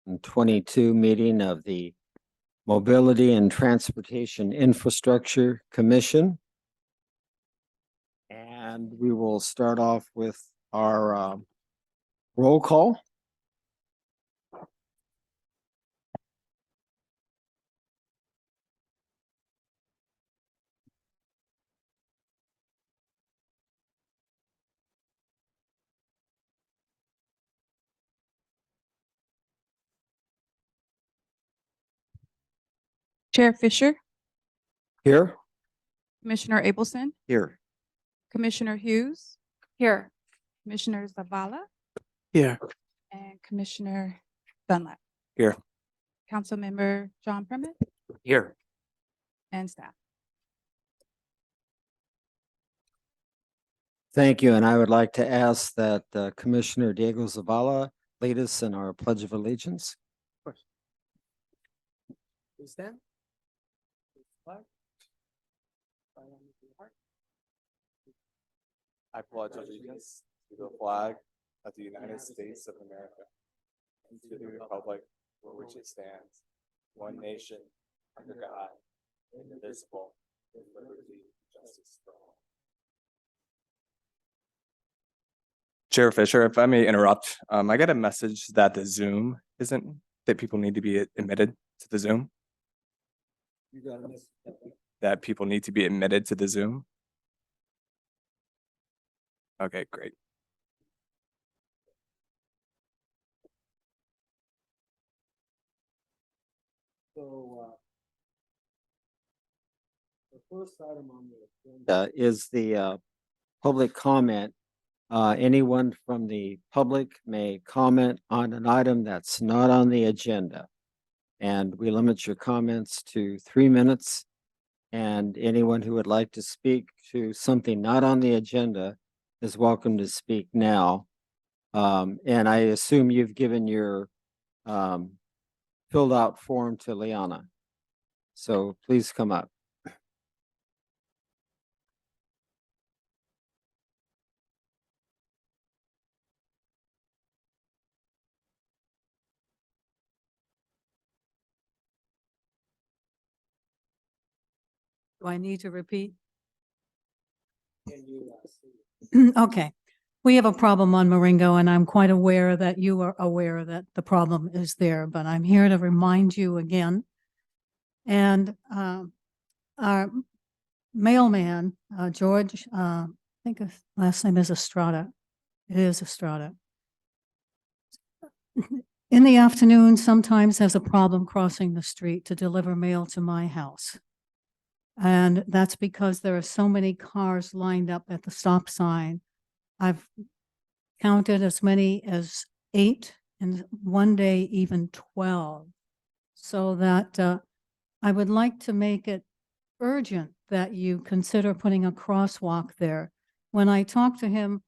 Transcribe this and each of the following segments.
2022 meeting of the Mobility and Transportation Infrastructure Commission. And we will start off with our roll call. Chair Fisher, Here. Commissioner Abelson, Here. Commissioner Hughes, here, Commissioner Zavala, Here. and Commissioner Dunlap. Here. Councilmember John Primet Here. and staff. Thank you. And I would like to ask that Commissioner Diego Zavala lead us in our Pledge of Allegiance. Please stand. I pledge allegiance to the flag of the United States of America and to the republic for which it stands, one nation, under God, indivisible, with liberty and justice for all. Chair Fisher, if I may interrupt, I got a message that the Zoom that people need to be admitted to the Zoom. You got a message. That people need to be admitted to the Zoom. Okay, great. So the first item on the agenda is the public comment. Anyone from the public may comment on an item that's not on the agenda. And we limit your comments to 3 minutes. And anyone who would like to speak to something not on the agenda is welcome to speak now. And I assume you've given your filled out form to Liana. So please come up. Do I need to repeat? Okay. We have a problem on Marengo, and I'm quite aware that you are aware that the problem is there, but I'm here to remind you again. And our mailman, George, I think his last name is Estrada. It is Estrada. In the afternoon, sometimes has a problem crossing the street to deliver mail to my house. And that's because there are so many cars lined up at the stop sign. I've counted as many as 8, and one day even 12. So that I would like to make it urgent that you consider putting a crosswalk there. When I talked to him,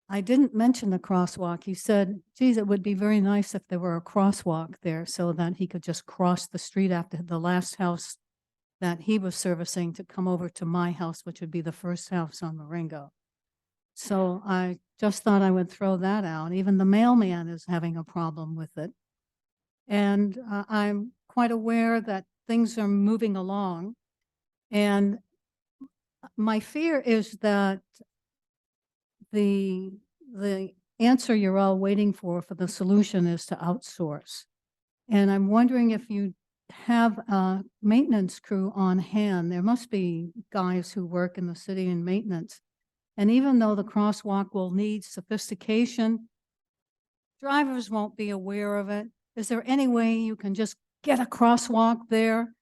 I didn't mention the crosswalk. He said, geez, it would be very nice if there were a crosswalk there so that he could just cross the street after the last house that he was servicing to come over to my house, which would be the first house on Marengo. So I just thought I would throw that out. Even the mailman is having a problem with it. And I'm quite aware that things are moving along. And my fear is that the answer you're all waiting for the solution is to outsource. And I'm wondering if you have a maintenance crew on hand. There must be guys who work in the city in maintenance. And even though the crosswalk will need sophistication, drivers won't be aware of it. Is there any way you can just get a crosswalk there,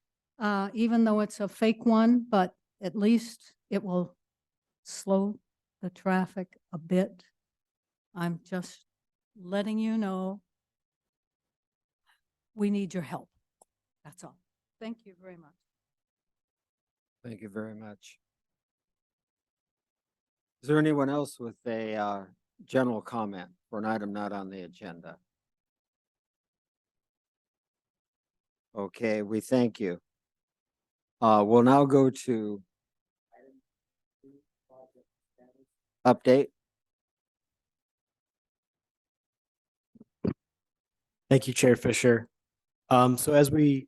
even though it's a fake one, but at least it will slow the traffic a bit? I'm just letting you know we need your help. That's all. Thank you very much. Thank you very much. Is there anyone else with a general comment for an item not on the agenda? Okay, we thank you. We'll now go to update. Thank you, Chair Fisher. So as we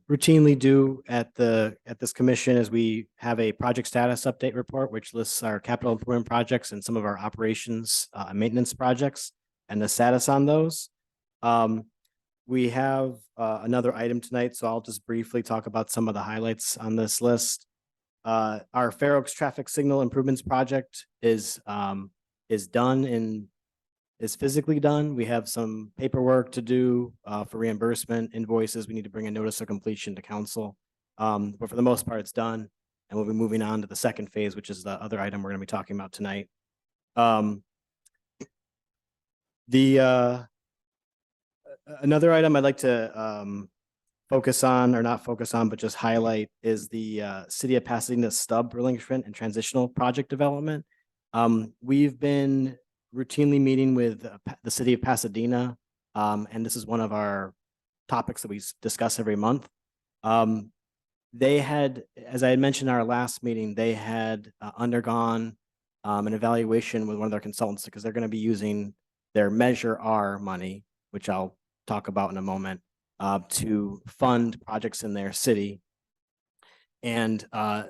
routinely do at this commission, is we have a project status update report, which lists our capital improvement projects and some of our operations and maintenance projects and the status on those. We have another item tonight, so I'll just briefly talk about some of the highlights on this list. Our Fair Oaks traffic signal improvements project is done and is physically done. We have some paperwork to do for reimbursement invoices. We need to bring a notice of completion to council. But for the most part, it's done. And we'll be moving on to the second phase, which is the other item we're going to be talking about tonight. Another item I'd like to focus on, or not focus on, but just highlight, is the City of Pasadena stub relinquishment and transitional project development. We've been routinely meeting with the City of Pasadena, and this is one of our topics that we discuss every month. They had, as I had mentioned in our last meeting, they had undergone an evaluation with one of their consultants because they're going to be using their Measure R money, which I'll talk about in a moment, to fund projects in their city. And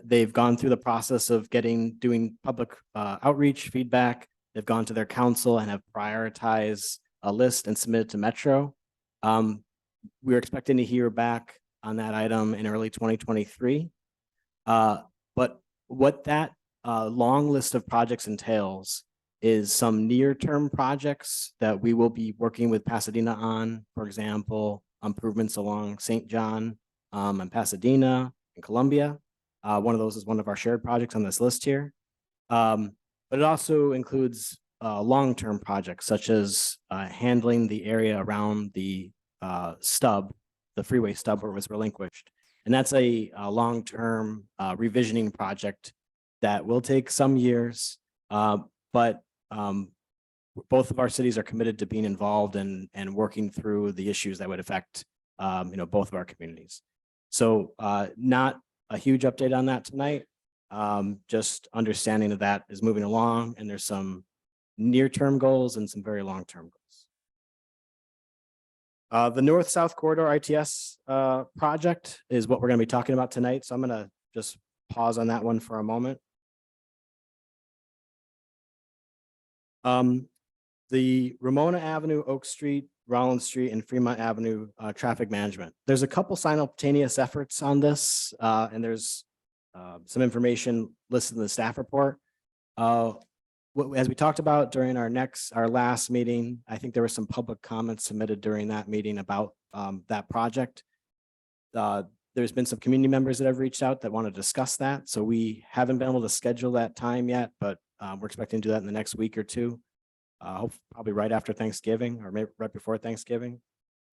they've gone through the process of doing public outreach feedback. They've gone to their council and have prioritized a list and submitted to Metro. We're expecting to hear back on that item in early 2023. But what that long list of projects entails is some near-term projects that we will be working with Pasadena on. For example, improvements along St. John and Pasadena and Columbia. One of those is one of our shared projects on this list here. But it also includes long-term projects such as handling the area around the stub, the freeway stub where it was relinquished. And that's a long-term revisioning project that will take some years, but both of our cities are committed to being involved and working through the issues that would affect both of our communities. So not a huge update on that tonight. Just understanding that is moving along, and there's some near-term goals and some very long-term goals. The North-South Corridor ITS project is what we're going to be talking about tonight. So I'm going to just pause on that one for a moment. The Ramona Avenue, Oak Street, Rollins Street, and Fremont Avenue traffic management. There's a couple simultaneous efforts on this, and there's some information listed in the staff report. As we talked about during our last meeting, I think there were some public comments submitted during that meeting about that project. There's been some community members that have reached out that want to discuss that. So we haven't been able to schedule that time yet, but we're expecting to do that in the next week or two. Probably right after Thanksgiving or maybe right before Thanksgiving,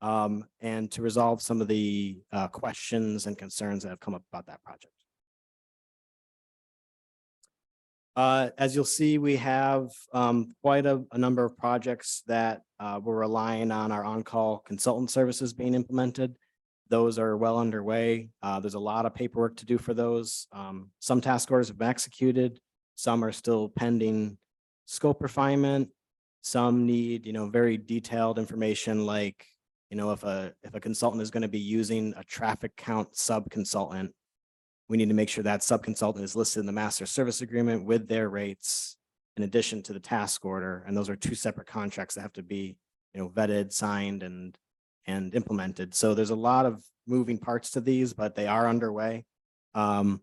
and to resolve some of the questions and concerns that have come up about that project. As you'll see, we have quite a number of projects that we're relying on our on-call consultant services being implemented. Those are well underway. There's a lot of paperwork to do for those. Some task orders have been executed. Some are still pending scope refinement. Some need, very detailed information like, if a consultant is going to be using a traffic count sub-consultant, we need to make sure that sub-consultant is listed in the master service agreement with their rates in addition to the task order. And those are two separate contracts that have to be, vetted, signed, and implemented. So there's a lot of moving parts to these, but they are underway. For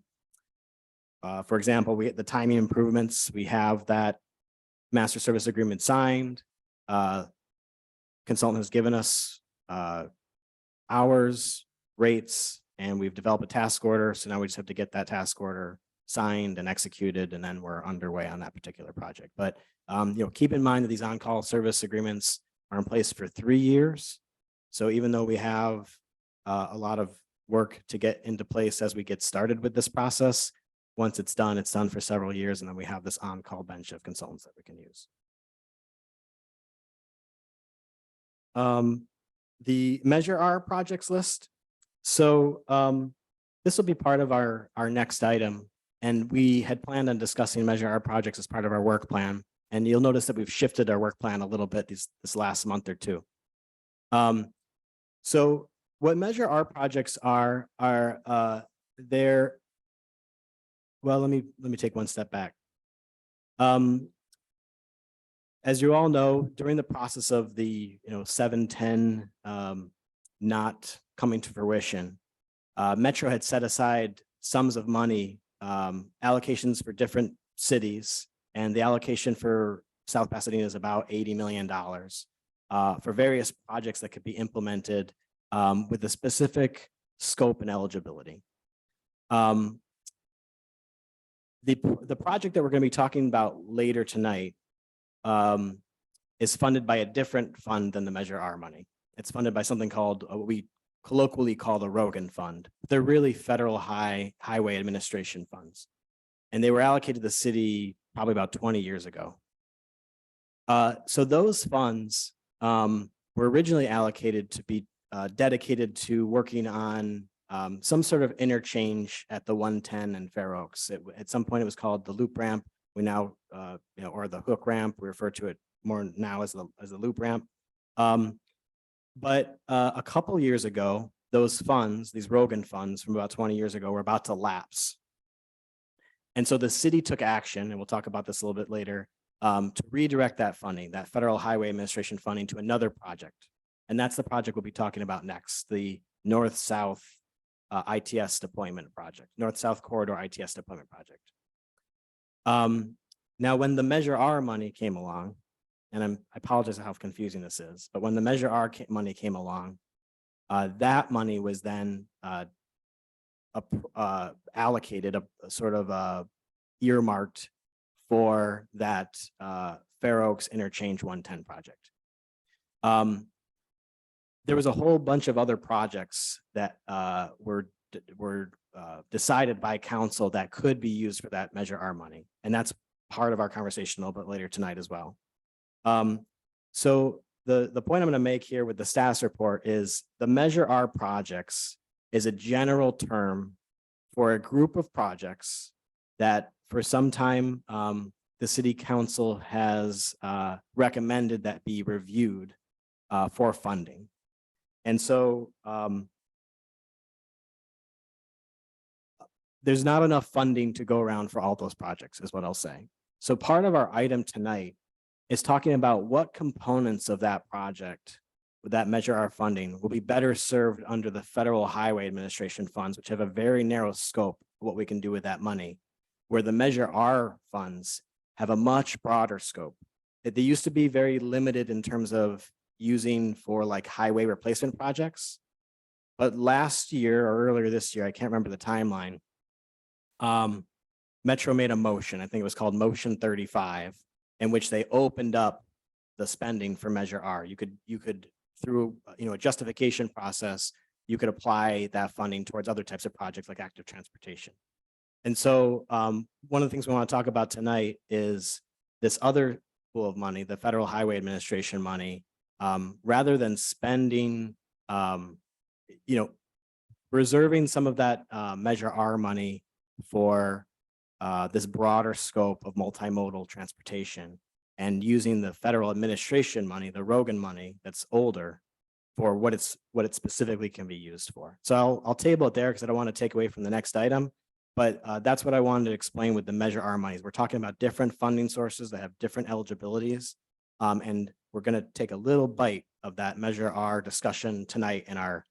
example, the timing improvements, we have that master service agreement signed. Consultant has given us hours, rates, and we've developed a task order. So now we just have to get that task order signed and executed, and then we're underway on that particular project. But keep in mind that these on-call service agreements are in place for 3 years. So even though we have a lot of work to get into place as we get started with this process, once it's done for several years, and then we have this on-call bench of consultants that we can use. The Measure R projects list. So this will be part of our next item, and we had planned on discussing Measure R projects as part of our work plan. And you'll notice that we've shifted our work plan a little bit this last month or two. So what Measure R projects are they're, well, let me take one step back. As you all know, during the process of the 710 not coming to fruition, Metro had set aside sums of money, allocations for different cities, and the allocation for South Pasadena is about $80 million for various projects that could be implemented with a specific scope and eligibility. The project that we're going to be talking about later tonight is funded by a different fund than the Measure R money. It's funded by something called what we colloquially call the Rogan Fund. They're really federal highway administration funds, and they were allocated to the city probably about 20 years ago. So those funds were originally allocated to be dedicated to working on some sort of interchange at the 110 and Fair Oaks. At some point, it was called the loop ramp. We now, or the hook ramp. We refer to it more now as the loop ramp. But a couple years ago, those funds, these Rogan funds from about 20 years ago, were about to lapse. And so the city took action, and we'll talk about this a little bit later, to redirect that funding, that Federal Highway Administration funding, to another project. And that's the project we'll be talking about next, the North-South ITS deployment project, North-South Corridor ITS deployment project. Now, when the Measure R money came along, and I apologize for how confusing this is, but when the Measure R money came along, that money was then allocated, a sort of earmarked for that Fair Oaks Interchange 110 project. There was a whole bunch of other projects that were decided by council that could be used for that Measure R money. And that's part of our conversation a little bit later tonight as well. So the point I'm going to make here with the status report is the Measure R projects is a general term for a group of projects that for some time the city council has recommended that be reviewed for funding. And so there's not enough funding to go around for all those projects, is what I'll say. So part of our item tonight is talking about what components of that project, with that Measure R funding, will be better served under the Federal Highway Administration funds, which have a very narrow scope of what we can do with that money, where the Measure R funds have a much broader scope. They used to be very limited in terms of using for like highway replacement projects. But last year or earlier this year, I can't remember the timeline, Metro made a motion, I think it was called Motion 35, in which they opened up the spending for Measure R. You could through a justification process, you could apply that funding towards other types of projects like active transportation. And so one of the things we want to talk about tonight is this other pool of money, the Federal Highway Administration money, rather than spending, reserving some of that Measure R money for this broader scope of multimodal transportation and using the federal administration money, the Rogan money that's older, for what it specifically can be used for. So I'll table it there because I don't want to take away from the next item. But that's what I wanted to explain with the Measure R monies. We're talking about different funding sources that have different eligibilities. And we're going to take a little bite of that Measure R discussion tonight in our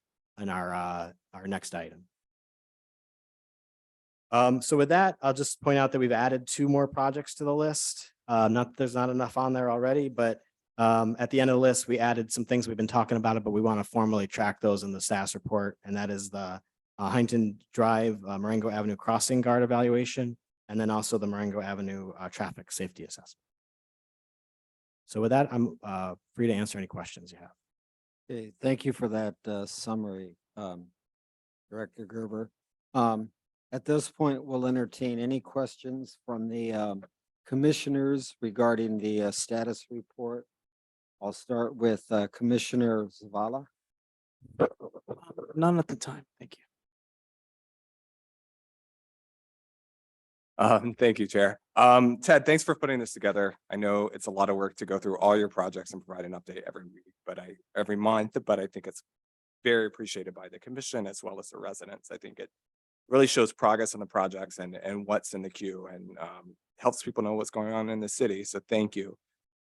next item. So with that, I'll just point out that we've added 2 more projects to the list. There's not enough on there already, but at the end of the list, we added some things we've been talking about it, but we want to formally track those in the status report. And that is the Huntington Drive, Marengo Avenue Crossing Guard evaluation, and then also the Marengo Avenue traffic safety assessment. So with that, I'm free to answer any questions you have. Okay, thank you for that summary, Director Gerber. At this point, we'll entertain any questions from the commissioners regarding the status report. I'll start with Commissioner Zavala. None at the time. Thank you. Thank you, Chair. Ted, thanks for putting this together. I know it's a lot of work to go through all your projects and provide an update every week, every month, but I think it's very appreciated by the commission as well as the residents. I think it really shows progress on the projects and what's in the queue and helps people know what's going on in the city. So thank you.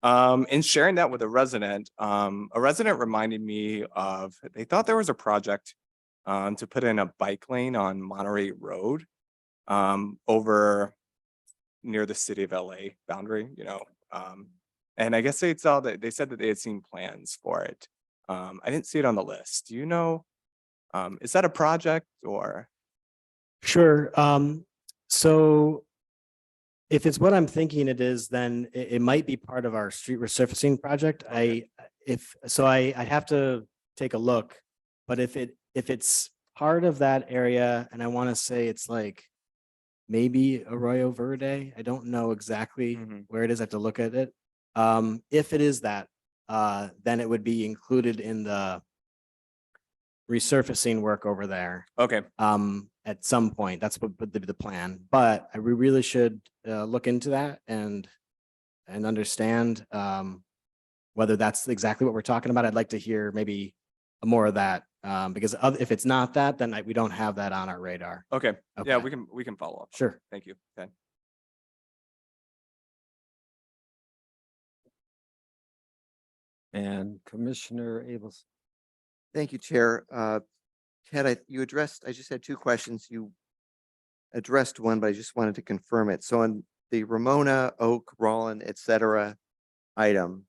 In sharing that with a resident reminded me of, they thought there was a project to put in a bike lane on Monterey Road over near the city of LA boundary, and I guess they said that they had seen plans for it. I didn't see it on the list. Do you know, is that a project or? Sure. So if it's what I'm thinking it is, then it might be part of our street resurfacing project. I'd have to take a look. But if it's part of that area, and I want to say it's like maybe Arroyo Verde, I don't know exactly where it is. I have to look at it. If it is that, then it would be included in the resurfacing work over there. Okay. At some point, that's what would be the plan, but we really should look into that and understand whether that's exactly what we're talking about. I'd like to hear maybe more of that because if it's not that, then we don't have that on our radar. Okay. Yeah, Okay. we can follow up. Sure. Thank you. Okay. And Commissioner Abels. Thank you, Chair. Ted, you addressed, I just had two questions. You addressed one, but I just wanted to confirm it. So on the Ramona, Oak, Rollin, et cetera item,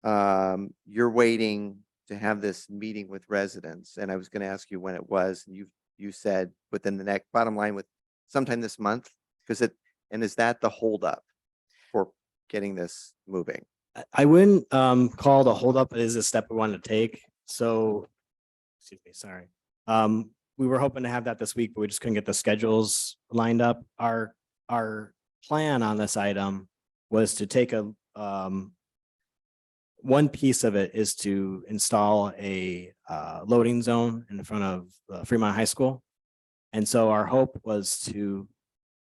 you're waiting to have this meeting with residents. And I was going to ask you when it was, and you said within the next, bottom line, with sometime this month, and is that the holdup for getting this moving? I wouldn't call the holdup is a step we wanted to take. So, excuse me, sorry. We were hoping to have that this week, but we just couldn't get the schedules lined up. Our plan on this item was to take a one piece of it is to install a loading zone in front of Fremont High School. And so our hope was to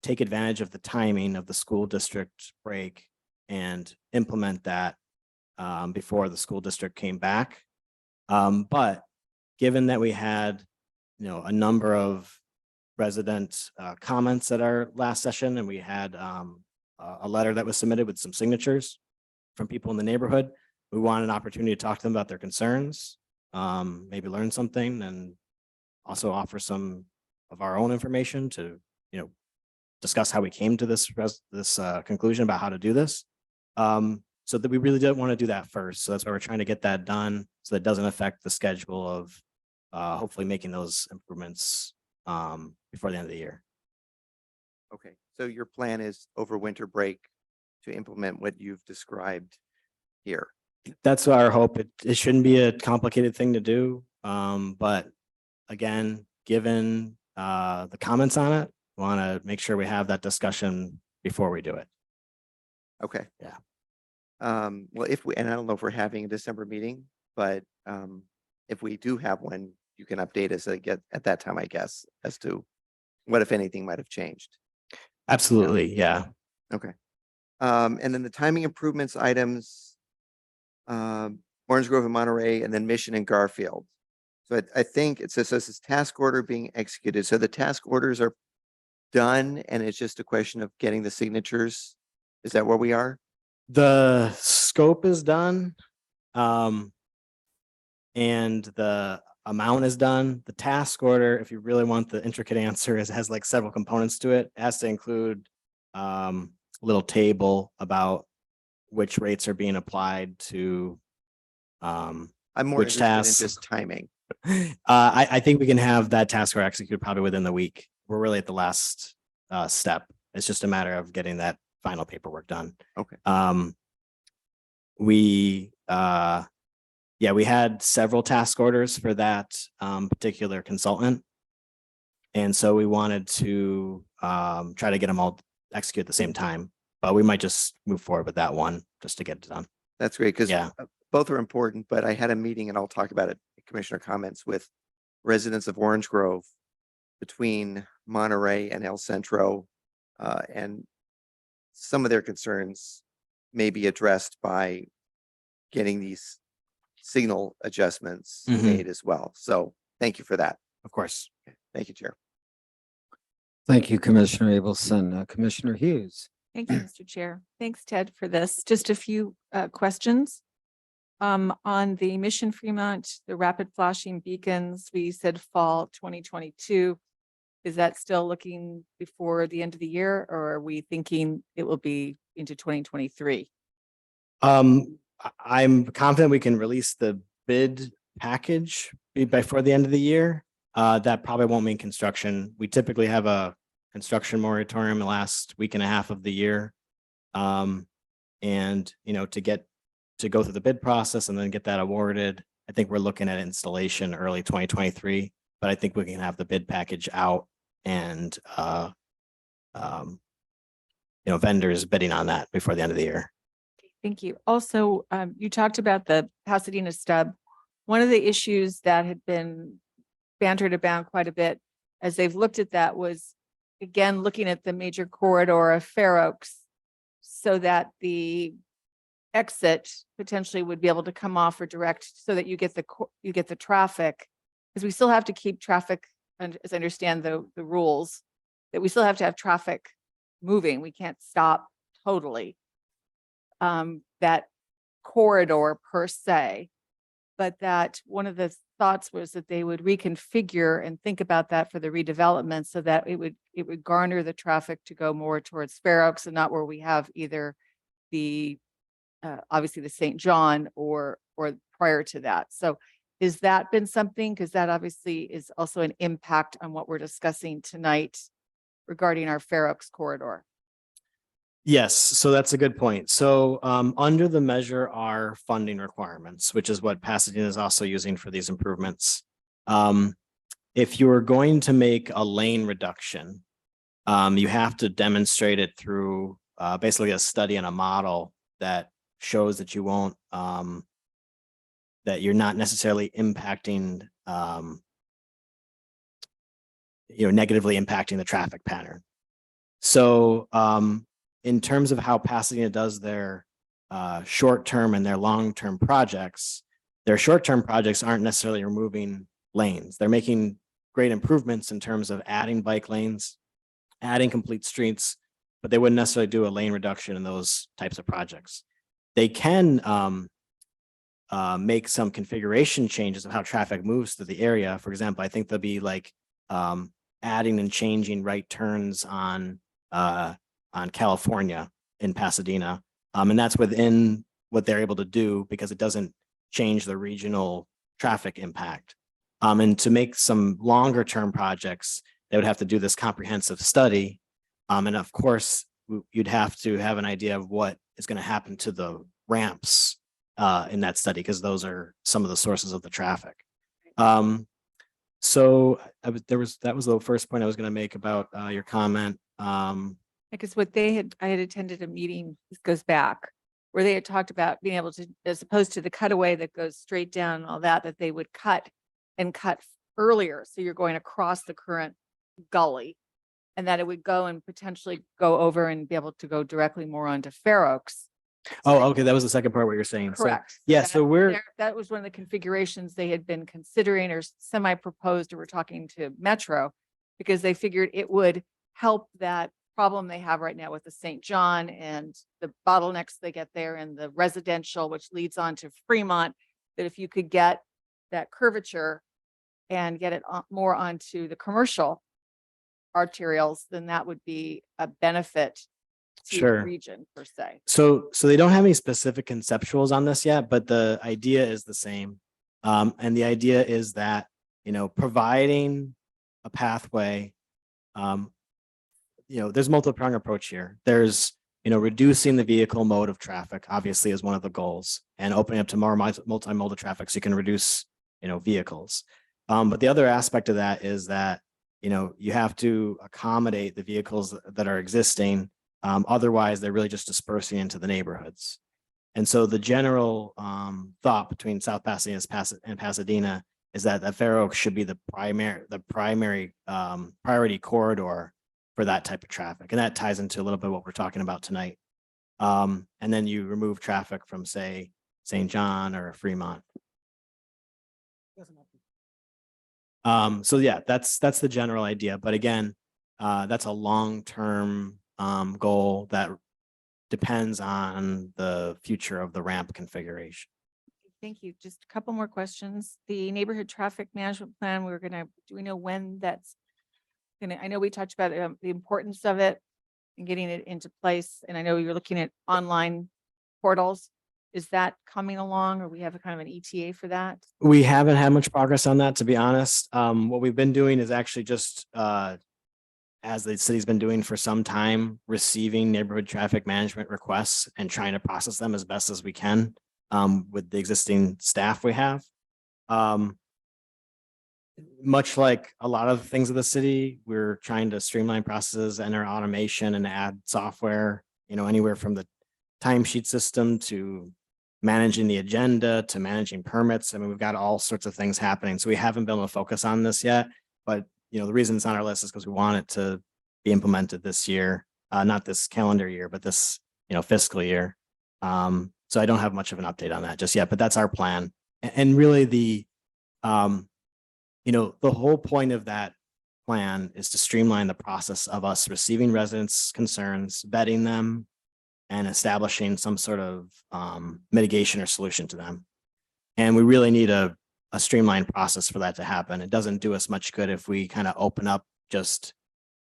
take advantage of the timing of the school district break and implement that before the school district came back. But given that we had, a number of resident comments at our last session, and we had a letter that was submitted with some signatures from people in the neighborhood, we wanted an opportunity to talk to them about their concerns, maybe learn something, and also offer some of our own information to, discuss how we came to this conclusion about how to do this. So that we really didn't want to do that first. So that's why we're trying to get that done so that it doesn't affect the schedule of hopefully making those improvements before the end of the year. Okay, so your plan is over winter break to implement what you've described here. That's our hope. It shouldn't be a complicated thing to do. But again, given the comments on it, we want to make sure we have that discussion before we do it. Okay. Yeah. Well, and I don't know if we're having a December meeting, but if we do have one, you can update us at that time, I guess, as to what, if anything, might have changed. Absolutely. Yeah. Okay. And then the timing improvements items, Orange Grove and Monterey, and then Mission and Garfield. So I think it says this is task order being executed. So the task orders are done and it's just a question of getting the signatures. Is that where we are? The scope is done. And the amount is done. The task order, if you really want the intricate answer, has like several components to it. It has to include a little table about which rates are being applied to I'm more which interested in tasks. just timing. I think we can have that task order executed probably within the week. We're really at the last step. It's just a matter of getting that final paperwork done. Okay. We had several task orders for that particular consultant. And so we wanted to try to get them all executed at the same time, but we might just move forward with that one just to get it done. That's great because Yeah. both are important, but I had a meeting and I'll talk about it, Commissioner comments, with residents of Orange Grove between Monterey and El Centro And some of their concerns may be addressed by getting these signal adjustments Mhm. made as well. So thank you for that. Of course. Thank you, Chair. Thank you, Commissioner Abelson. Commissioner Hughes. Thank you, Mr. Chair. Thanks, Ted, for this. Just a few questions. On the Mission Fremont, the rapid flashing beacons, we said fall 2022. Is that still looking before the end of the year, or are we thinking it will be into 2023? I'm confident we can release the bid package before the end of the year. That probably won't mean construction. We typically have a construction moratorium the last week and a half of the year. And, you know, to go through the bid process and then get that awarded, I think we're looking at installation early 2023, but I think we can have the bid package out and, vendors bidding on that before the end of the year. Thank you. Also, you talked about the Pasadena stub. One of the issues that had been bantered about quite a bit as they've looked at that was, again, looking at the major corridor of Fair Oaks so that the exit potentially would be able to come off or direct so that you get the traffic, because we still have to keep traffic, and as I understand the rules, that we still have to have traffic moving. We can't stop totally that corridor per se, but that one of the thoughts was that they would reconfigure and think about that for the redevelopment so that it would garner the traffic to go more towards Fair Oaks and not where we have either the obviously the St. John or prior to that. So has that been something? Because that obviously is also an impact on what we're discussing tonight regarding our Fair Oaks corridor. Yes, so that's a good point. So under the Measure R funding requirements, which is what Pasadena is also using for these improvements. If you are going to make a lane reduction, you have to demonstrate it through basically a study and a model that shows that you won't, that you're not necessarily impacting, negatively impacting the traffic pattern. So in terms of how Pasadena does their short-term and their long-term projects, their short-term projects aren't necessarily removing lanes. They're making great improvements in terms of adding bike lanes, adding complete streets, but they wouldn't necessarily do a lane reduction in those types of projects. They can make some configuration changes of how traffic moves through the area. For example, I think there'll be like adding and changing right turns on California in Pasadena. And that's within what they're able to do because it doesn't change the regional traffic impact. And to make some longer term projects, they would have to do this comprehensive study. And of course, you'd have to have an idea of what is going to happen to the ramps in that study, because those are some of the sources of the traffic. So that was the first point I was going to make about your comment. Because I had attended a meeting, this goes back, where they had talked about being able to, as opposed to the cutaway that goes straight down and all that, that they would cut earlier. So you're going across the current gully and that it would go and potentially go over and be able to go directly more onto Fair Oaks. Oh, okay. That was the second part of what you're saying. Correct. So, yeah. So that was one of the configurations they had been considering or semi-proposed, or we're talking to Metro, because they figured it would help that problem they have right now with the St. John and the bottlenecks they get there and the residential, which leads on to Fremont, that if you could get that curvature and get it more onto the commercial arterials, then that would be a benefit to the region per se. So they don't have any specific conceptuals on this yet, but the idea is the same. And the idea is that, providing a pathway, there's multi-pronged approach here. There's, reducing the vehicle mode of traffic, obviously, is one of the goals, and opening up to more multimodal traffic so you can reduce, vehicles. But the other aspect of that is that, you have to accommodate the vehicles that are existing. Otherwise, they're really just dispersing into the neighborhoods. And so the general thought between South Pasadena and Pasadena is that Fair Oaks should be the primary priority corridor for that type of traffic. And that ties into a little bit what we're talking about tonight. And then you remove traffic from, say, St. John or Fremont. So yeah, that's the general idea. But again, that's a long-term goal that depends on the future of the ramp configuration. Thank you. Just a couple more questions. The neighborhood traffic management plan, do we know when that's I know we talked about the importance of it and getting it into place. And I know you're looking at online portals. Is that coming along, or we have a kind of an ETA for that? We haven't had much progress on that, to be honest. What we've been doing is actually just, as the city's been doing for some time, receiving neighborhood traffic management requests and trying to process them as best as we can, with the existing staff we have. Much like a lot of things of the city, we're trying to streamline processes, enter automation and add software, anywhere from the timesheet system to managing the agenda to managing permits. I mean, we've got all sorts of things happening. So we haven't been able to focus on this yet, but the reason it's on our list is because we want it to be implemented this year, not this calendar year, but this, fiscal year. So I don't have much of an update on that just yet, but that's our plan. And really the whole point of that plan is to streamline the process of us receiving residents' concerns, vetting them, and establishing some sort of mitigation or solution to them. And we really need a streamlined process for that to happen. It doesn't do us much good if we kind of open up just,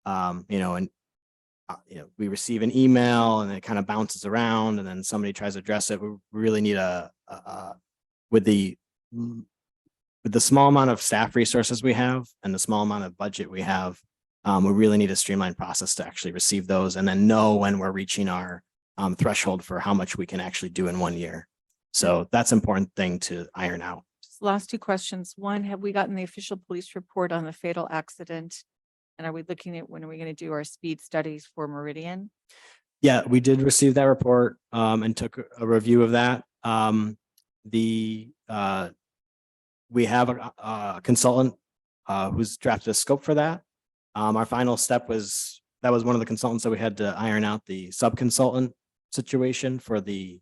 we receive an email and it kind of bounces around and then somebody tries to address it. We really need with the small amount of staff resources we have and the small amount of budget we have, we really need a streamlined process to actually receive those and then know when we're reaching our threshold for how much we can actually do in 1 year. So that's an important thing to iron out. Just last two questions. One, have we gotten the official police report on the fatal accident? And are we looking at when are we going to do our speed studies for Meridian? Yeah, we did receive that report and took a review of that. We have a consultant who's drafted a scope for that. Our final step was one of the consultants that we had to iron out the sub-consultant situation for the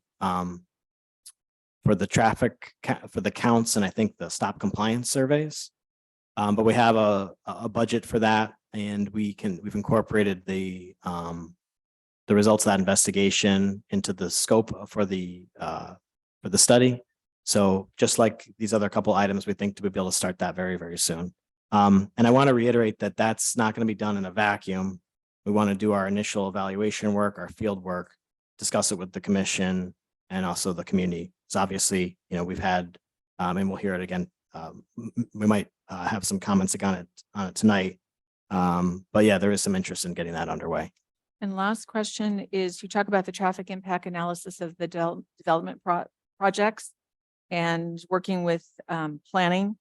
traffic, for the counts and I think the stop compliance surveys. But we have a budget for that, and we've incorporated the results of that investigation into the scope for the study. So just like these other couple items, we think to be able to start that very, very soon. And I want to reiterate that that's not going to be done in a vacuum. We want to do our initial evaluation work, our field work, discuss it with the commission and also the community. So obviously, we've had, and we'll hear it again. We might have some comments on it tonight. But yeah, there is some interest in getting that underway. And last question is, you talk about the traffic impact analysis of the development projects and working with planning.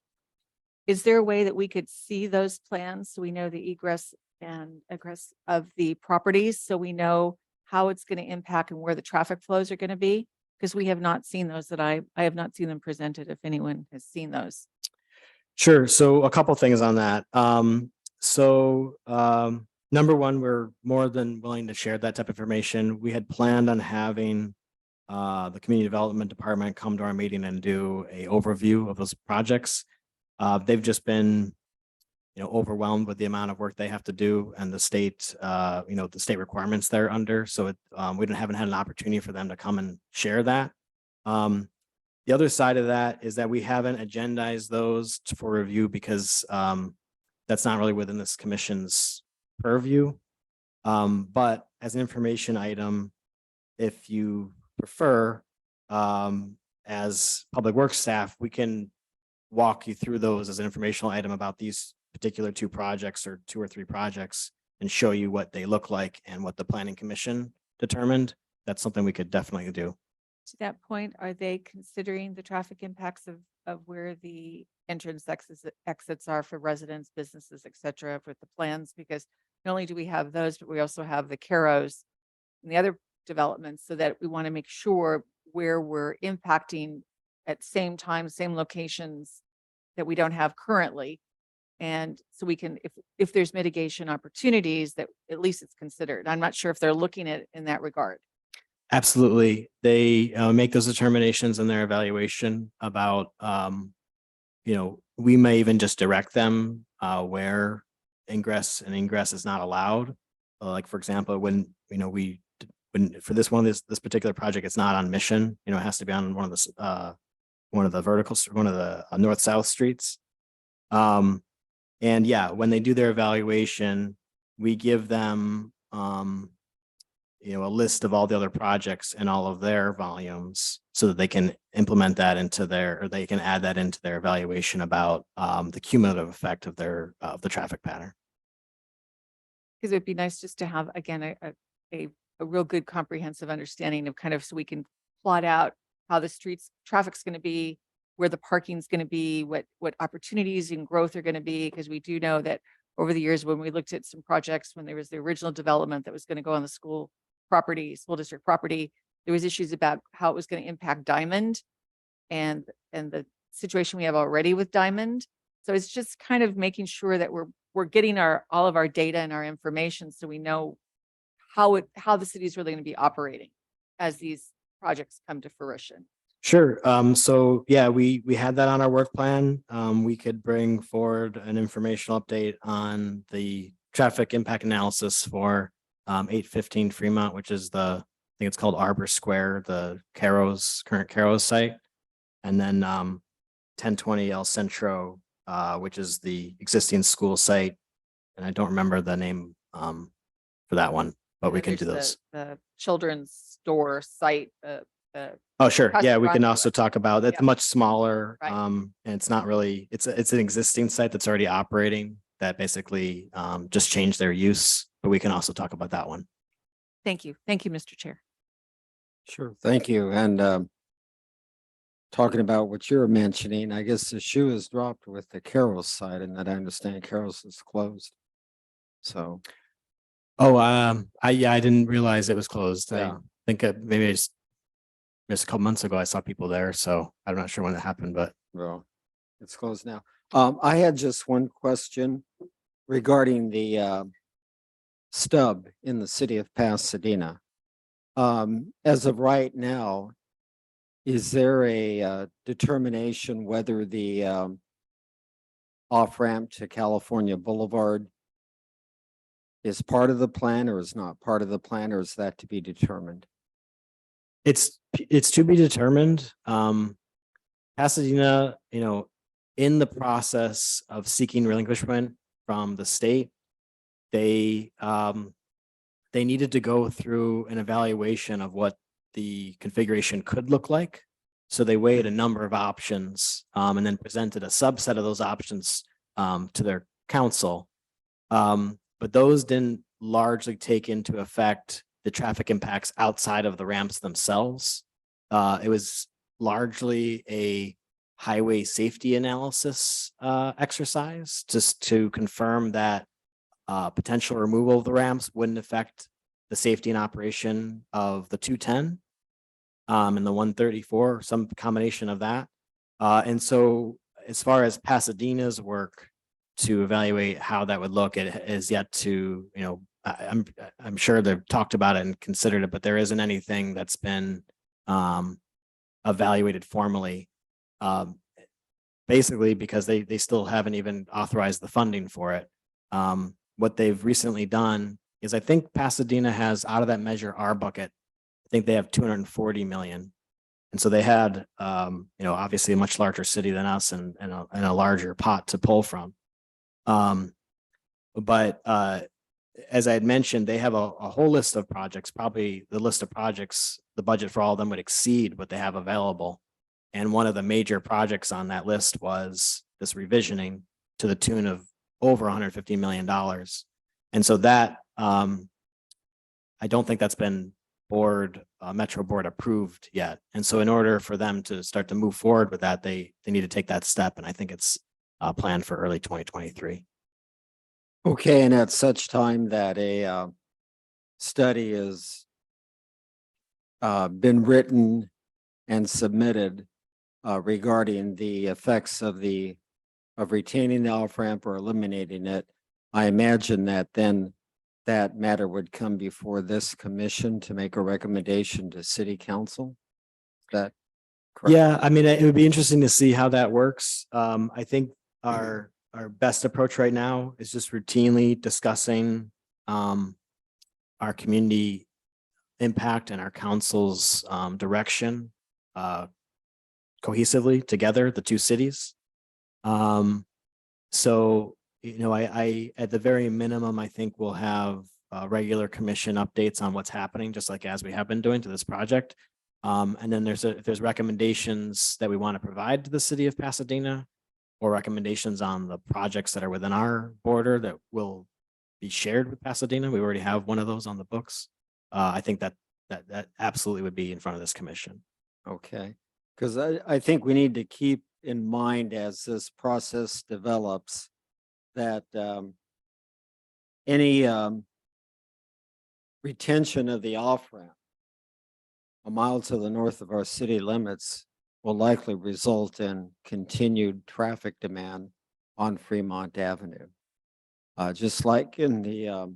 Is there a way that we could see those plans so we know the egress and egress of the properties, so we know how it's going to impact and where the traffic flows are going to be? Because we have not seen those I have not seen them presented, if anyone has seen those. Sure. So a couple things on that. Number one, we're more than willing to share that type of information. We had planned on having the community development department come to our meeting and do a overview of those projects. They've just been, overwhelmed with the amount of work they have to do and the state, the state requirements they're under. So we haven't had an opportunity for them to come and share that. The other side of that is that we haven't agendized those for review because that's not really within this commission's purview. But as an information item, if you prefer, as public works staff, we can walk you through those as an informational item about these particular two projects or 2 or 3 projects and show you what they look like and what the planning commission determined. That's something we could definitely do. To that point, are they considering the traffic impacts of where the entrance exits are for residents, businesses, et cetera, with the plans? Because not only do we have those, but we also have the Caros and the other developments, so that we want to make sure where we're impacting at same time, same locations that we don't have currently. And so we can, if there's mitigation opportunities, that at least it's considered. I'm not sure if they're looking at it in that regard. Absolutely. They make those determinations in their evaluation about, we may even just direct them where ingress and ingress is not allowed. Like, for example, when for this particular project, it's not on Mission, it has to be on one of the one of the north-south streets. And yeah, when they do their evaluation, we give them, a list of all the other projects and all of their volumes so that they can implement that into or they can add that into their evaluation about the cumulative effect of the traffic pattern. Because it'd be nice just to have, again, a real good comprehensive understanding of kind of, so we can plot out how the traffic's going to be, where the parking's going to be, what opportunities and growth are going to be. Because we do know that over the years, when we looked at some projects, when there was the original development that was going to go on the school district property, there was issues about how it was going to impact Diamond and the situation we have already with Diamond. So it's just kind of making sure that we're getting all of our data and our information, so we know how the city is really going to be operating as these projects come to fruition. Sure. So yeah, we had that on our work plan. We could bring forward an informational update on the traffic impact analysis for 815 Fremont, which is I think it's called Arbor Square, the current Caro's site. And then 1020 El Centro, which is the existing school site. And I don't remember the name for that one, but And we then can do there's those. The children's store site, Oh, sure. Yeah, we can restaurant. also talk about, it's Yeah. much smaller. Right. And it's not really, it's an existing site that's already operating that basically just changed their use, but we can also talk about that one. Thank you. Thank you, Mr. Chair. Sure, thank you. And talking about what you're mentioning, I guess the shoe is dropped with the Carroll's side, and that I understand Carroll's is closed. So, Oh, I didn't realize it was closed. I Yeah. think maybe just a couple months ago, I saw people there, so I'm not sure when that happened, but well, it's closed now. I had just one question regarding the stub in the city of Pasadena. As of right now, is there a determination whether the off-ramp to California Boulevard is part of the plan or is not part of the plan, or is that to be determined? it's to be determined. Pasadena, in the process of seeking relinquishment from the state, they needed to go through an evaluation of what the configuration could look like. So they weighed a number of options and then presented a subset of those options to their council. But those didn't largely take into effect the traffic impacts outside of the ramps themselves. It was largely a highway safety analysis exercise, just to confirm that potential removal of the ramps wouldn't affect the safety and operation of the 210 and the 134, some combination of that. And so as far as Pasadena's work to evaluate how that would look, it is yet to, I'm sure they've talked about it and considered it, but there isn't anything that's been evaluated formally. Basically because they still haven't even authorized the funding for it. What they've recently done is, I think Pasadena has, out of that Measure R bucket, I think they have 240 million. And so they had, obviously a much larger city than us and a larger pot to pull from. But as I had mentioned, they have a whole list of projects. Probably the list of projects, the budget for all of them would exceed what they have available. And one of the major projects on that list was this revisioning to the tune of over $150 million. And so that, I don't think that's been Metro Board approved yet. And so in order for them to start to move forward with that, they need to take that step. And I think it's planned for early 2023. Okay, and at such time that a study has been written and submitted regarding the effects of the of retaining the off-ramp or eliminating it, I imagine that then that matter would come before this commission to make a recommendation to city council. Is that correct? Yeah, I mean, it would be interesting to see how that works. I think our best approach right now is just routinely discussing our community impact and our council's direction cohesively together, the two cities. So, you know, I at the very minimum, I think we'll have regular commission updates on what's happening, just like as we have been doing to this project. And then if there's recommendations that we want to provide to the city of Pasadena or recommendations on the projects that are within our border that will be shared with Pasadena. We already have one of those on the books. I think that absolutely would be in front of this commission. Okay, because I think we need to keep in mind as this process develops that any retention of the off-ramp a mile to the north of our city limits will likely result in continued traffic demand on Fremont Avenue. Just like in the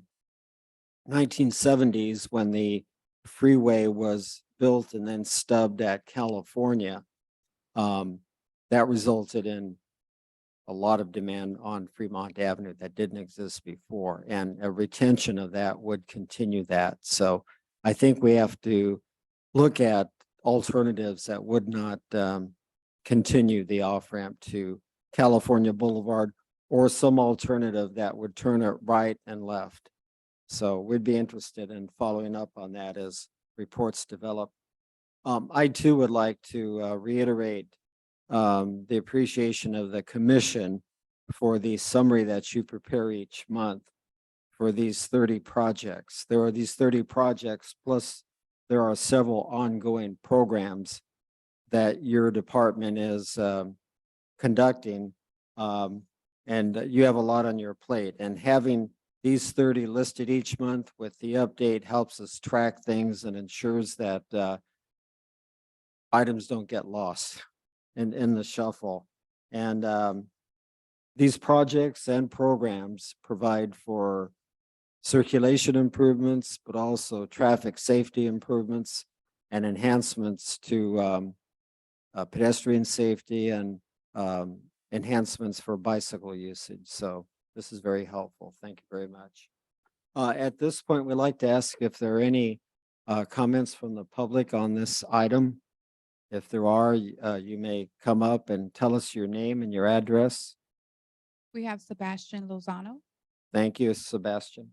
1970s when the freeway was built and then stubbed at California, that resulted in a lot of demand on Fremont Avenue that didn't exist before, and a retention of that would continue that. So I think we have to look at alternatives that would not continue the off-ramp to California Boulevard, or some alternative that would turn it right and left. So we'd be interested in following up on that as reports develop. I too would like to reiterate the appreciation of the commission for the summary that you prepare each month for these 30 projects. There are these 30 projects, plus there are several ongoing programs that your department is conducting. And you have a lot on your plate, and having these 30 listed each month with the update helps us track things and ensures that items don't get lost in the shuffle. And these projects and programs provide for circulation improvements, but also traffic safety improvements and enhancements to pedestrian safety and enhancements for bicycle usage. So this is very helpful. Thank you very much. At this point, we'd like to ask if there are any comments from the public on this item. If there are, you may come up and tell us your name and your address. We have Sebastian Lozano. Thank you, Sebastian.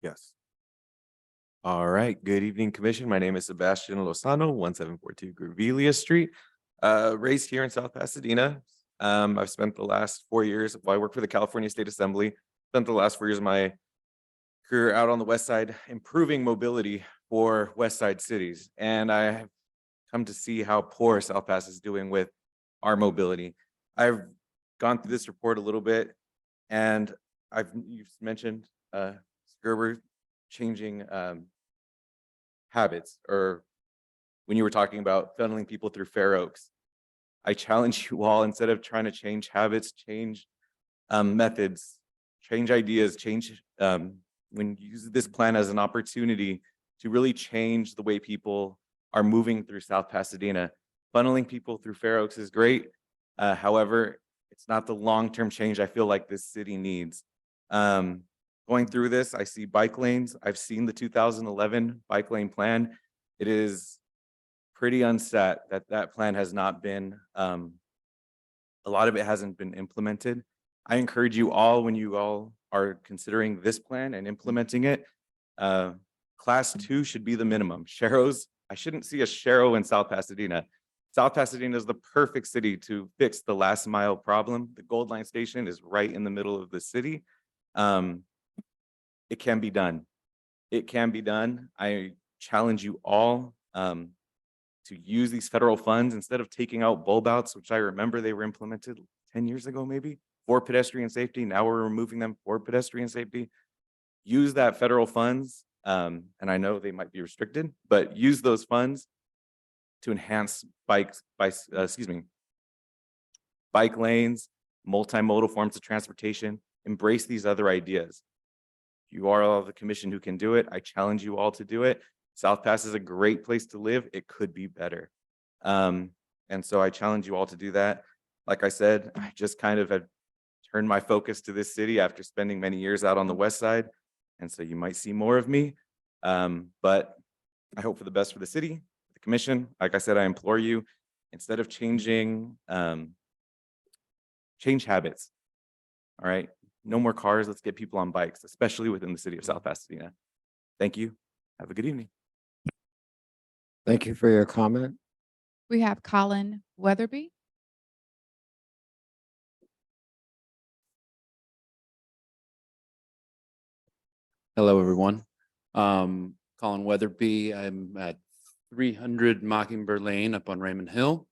Yes. All right. Good evening, Commission. My name is Sebastian Lozano, 1742 Grevillea Street. Raised here in South Pasadena. I've spent the last 4 years, well, I work for the California State Assembly, spent the last 4 years of my career out on the West Side, improving mobility for West Side cities. And I have come to see how poor South Pass is doing with our mobility. I've gone through this report a little bit, and you've mentioned Gerber changing habits, or when you were talking about funneling people through Fair Oaks. I challenge you all, instead of trying to change habits, change methods, change ideas, change when you use this plan as an opportunity to really change the way people are moving through South Pasadena. Funneling people through Fair Oaks is great. However, it's not the long-term change I feel like this city needs. Going through this, I see bike lanes. I've seen the 2011 bike lane plan. It is pretty unset that plan has not been, a lot of it hasn't been implemented. I encourage you all, when you all are considering this plan and implementing it, class 2 should be the minimum. Sharrows, I shouldn't see a Sharrow in South Pasadena. South Pasadena is the perfect city to fix the last mile problem. The Gold Line station is right in the middle of the city. It can be done. It can be done. I challenge you all to use these federal funds instead of taking out bulb outs, which I remember they were implemented 10 years ago, maybe, for pedestrian safety. Now we're removing them for pedestrian safety. Use that federal funds, and I know they might be restricted, but use those funds to enhance bike lanes, multimodal forms of transportation, embrace these other ideas. You are all the commission who can do it. I challenge you all to do it. South Pass is a great place to live. It could be better. And so I challenge you all to do that. Like I said, I just kind of have turned my focus to this city after spending many years out on the west side. And so you might see more of me. But I hope for the best for the city, the commission. Like I said, I implore you, instead of changing, change habits. All right. No more cars. Let's get people on bikes, especially within the city of South Pasadena. Thank you. Have a good evening. Thank you for your comment. We have Colin Weatherby. Hello, everyone. Colin Weatherby. I'm at 300 Mockingbird Lane up on Raymond Hill.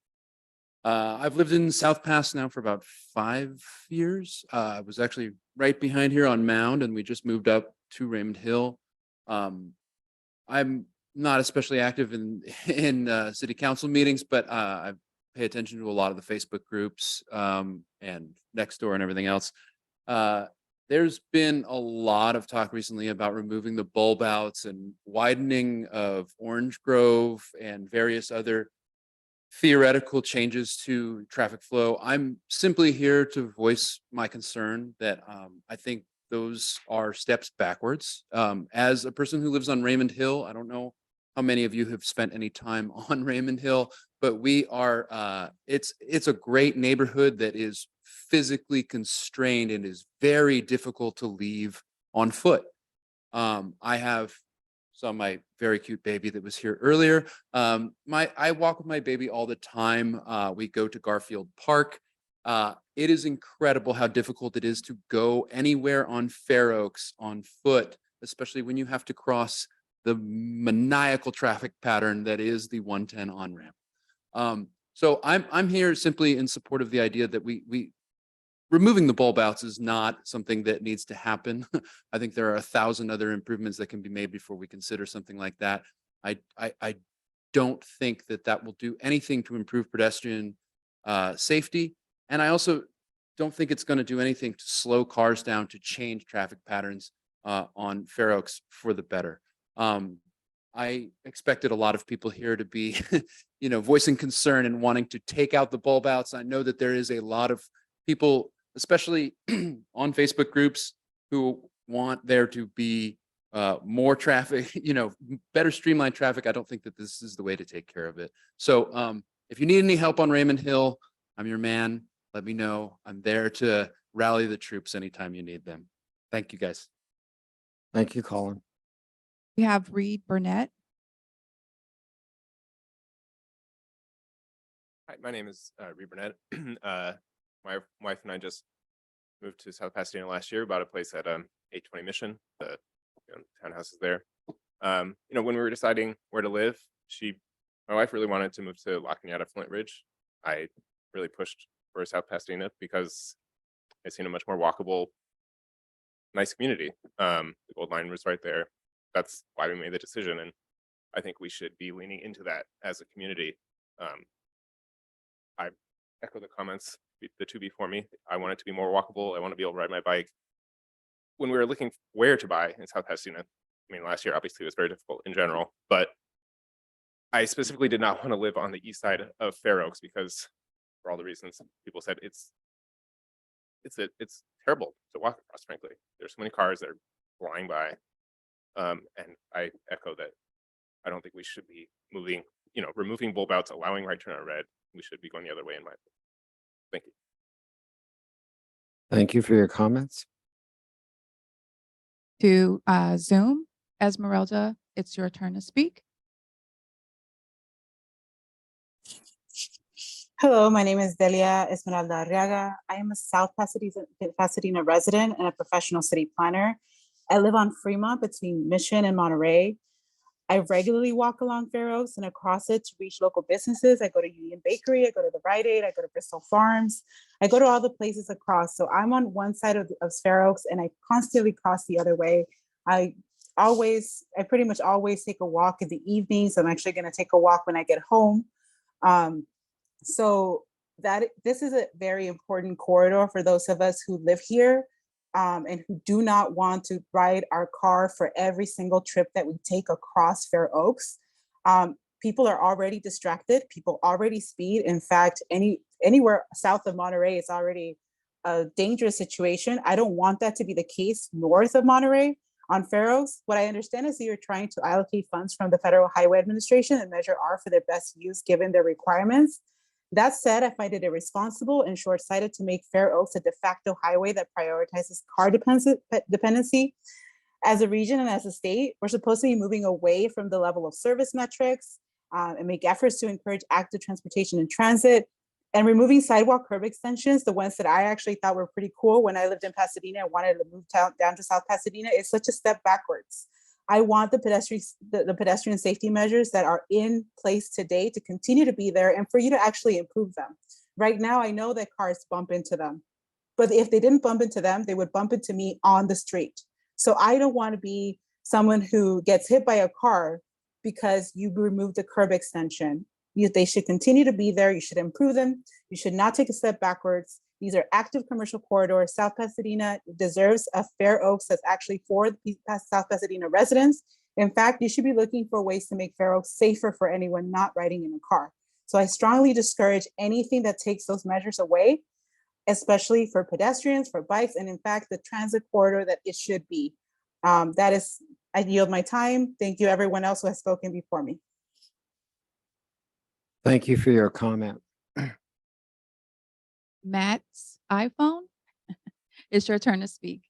I've lived in South Pass now for about 5 years. I was actually right behind here on Mound, and we just moved up to Raymond Hill. I'm not especially active in city council meetings, but I pay attention to a lot of the Facebook groups and Nextdoor and everything else. There's been a lot of talk recently about removing the bulb outs and widening of Orange Grove and various other theoretical changes to traffic flow. I'm simply here to voice my concern that I think those are steps backwards. As a person who lives on Raymond Hill, I don't know how many of you have spent any time on Raymond Hill, but we are, it's a great neighborhood that is physically constrained and is very difficult to leave on foot. I saw my very cute baby that was here earlier. I walk with my baby all the time. We go to Garfield Park. It is incredible how difficult it is to go anywhere on Fair Oaks on foot, especially when you have to cross the maniacal traffic pattern that is the 110 on-ramp. So I'm here simply in support of the idea that we removing the bulb outs is not something that needs to happen. I think there are 1,000 other improvements that can be made before we consider something like that. I don't think that will do anything to improve pedestrian safety. And I also don't think it's going to do anything to slow cars down, to change traffic patterns on Fair Oaks for the better. I expected a lot of people here to be, voicing concern and wanting to take out the bulb outs. I know that there is a lot of people, especially on Facebook groups, who want there to be more traffic, better streamlined traffic. I don't think that this is the way to take care of it. So if you need any help on Raymond Hill, I'm your man. Let me know. I'm there to rally the troops anytime you need them. Thank you, guys. Thank you, Colin. We have Reed Burnett. Hi, my name is Reed Burnett. My wife and I just moved to South Pasadena last year, bought a place at 820 Mission, the townhouses there. When we were deciding where to live, my wife really wanted to move to La Cañada Flint Ridge. I really pushed for South Pasadena because I seen a much more walkable, nice community. The gold mine was right there. That's why we made the decision, and I think we should be leaning into that as a community. I echo the comments, the two before me. I want it to be more walkable. I want to be able to ride my bike. When we were looking where to buy in South Pasadena, last year obviously was very difficult in general, but I specifically did not want to live on the east side of Fair Oaks because, for all the reasons people said, it's terrible to walk across. Frankly, there's so many cars that are flying by, and I echo that. I don't think we should be removing bulb outs, allowing right turn on red. We should be going the other way in my opinion. Thank you. Thank you for your comments. To Zoom, Esmeralda, it's your turn to speak. Hello, my name is Delia Esmeralda Arriaga. I am a South Pasadena resident and a professional city planner. I live on Fremont between Mission and Monterey. I regularly walk along Fair Oaks and across it to reach local businesses. I go to Union Bakery, I go to the Rite Aid, I go to Bristol Farms. I go to all the places across. So I'm on one side of Fair Oaks and I constantly cross the other way. I pretty much always take a walk in the evenings. I'm actually going to take a walk when I get home. So this is a very important corridor for those of us who live here and who do not want to ride our car for every single trip that we take across Fair Oaks. People are already distracted. People already speed. In fact, anywhere south of Monterey is already a dangerous situation. I don't want that to be the case north of Monterey on Fair Oaks. What I understand is that you're trying to allocate funds from the Federal Highway Administration and Measure R for their best use given their requirements. That said, I find it irresponsible and short-sighted to make Fair Oaks a de facto highway that prioritizes car dependency. As a region and as a state, we're supposed to be moving away from the level of service metrics and make efforts to encourage active transportation and transit. And removing sidewalk curb extensions, the ones that I actually thought were pretty cool when I lived in Pasadena and wanted to move down to South Pasadena, is such a step backwards. I want the pedestrian safety measures that are in place today to continue to be there and for you to actually improve them. Right now, I know that cars bump into them, but if they didn't bump into them, they would bump into me on the street. So I don't want to be someone who gets hit by a car because you removed the curb extension. They should continue to be there. You should improve them. You should not take a step backwards. These are active commercial corridors. South Pasadena deserves a Fair Oaks that's actually for the South Pasadena residents. In fact, you should be looking for ways to make Fair Oaks safer for anyone not riding in a car. So I strongly discourage anything that takes those measures away, especially for pedestrians, for bikes, and in fact, the transit corridor that it should be. I yield my time. Thank you, everyone else who has spoken before me. Thank you for your comment. Matt's iPhone. It's your turn to speak.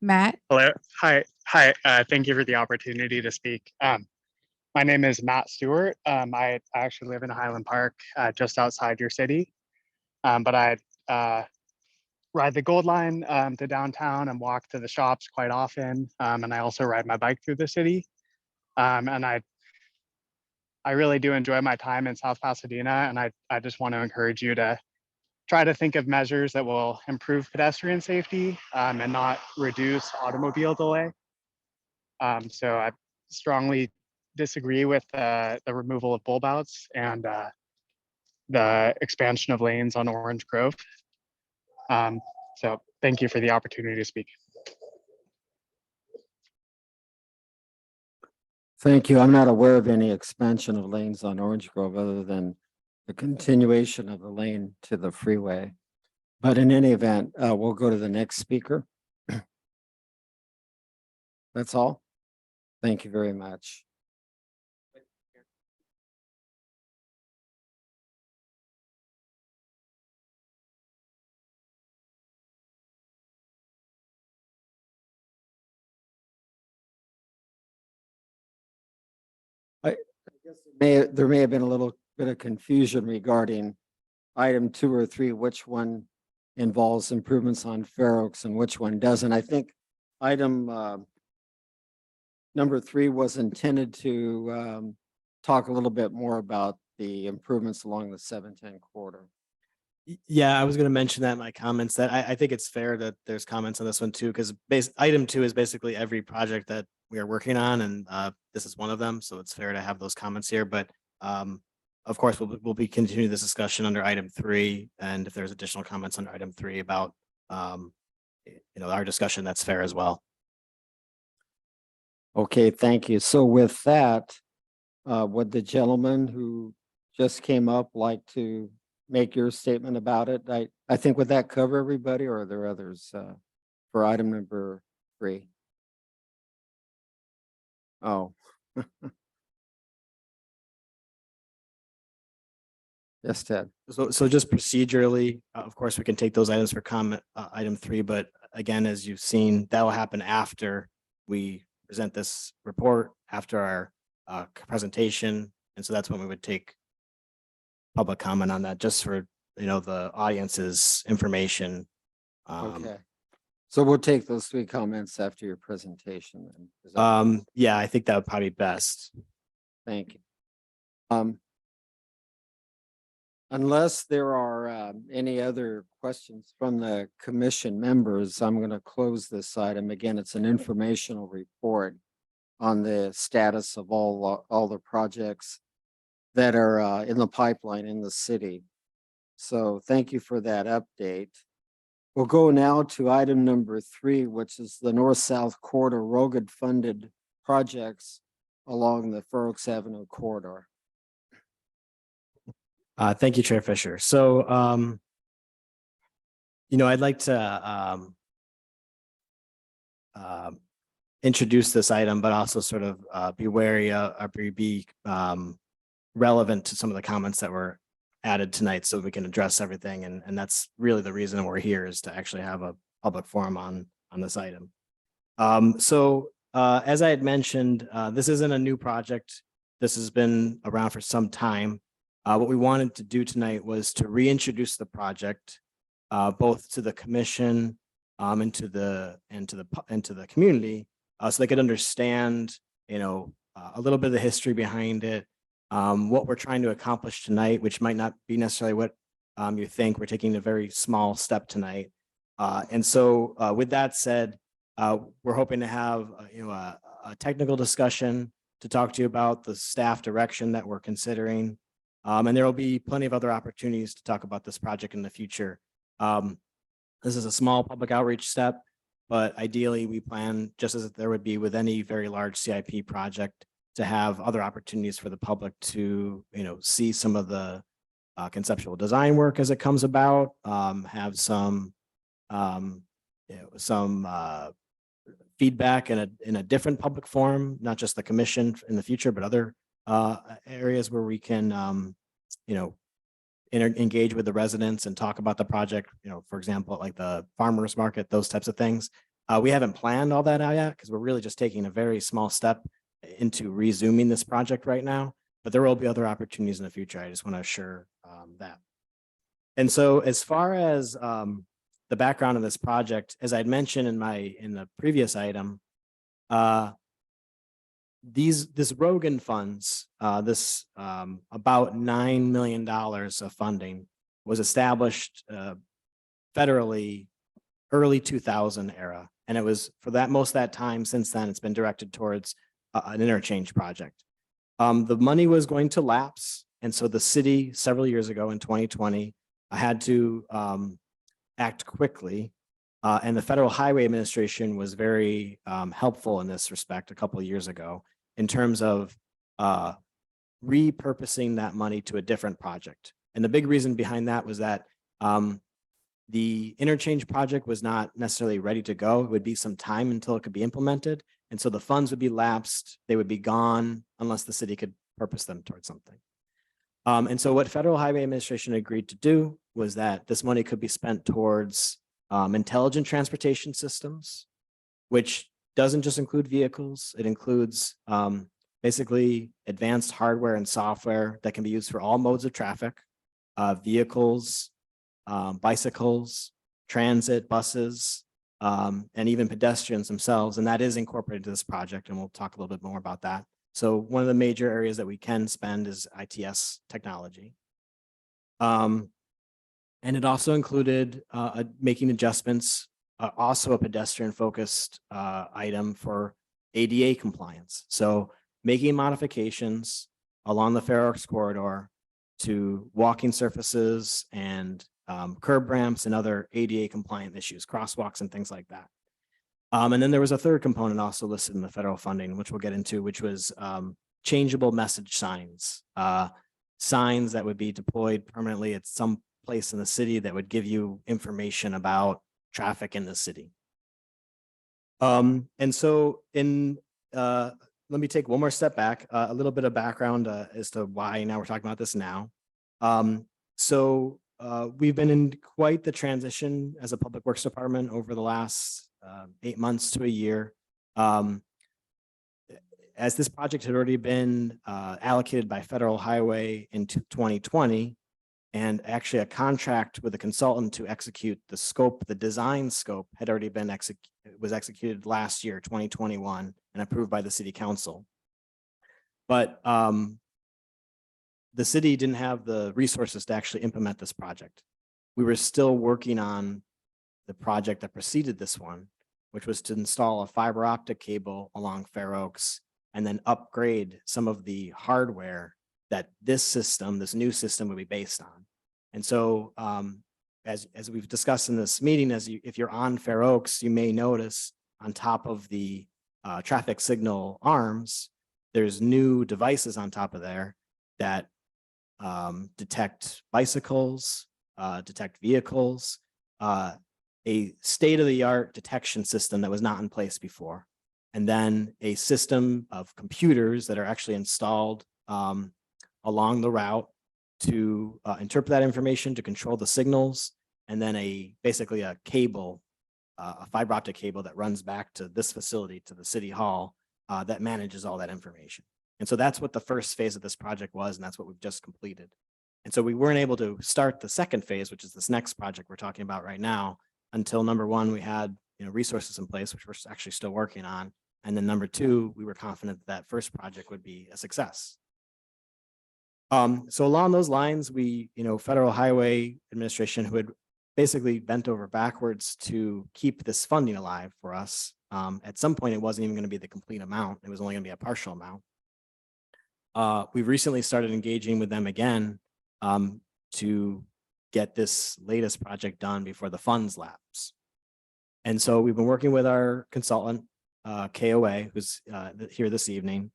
Matt, Hello. Hi. Thank you for the opportunity to speak. My name is Matt Stewart. I actually live in Highland Park, just outside your city. But I ride the Gold Line to downtown and walk to the shops quite often. And I also ride my bike through the city. And I really do enjoy my time in South Pasadena. And I just want to encourage you to try to think of measures that will improve pedestrian safety and not reduce automobile delay. So I strongly disagree with the removal of bulb outs and the expansion of lanes on Orange Grove. So thank you for the opportunity to speak. Thank you. I'm not aware of any expansion of lanes on Orange Grove other than the continuation of the lane to the freeway. But in any event, we'll go to the next speaker. That's all. Thank you very much. I guess there may have been a little bit of confusion regarding item 2 or 3, which one involves improvements on Fair Oaks and which one doesn't. I think item number 3 was intended to talk a little bit more about the improvements along the 710 corridor. Yeah, I was going to mention that in my comments that I think it's fair that there's comments on this one too, because item 2 is basically every project that we are working on, and this is one of them. So it's fair to have those comments here. But of course, we'll be continuing this discussion under item 3, and if there's additional comments under item 3 about our discussion, that's fair as well. Okay, thank you. So with that, would the gentleman who just came up like to make your statement about it? I think, would that cover everybody, or are there others for item number 3? Oh. Yes, Ted. So just procedurally, of course, we can take those items for comment, item 3, but again, as you've seen, that will happen after we present this report, after our presentation. And so that's when we would take public comment on that, just for, the audience's information. Okay. So we'll take those 3 comments after your presentation then. Is that- Yeah, I think that would probably be best. Thank you. Unless there are any other questions from the commission members, I'm going to close this item. Again, it's an informational report on the status of all the projects that are in the pipeline in the city. So thank you for that update. We'll go now to item number 3, which is the North-South Corridor ROGID funded projects along the Fair Oaks Avenue corridor. Thank you, Chair Fisher. So, I'd like to introduce this item, but also sort of be wary or be relevant to some of the comments that were added tonight so we can address everything. And that's really the reason we're here, is to actually have a public forum on this item. As I had mentioned, this isn't a new project. This has been around for some time. What we wanted to do tonight was to reintroduce the project, both to the commission and to the community, so they could understand, a little bit of the history behind it, what we're trying to accomplish tonight, which might not be necessarily what you think. We're taking a very small step tonight, and so with that said, we're hoping to have a technical discussion to talk to you about the staff direction that we're considering. And there will be plenty of other opportunities to talk about this project in the future. This is a small public outreach step, but ideally we plan, just as there would be with any very large CIP project, to have other opportunities for the public to, see some of the conceptual design work as it comes about, have some feedback in a different public forum, not just the commission in the future, but other areas where we can, engage with the residents and talk about the project, for example, like the farmers market, those types of things. We haven't planned all that out yet because we're really just taking a very small step into resuming this project right now, but there will be other opportunities in the future. I just want to assure that. And so as far as the background of this project, as I'd mentioned in the previous item, this Rogan funds, about $9 million of funding was established federally early 2000 era. And it was for that most of that time since then, it's been directed towards an interchange project. The money was going to lapse. And so the city several years ago in 2020 had to act quickly. And the Federal Highway Administration was very helpful in this respect a couple of years ago in terms of repurposing that money to a different project. And the big reason behind that was that the interchange project was not necessarily ready to go. It would be some time until it could be implemented. And so the funds would be lapsed. They would be gone unless the city could purpose them towards something. And so what Federal Highway Administration agreed to do was that this money could be spent towards intelligent transportation systems, which doesn't just include vehicles. It includes basically advanced hardware and software that can be used for all modes of traffic, vehicles, bicycles, transit, buses, and even pedestrians themselves. And that is incorporated into this project. And we'll talk a little bit more about that. So one of the major areas that we can spend is ITS technology. And it also included making adjustments, also a pedestrian focused item for ADA compliance. So making modifications along the Fair Oaks corridor to walking surfaces and curb ramps and other ADA compliant issues, crosswalks and things like that. And then there was a third component also listed in the federal funding, which we'll get into, which was changeable message signs, signs that would be deployed permanently at some place in the city that would give you information about traffic in the city. And so let me take one more step back, a little bit of background as to why now we're talking about this now. We've been in quite the transition as a public works department over the last 8 months to a year. As this project had already been allocated by Federal Highway in 2020, and actually a contract with a consultant to execute the scope, the design scope had already been executed last year, 2021, and approved by the city council. But the city didn't have the resources to actually implement this project. We were still working on the project that preceded this one, which was to install a fiber optic cable along Fair Oaks and then upgrade some of the hardware that this new system would be based on. And so as we've discussed in this meeting, if you're on Fair Oaks, you may notice on top of the traffic signal arms, there's new devices on top of there that detect bicycles, detect vehicles, a state-of-the-art detection system that was not in place before, and then a system of computers that are actually installed along the route to interpret that information, to control the signals, and then basically a cable, a fiber optic cable that runs back to this facility, to the city hall, that manages all that information. And so that's what the first phase of this project was, and that's what we've just completed. And so we weren't able to start the second phase, which is this next project we're talking about right now, until number one, we had resources in place, which we're actually still working on. And then number two, we were confident that first project would be a success. So along those lines, Federal Highway Administration, who had basically bent over backwards to keep this funding alive for us. At some point, it wasn't even going to be the complete amount. It was only going to be a partial amount. We've recently started engaging with them again to get this latest project done before the funds lapse. And so we've been working with our consultant, KOA, who's here this evening,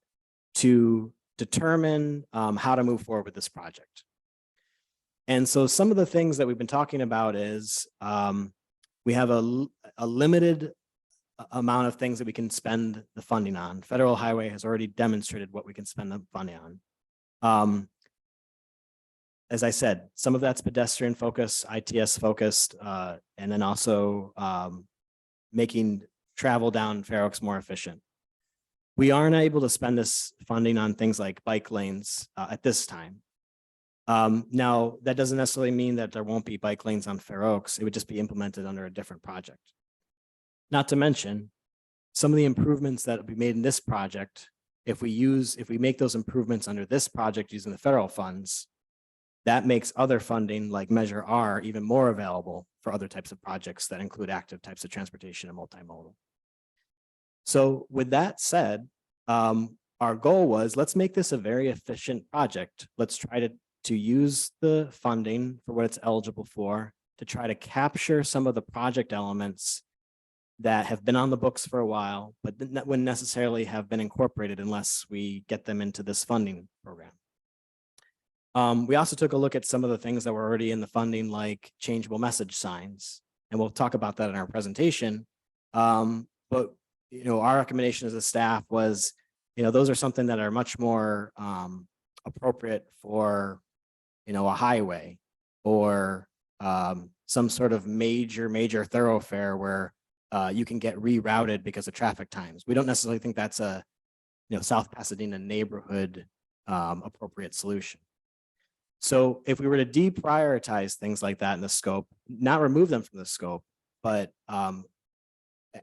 to determine how to move forward with this project. And so some of the things that we've been talking about is we have a limited amount of things that we can spend the funding on. Federal Highway has already demonstrated what we can spend the funding on. As I said, some of that's pedestrian focused, ITS focused, and then also making travel down Fair Oaks more efficient. We aren't able to spend this funding on things like bike lanes at this time. Now, that doesn't necessarily mean that there won't be bike lanes on Fair Oaks. It would just be implemented under a different project. Not to mention some of the improvements that will be made in this project. If we make those improvements under this project using the federal funds, that makes other funding like Measure R even more available for other types of projects that include active types of transportation and multimodal. So with that said, our goal was, let's make this a very efficient project. Let's try to use the funding for what it's eligible for, to try to capture some of the project elements that have been on the books for a while, but that wouldn't necessarily have been incorporated unless we get them into this funding program. We also took a look at some of the things that were already in the funding, like changeable message signs, and we'll talk about that in our presentation. But our recommendation as a staff was, those are something that are much more appropriate for, a highway or some sort of major thoroughfare where you can get rerouted because of traffic times. We don't necessarily think that's a, South Pasadena neighborhood appropriate solution. So if we were to deprioritize things like that in the scope, not remove them from the scope, but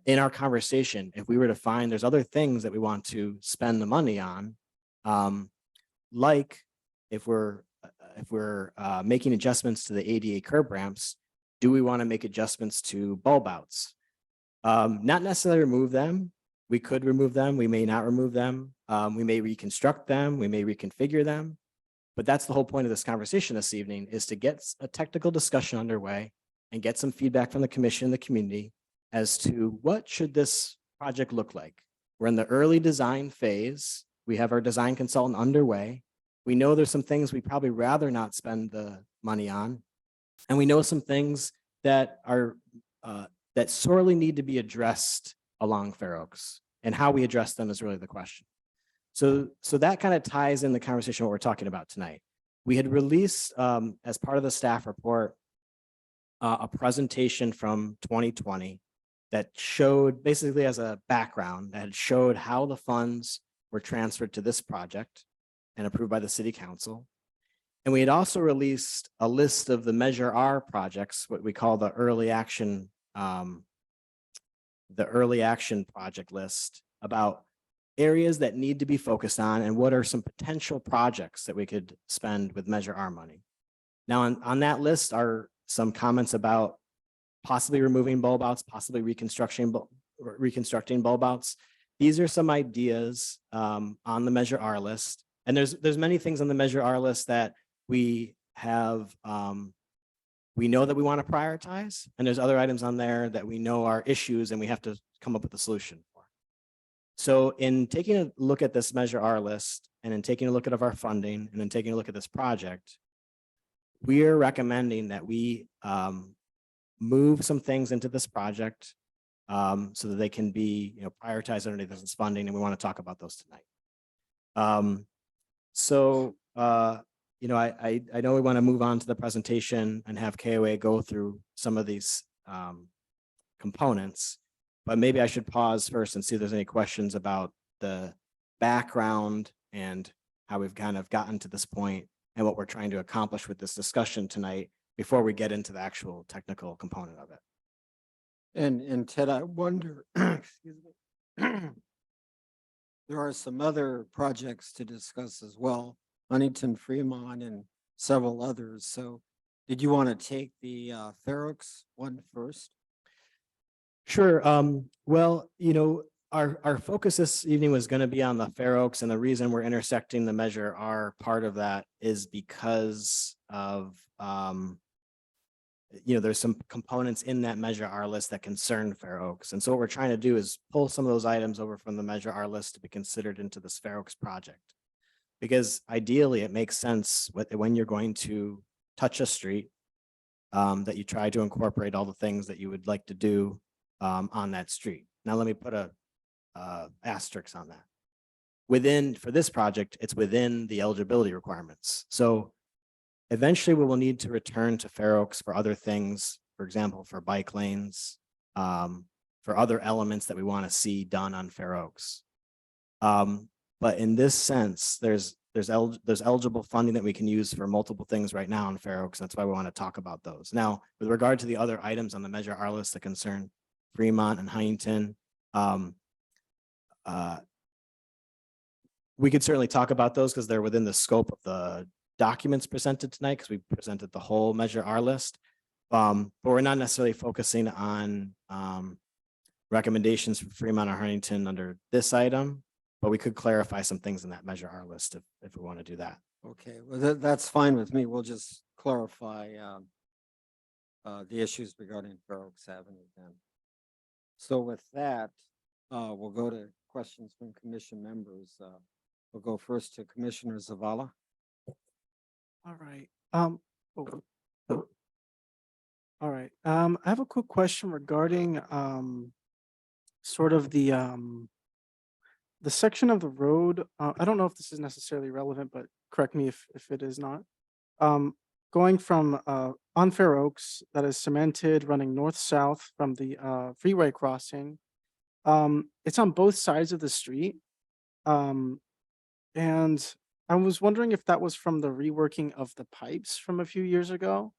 in our conversation, if we were to find there's other things that we want to spend the money on, like if we're making adjustments to the ADA curb ramps, do we want to make adjustments to bulb outs? Not necessarily remove them. We could remove them. We may not remove them. We may reconstruct them. We may reconfigure them. But that's the whole point of this conversation this evening, is to get a technical discussion underway and get some feedback from the commission and the community as to what should this project look like. We're in the early design phase. We have our design consultant underway. We know there's some things we probably rather not spend the money on. And we know some things that are that sorely need to be addressed along Fair Oaks, and how we address them is really the question. So that kind of ties in the conversation what we're talking about tonight. We had released, as part of the staff report, a presentation from 2020 that showed, basically as a background, that showed how the funds were transferred to this project and approved by the city council. And we had also released a list of the Measure R projects, what we call the early action project list, about areas that need to be focused on and what are some potential projects that we could spend with Measure R money. Now, on that list are some comments about possibly removing bulb outs, possibly reconstructing bulb outs. These are some ideas on the Measure R list. And there's many things on the Measure R list that we have, we know that we want to prioritize, and there's other items on there that we know are issues and we have to come up with a solution for. So in taking a look at this Measure R list and in taking a look at our funding and then taking a look at this project, we are recommending that we move some things into this project so that they can be, prioritized underneath this funding, and we want to talk about those tonight. I know we want to move on to the presentation and have KOA go through some of these components, but maybe I should pause first and see if there's any questions about the background and how we've kind of gotten to this point and what we're trying to accomplish with this discussion tonight before we get into the actual technical component of it. And Ted, I wonder, excuse me, there are some other projects to discuss as well, Huntington, Fremont, and several others. So did you want to take the Fair Oaks one first? Sure. Well, our focus this evening was going to be on the Fair Oaks, and the reason we're intersecting the Measure R part of that is because of there's some components in that Measure R list that concern Fair Oaks. And so what we're trying to do is pull some of those items over from the Measure R list to be considered into this Fair Oaks project. Because ideally it makes sense when you're going to touch a street that you try to incorporate all the things that you would like to do on that street. Now, let me put a asterisk on that. For this project, it's within the eligibility requirements. So eventually we will need to return to Fair Oaks for other things, for example, for bike lanes, for other elements that we want to see done on Fair Oaks. But in this sense, there's eligible funding that we can use for multiple things right now in Fair Oaks. That's why we want to talk about those. Now, with regard to the other items on the Measure R list that concern Fremont and Huntington, we could certainly talk about those because they're within the scope of the documents presented tonight, because we presented the whole Measure R list. But we're not necessarily focusing on recommendations for Fremont or Huntington under this item, but we could clarify some things in that Measure R list if we want to do that. Okay, well, that's fine with me. We'll just clarify the issues regarding Fair Oaks Avenue then. So with that, we'll go to questions from commission members. We'll go first to Commissioner Zavala. All right. All right. I have a quick question regarding sort of the section of the road. I don't know if this is necessarily relevant, but correct me if it is not. Going from on Fair Oaks, that is cemented, running north-south from the freeway crossing. It's on both sides of the street. And I was wondering if that was from the reworking of the pipes from a few years ago.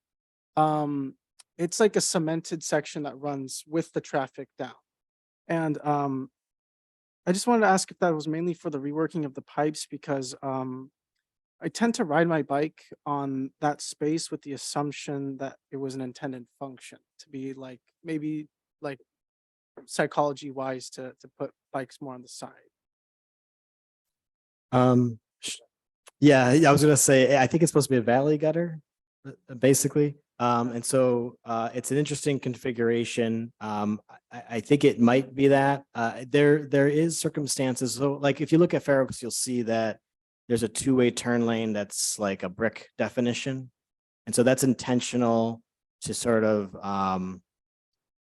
It's like a cemented section that runs with the traffic down. And I just wanted to ask if that was mainly for the reworking of the pipes, because I tend to ride my bike on that space with the assumption that it was an intended function to be like, maybe like psychology wise to put bikes more on the side. Yeah, I was gonna say, I think it's supposed to be a valley gutter, basically. And so it's an interesting configuration. I think it might be that. There is circumstances. So like if you look at Fair Oaks, you'll see that there's a two-way turn lane that's like a brick definition. And so that's intentional to sort of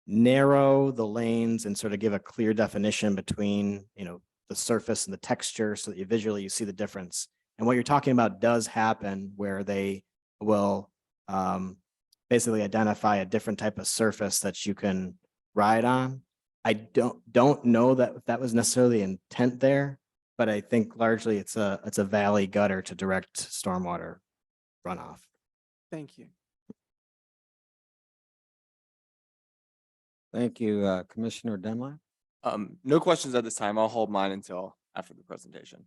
narrow the lanes and sort of give a clear definition between, the surface and the texture so that you visually see the difference. And what you're talking about does happen where they will basically identify a different type of surface that you can ride on. I don't know that was necessarily the intent there, but I think largely it's a valley gutter to direct stormwater runoff. Thank you. Thank you, Commissioner Dunlap. No questions at this time. I'll hold mine until after the presentation.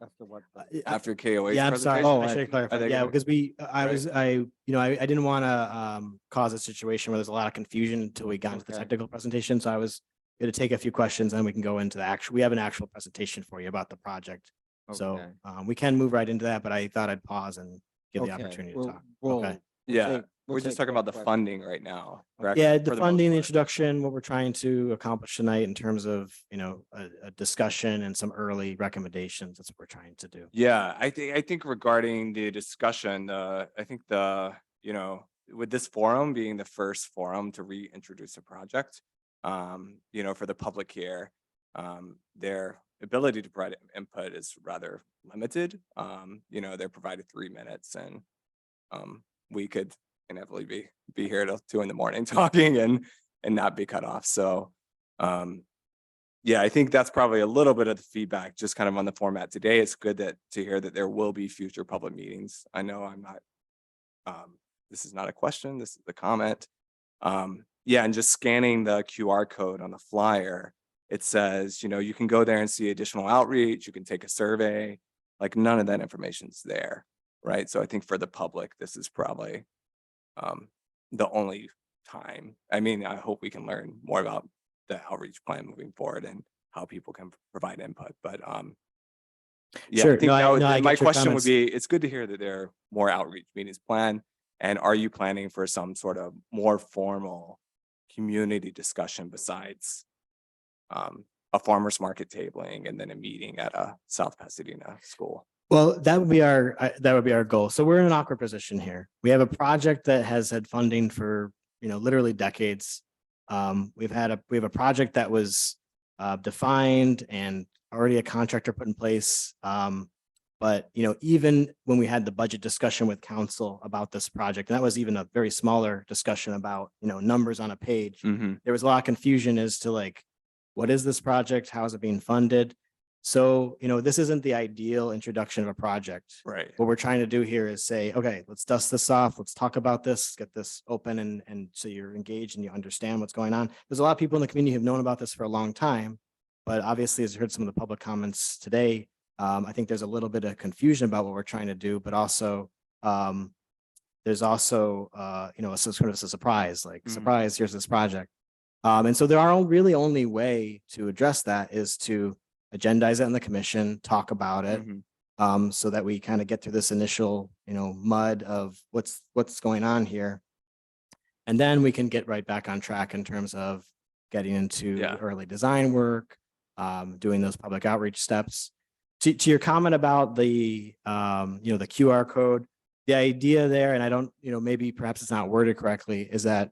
After what? After KOA's Yeah, I'm sorry. presentation. Oh, I I- should clarify. they Yeah, gonna- because I Right. was, I didn't want to cause a situation where there's a lot of confusion until we got into the Okay. technical presentation. So I was going to take a few questions and we can go into the actual, we have an actual presentation for you about the project. So Okay. we can move right into that, but I thought I'd pause and give the Okay, opportunity to we'll- talk. we'll- Okay. we'll Yeah, take- we'll we're just take talking about the questions. funding right now. correct? Yeah, For the most funding, the part. introduction, what we're trying to accomplish tonight in terms of, a discussion and some early recommendations. That's what we're trying to do. Yeah, I think regarding the discussion, I think with this forum being the first forum to reintroduce a project, for the public here, their ability to provide input is rather limited. They're provided 3 minutes and we could inevitably be here till 2 a.m. talking and not be cut off. So yeah, I think that's probably a little bit of the feedback, just kind of on the format today. It's good to hear that there will be future public meetings. I know I'm not, this is not a question, this is a comment. Yeah, and just scanning the QR code on the flyer, it says, you can go there and see additional outreach, you can take a survey, like none of that information's there, right? So I think for the public, this is probably the only time. I mean, I hope we can learn more about the outreach plan moving forward and how people can provide input. But yeah, Sure. I think No, that would, I my get your question comments. would be, it's good to hear that there are more outreach meetings planned. And are you planning for some sort of more formal community discussion besides a farmer's market tabling and then a meeting at a South Pasadena school? Well, that would be our goal. So we're in an awkward position here. We have a project that has had funding for, literally decades. We have a project that was defined and already a contractor put in place. But, even when we had the budget discussion with council about this project, and that was even a very smaller discussion about, numbers on a page. Mm-hmm. There was a lot of confusion as to like, what is this project? How is it being funded? So, this isn't the ideal introduction of a project. Right. What we're trying to do here is say, okay, let's dust this off. Let's talk about this, get this open and so you're engaged and you understand what's going on. There's a lot of people in the community who've known about this for a long time, but obviously, as you heard some of the public comments today, I think there's a little bit of confusion about what we're trying to do, but also there's also, a sort of a surprise, like Mhm. surprise, here's this project. And so there are really only way to address that is to agendize it in the commission, talk about it, Mhm. so that we kind of get through this initial, mud of what's going on here. And then we can get right back on track in terms of getting into Yeah. early design work, doing those public outreach steps. To your comment about the, the QR code, the idea there, and I don't, maybe perhaps it's not worded correctly, is that,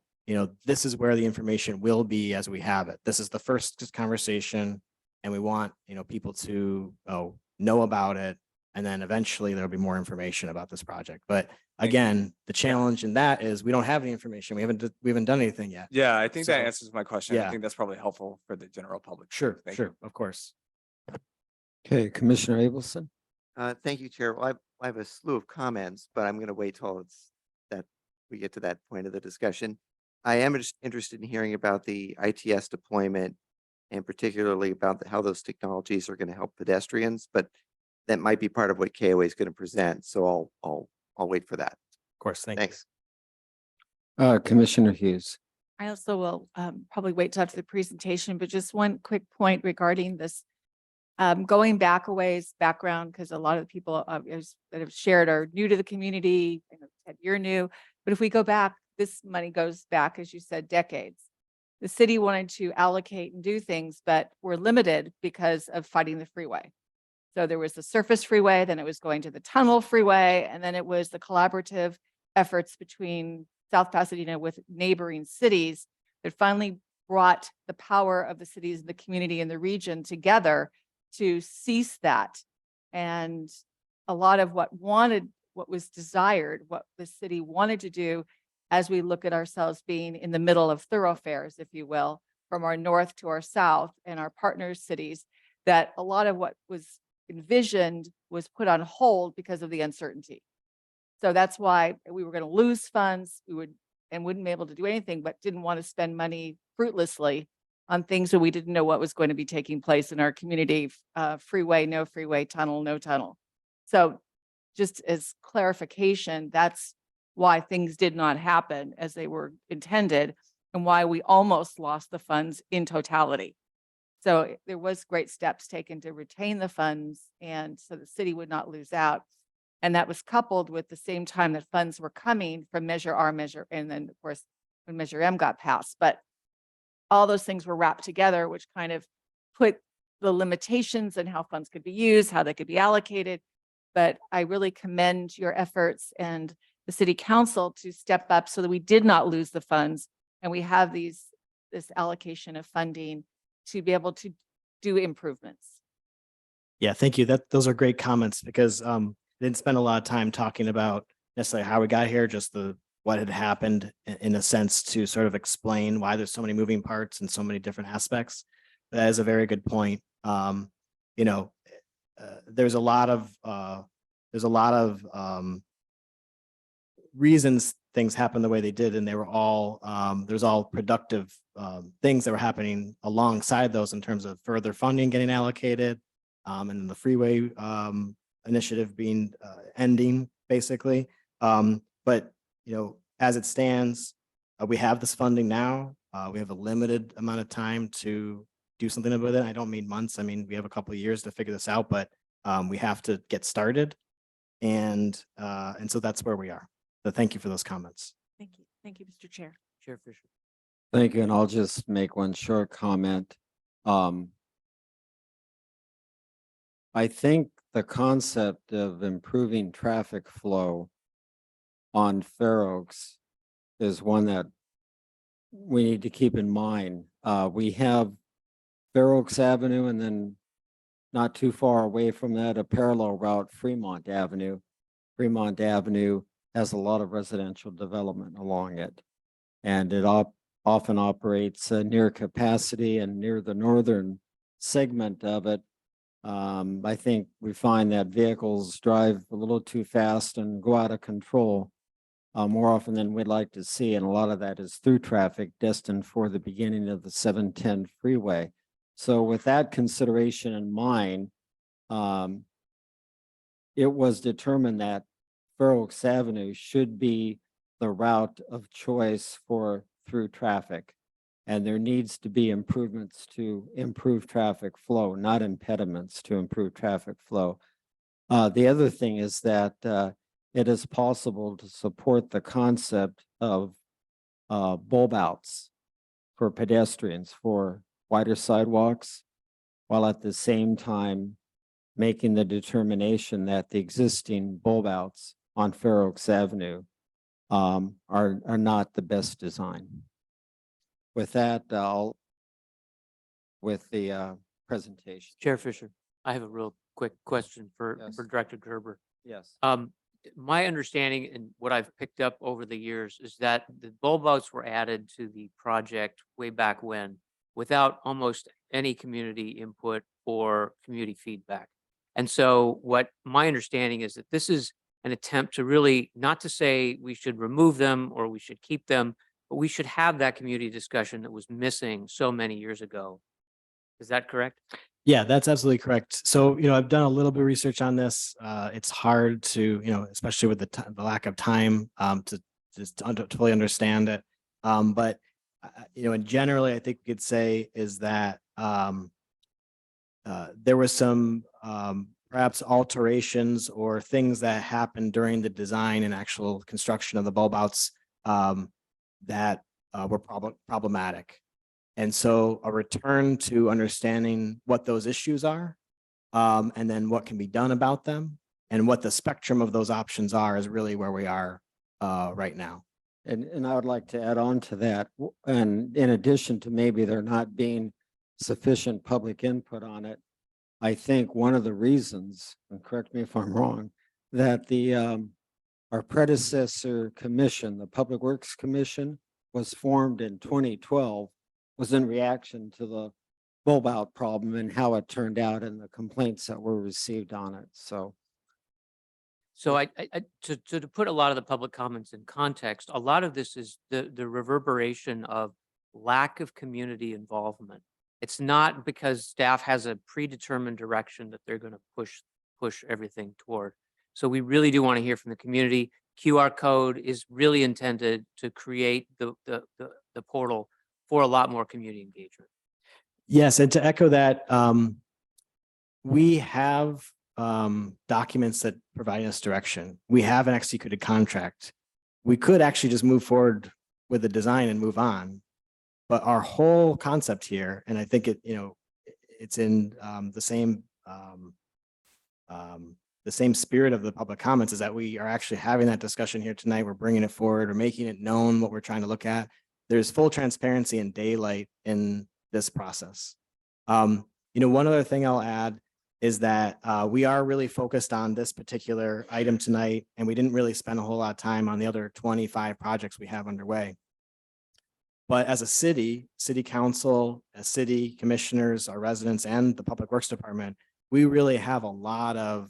this is where the information will be as we have it. This is the first conversation and we want, people to know about it. And then eventually there'll be more information about this project. But again, the challenge in that is we don't have any information. We haven't done anything yet. Yeah, I think that So, answers my question. I yeah. think that's probably helpful for the general public. Sure, Thank sure, you. of course. Okay, Commissioner Abelson. Thank you, Chair. Well, I have a slew of comments, but I'm going to wait till we get to that point of the discussion. I am just interested in hearing about the ITS deployment and particularly about how those technologies are going to help pedestrians, but that might be part of what KOA is going to present. So I'll wait for that. Of course, Thanks. Commissioner Hughes. I also will probably wait till after the presentation, but just one quick point regarding this. Going back a ways background, because a lot of the people that have shared are new to the community. I know, Ted, you're new, but if we go back, this money goes back, as you said, decades. The city wanted to allocate and do things, but were limited because of fighting the freeway. So there was the surface freeway, then it was going to the tunnel freeway, and then it was the collaborative efforts between South Pasadena with neighboring cities that finally brought the power of the cities, the community, and the region together to cease that. And a lot of what was desired, what the city wanted to do, as we look at ourselves being in the middle of thoroughfares, if you will, from our north to our south and our partner cities, that a lot of what was envisioned was put on hold because of the uncertainty. So that's why we were going to lose funds. We would and wouldn't be able to do anything, but didn't want to spend money fruitlessly on things that we didn't know what was going to be taking place in our community, freeway, no freeway, tunnel, no tunnel. So just as clarification, that's why things did not happen as they were intended and why we almost lost the funds in totality. So there was great steps taken to retain the funds and so the city would not lose out. And that was coupled with the same time that funds were coming from Measure R, and then of course, when Measure M got passed. But all those things were wrapped together, which kind of put the limitations and how funds could be used, how they could be allocated. But I really commend your efforts and the city council to step up so that we did not lose the funds. And we have this allocation of funding to be able to do improvements. Yeah, thank you. Those are great comments because I didn't spend a lot of time talking about necessarily how we got here, just what had happened in a sense to sort of explain why there's so many moving parts and so many different aspects. That is a very good point. You know, there's a lot of reasons things happened the way they did, and they were all there's all productive things that were happening alongside those in terms of further funding getting allocated, and then the freeway initiative being ending basically. But you know, as it stands, we have this funding now. We have a limited amount of time to do something with it. I don't mean months. I mean, we have a couple of years to figure this out, but we have to get started. And so that's where we are. So thank you for those comments. Thank you. Thank you, Mr. Chair. Chair Fisher. Thank you, and I'll just make one short comment. I think the concept of improving traffic flow on Fair Oaks is one that we need to keep in mind. We have Fair Oaks Avenue, and then not too far away from that, a parallel route, Fremont Avenue. Fremont Avenue has a lot of residential development along it, and it often operates near capacity and near the northern segment of it. I think we find that vehicles drive a little too fast and go out of control more often than we'd like to see, and a lot of that is through traffic destined for the beginning of the 710 freeway. So with that consideration in mind, it was determined that Fair Oaks Avenue should be the route of choice for through traffic. And there needs to be improvements to improve traffic flow, not impediments to improve traffic flow. The other thing is that it is possible to support the concept of bulb outs for pedestrians for wider sidewalks, while at the same time making the determination that the existing bulb outs on Fair Oaks Avenue are not the best design. With that, with the presentation. Chair Fisher, I have a real quick question for Yes. Director Gerber. Yes. My understanding and what I've picked up over the years is that the bulb outs were added to the project way back when without almost any community input or community feedback. And so what my understanding is that this is an attempt to really, not to say we should remove them or we should keep them, but we should have that community discussion that was missing so many years ago. Is that correct? Yeah, that's absolutely correct. So, you know, I've done a little bit of research on this. It's hard to, you know, especially with the lack of time to just to fully understand it. But, you know, and generally, I think we could say is that there was some perhaps alterations or things that happened during the design and actual construction of the bulb outs that were problematic. And so a return to understanding what those issues are, and then what can be done about them, and what the spectrum of those options are is really where we are right now. And I would like to add on to that. And in addition to maybe there not being sufficient public input on it, I think one of the reasons, and correct me if I'm wrong, that our predecessor commission, the Public Works Commission, was formed in 2012, was in reaction to the bulb out problem and how it turned out and the complaints that were received on it. So So to put a lot of the public comments in context, a lot of this is the reverberation of lack of community involvement. It's not because staff has a predetermined direction that they're going to push everything toward. So we really do want to hear from the community. QR code is really intended to create the portal for a lot more community engagement. Yes, and to echo that, we have documents that provide us direction. We have an executed contract. We could actually just move forward with the design and move on. But our whole concept here, and I think it's in the same spirit of the public comments, is that we are actually having that discussion here tonight. We're bringing it forward. We're making it known what we're trying to look at. There's full transparency and daylight in this process. One other thing I'll add is that we are really focused on this particular item tonight, and we didn't really spend a whole lot of time on the other 25 projects we have underway. But as a city council, as city commissioners, our residents, and the Public Works Department, we really have a lot of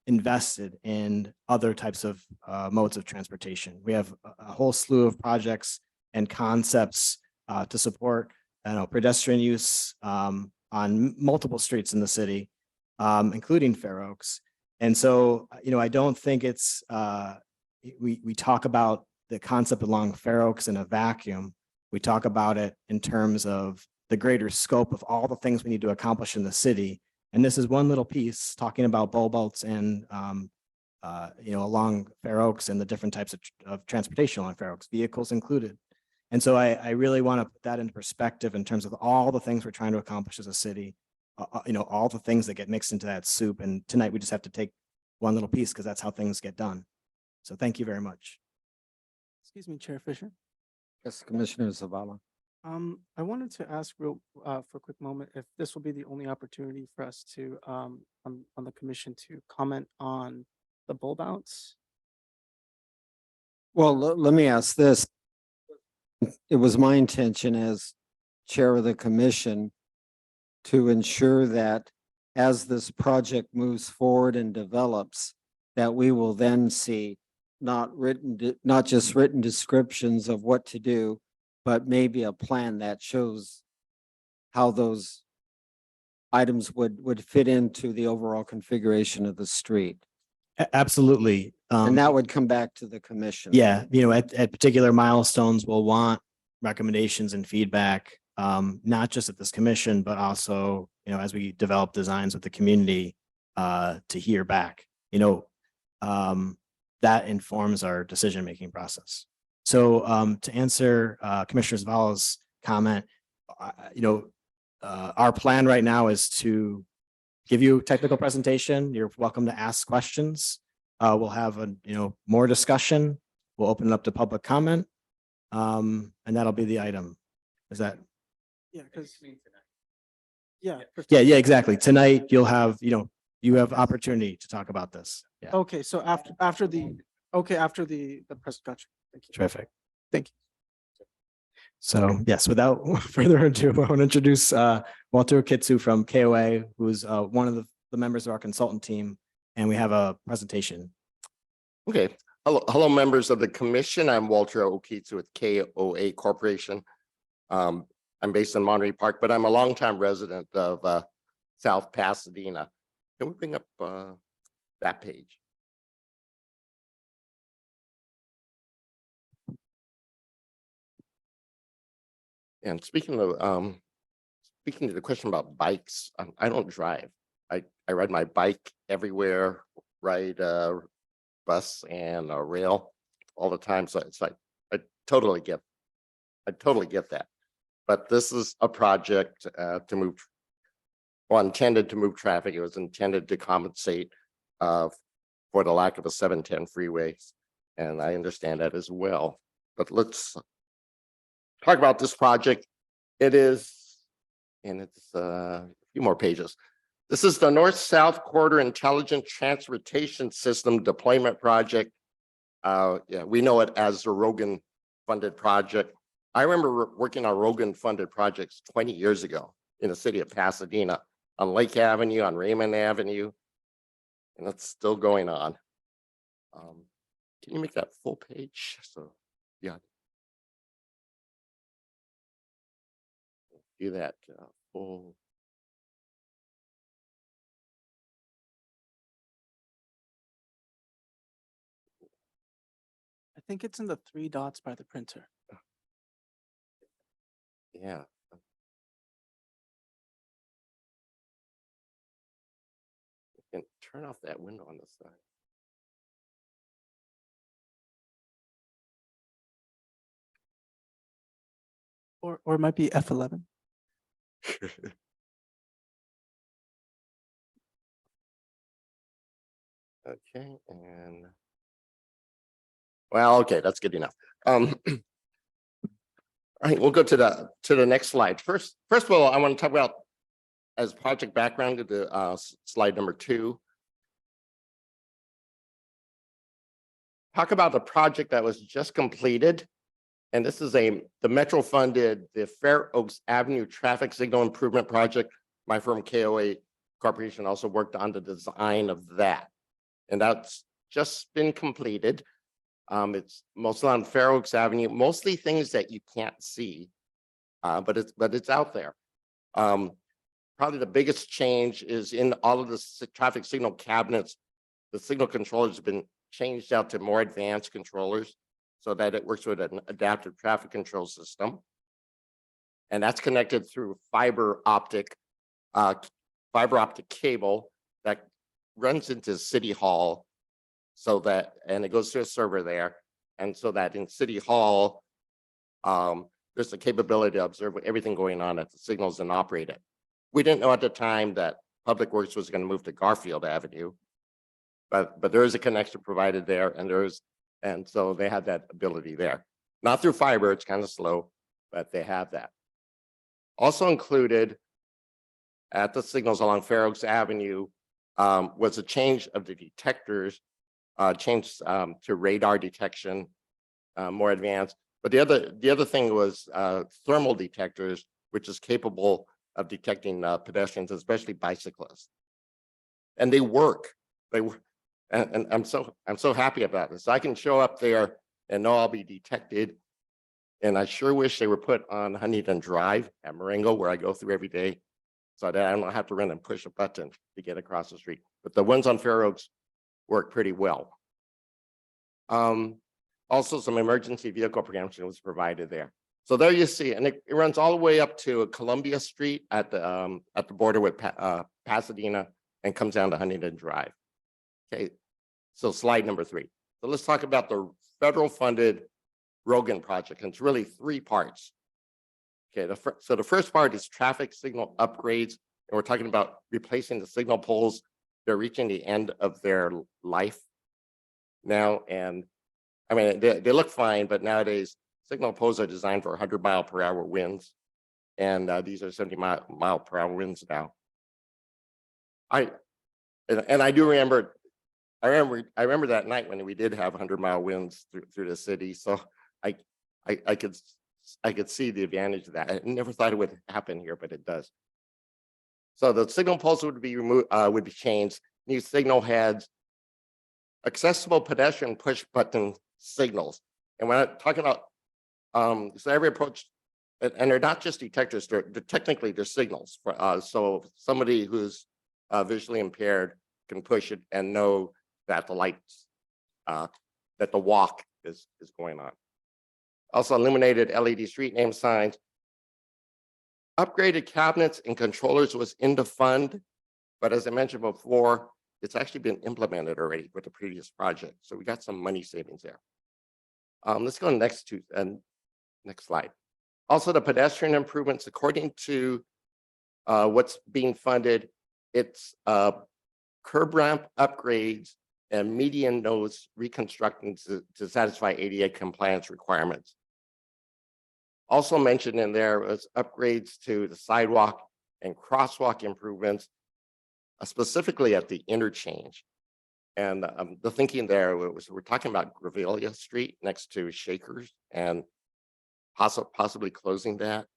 invested in other types of modes of transportation. We have a whole slew of projects and concepts to support pedestrian use on multiple streets in the city, including Fair Oaks. And so, I don't think it's, we talk about the concept along Fair Oaks in a vacuum. We talk about it in terms of the greater scope of all the things we need to accomplish in the city. And this is one little piece talking about bulb outs and, along Fair Oaks and the different types of transportation along Fair Oaks, vehicles included. And so I really want to put that into perspective in terms of all the things we're trying to accomplish as a city, all the things that get mixed into that soup. And tonight we just have to take one little piece because that's how things get done. So thank you very much. Excuse me, Chair Fisher. Yes, Commissioner Zavala. I wanted to ask for a quick moment if this will be the only opportunity for us to on the commission to comment on the bulb outs. Well, let me ask this. It was my intention as chair of the commission to ensure that as this project moves forward and develops, that we will then see not just written descriptions of what to do, but maybe a plan that shows how those items would fit into the overall configuration of the street. Absolutely. And that would come back to the commission. Yeah, at particular milestones, we'll want recommendations and feedback, not just at this commission, but also, as we develop designs with the community, to hear back, that informs our decision-making process. So to answer Commissioner Zavala's comment, our plan right now is to give you a technical presentation. You're welcome to ask questions. We'll have more discussion. We'll open it up to public comment. And that'll be the item. Is that? Yeah, because yeah, Yeah, exactly. Tonight you'll have, you have opportunity to talk about this. Yeah. Okay, so after the press, gotcha. Thank you. Terrific. Thank you. So yes, without further ado, I want to introduce Walter Kitsu from KOA, who is one of the members of our consultant team, and we have a presentation. Okay. Hello, members of the commission. I'm Walter Okitsu with KOA Corporation. I'm based in Monterey Park, but I'm a longtime resident of South Pasadena. Can we bring up that page? And speaking to the question about bikes, I don't drive. I ride my bike everywhere, ride bus and rail all the time. So it's like, I totally get that. But this is a project intended to move traffic. It was intended to compensate for the lack of a 710 freeway. And I understand that as well. But let's talk about this project. It is, and it's a few more pages. This is the North-South Corridor Intelligent Transportation System Deployment Project. Yeah, we know it as the Rogan-funded project. I remember working on Rogan-funded projects 20 years ago in the city of Pasadena, on Lake Avenue, on Raymond Avenue. and it's still going on. Can you make that full page? So, yeah. Do that full. I think it's in the 3 dots by the printer. Yeah. You can turn off that window on the side. Or it might be F11. Okay, and well, okay, that's good enough. All right, we'll go to the next slide. First of all, I want to talk about as project background to the slide number 2. Talk about the project that was just completed. And this is the Metro funded the Fair Oaks Avenue Traffic Signal Improvement Project. My firm KOA Corporation also worked on the design of that. And that's just been completed. It's mostly on Fair Oaks Avenue, mostly things that you can't see, but it's out there. Probably the biggest change is in all of the traffic signal cabinets. The signal controllers have been changed out to more advanced controllers so that it works with an adaptive traffic control system. And that's connected through fiber optic cable that runs into City Hall, so that, and it goes to a server there. And so that in City Hall, there's the capability to observe everything going on at the signals and operate it. We didn't know at the time that Public Works was going to move to Garfield Avenue, but there is a connection provided there, and so they had that ability there. Not through fiber, it's kind of slow, but they have that. Also included at the signals along Fair Oaks Avenue was a change of the detectors, changed to radar detection, more advanced. But the other thing was thermal detectors, which is capable of detecting pedestrians, especially bicyclists. And they work. And I'm so happy about this. I can show up there and know I'll be detected. And I sure wish they were put on Huntington Drive at Marengo, where I go through every day, so that I don't have to run and push a button to get across the street. But the ones on Fair Oaks work pretty well. Also, some emergency vehicle preemption was provided there. So there you see, and it runs all the way up to Columbia Street at the border with Pasadena and comes down to Huntington Drive. Okay, so slide number 3. So let's talk about the federal funded Rogan project, and it's really 3 parts. Okay, so the first part is traffic signal upgrades, and we're talking about replacing the signal poles. They're reaching the end of their life now, and I mean, they look fine, but nowadays signal poles are designed for 100-mile-per-hour winds, and these are 70-mile-per-hour winds now. I do remember. I remember that night when we did have 100-mile winds through the city. So I could see the advantage of that. I never thought it would happen here, but it does. So the signal poles would be removed, would be changed. New signal heads, accessible pedestrian push button signals. And when I'm talking about, so every approach, and they're not just detectors, they're technically they're signals. So somebody who's visually impaired can push it and know that the lights, that the walk is going on. Also illuminated LED street name signs. Upgraded cabinets and controllers was in the fund, but as I mentioned before, it's actually been implemented already with the previous project. So we got some money savings there. Let's go next slide. Also the pedestrian improvements, according to what's being funded, it's curb ramp upgrades and median nodes reconstructing to satisfy ADA compliance requirements. Also mentioned in there was upgrades to the sidewalk and crosswalk improvements, specifically at the interchange. And the thinking there was, we're talking about Grevillea Street next to Shakers and possibly closing that.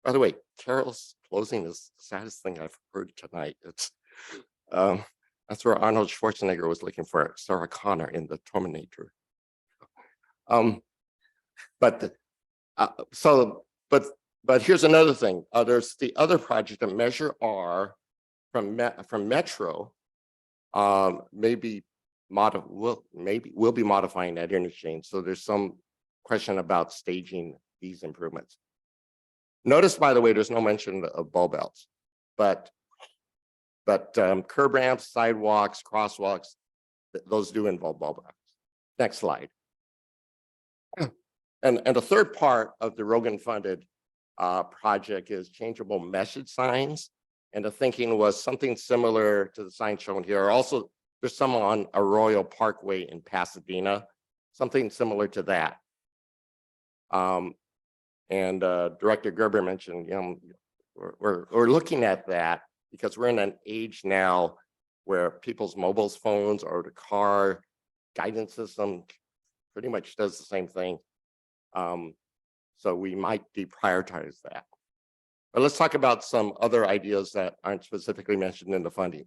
By the way, Carol's closing is the saddest thing I've heard tonight. It's That's where Arnold Schwarzenegger was looking for Sarah Connor in the Terminator. But but here's another thing. There's the other project, a Measure R from Metro. Maybe we'll be modifying that interchange. So there's some question about staging these improvements. Notice, by the way, there's no mention of bulb outs, but curb ramps, sidewalks, crosswalks, those do involve bulb outs. Next slide. And the third part of the Rogan funded project is changeable message signs. And the thinking was something similar to the sign shown here. Also, there's some on Arroyo Parkway in Pasadena, something similar to that. And Director Gerber mentioned, you know, we're looking at that because we're in an age now where people's mobile phones or the car guidance system pretty much does the same thing. So we might deprioritize that. But let's talk about some other ideas that aren't specifically mentioned in the funding.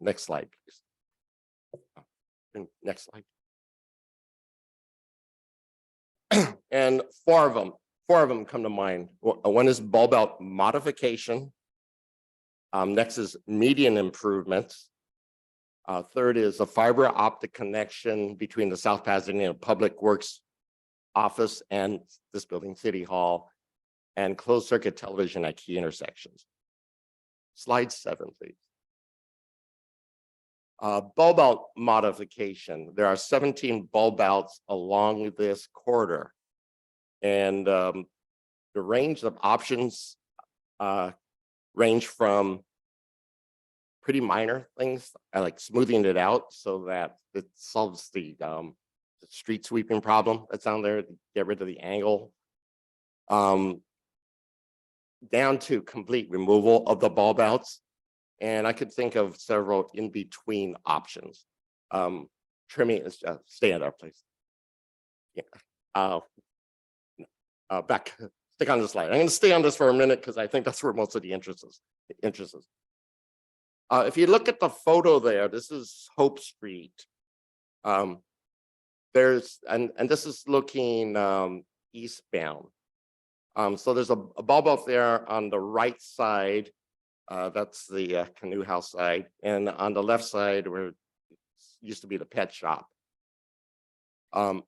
Next slide, please. Next slide. And four of them come to mind. One is bulb out modification. Next is median improvements. Third is a fiber optic connection between the South Pasadena Public Works office and this building, City Hall, and closed circuit television at key intersections. Slide 7, please. Bulb out modification. There are 17 bulb outs along this corridor. And the range of options range from pretty minor things, like smoothing it out so that it solves the street sweeping problem that's down there, get rid of the angle, down to complete removal of the bulb outs. And I could think of several in-between options. Trimming is stay in our place. Yeah. Back, stick on the slide. I'm going to stay on this for a minute because I think that's where most of the interest is. If you look at the photo there, this is Hope Street. There's and this is looking eastbound. So there's a bulb out there on the right side. That's the canoe house side, and on the left side where it used to be the pet shop. And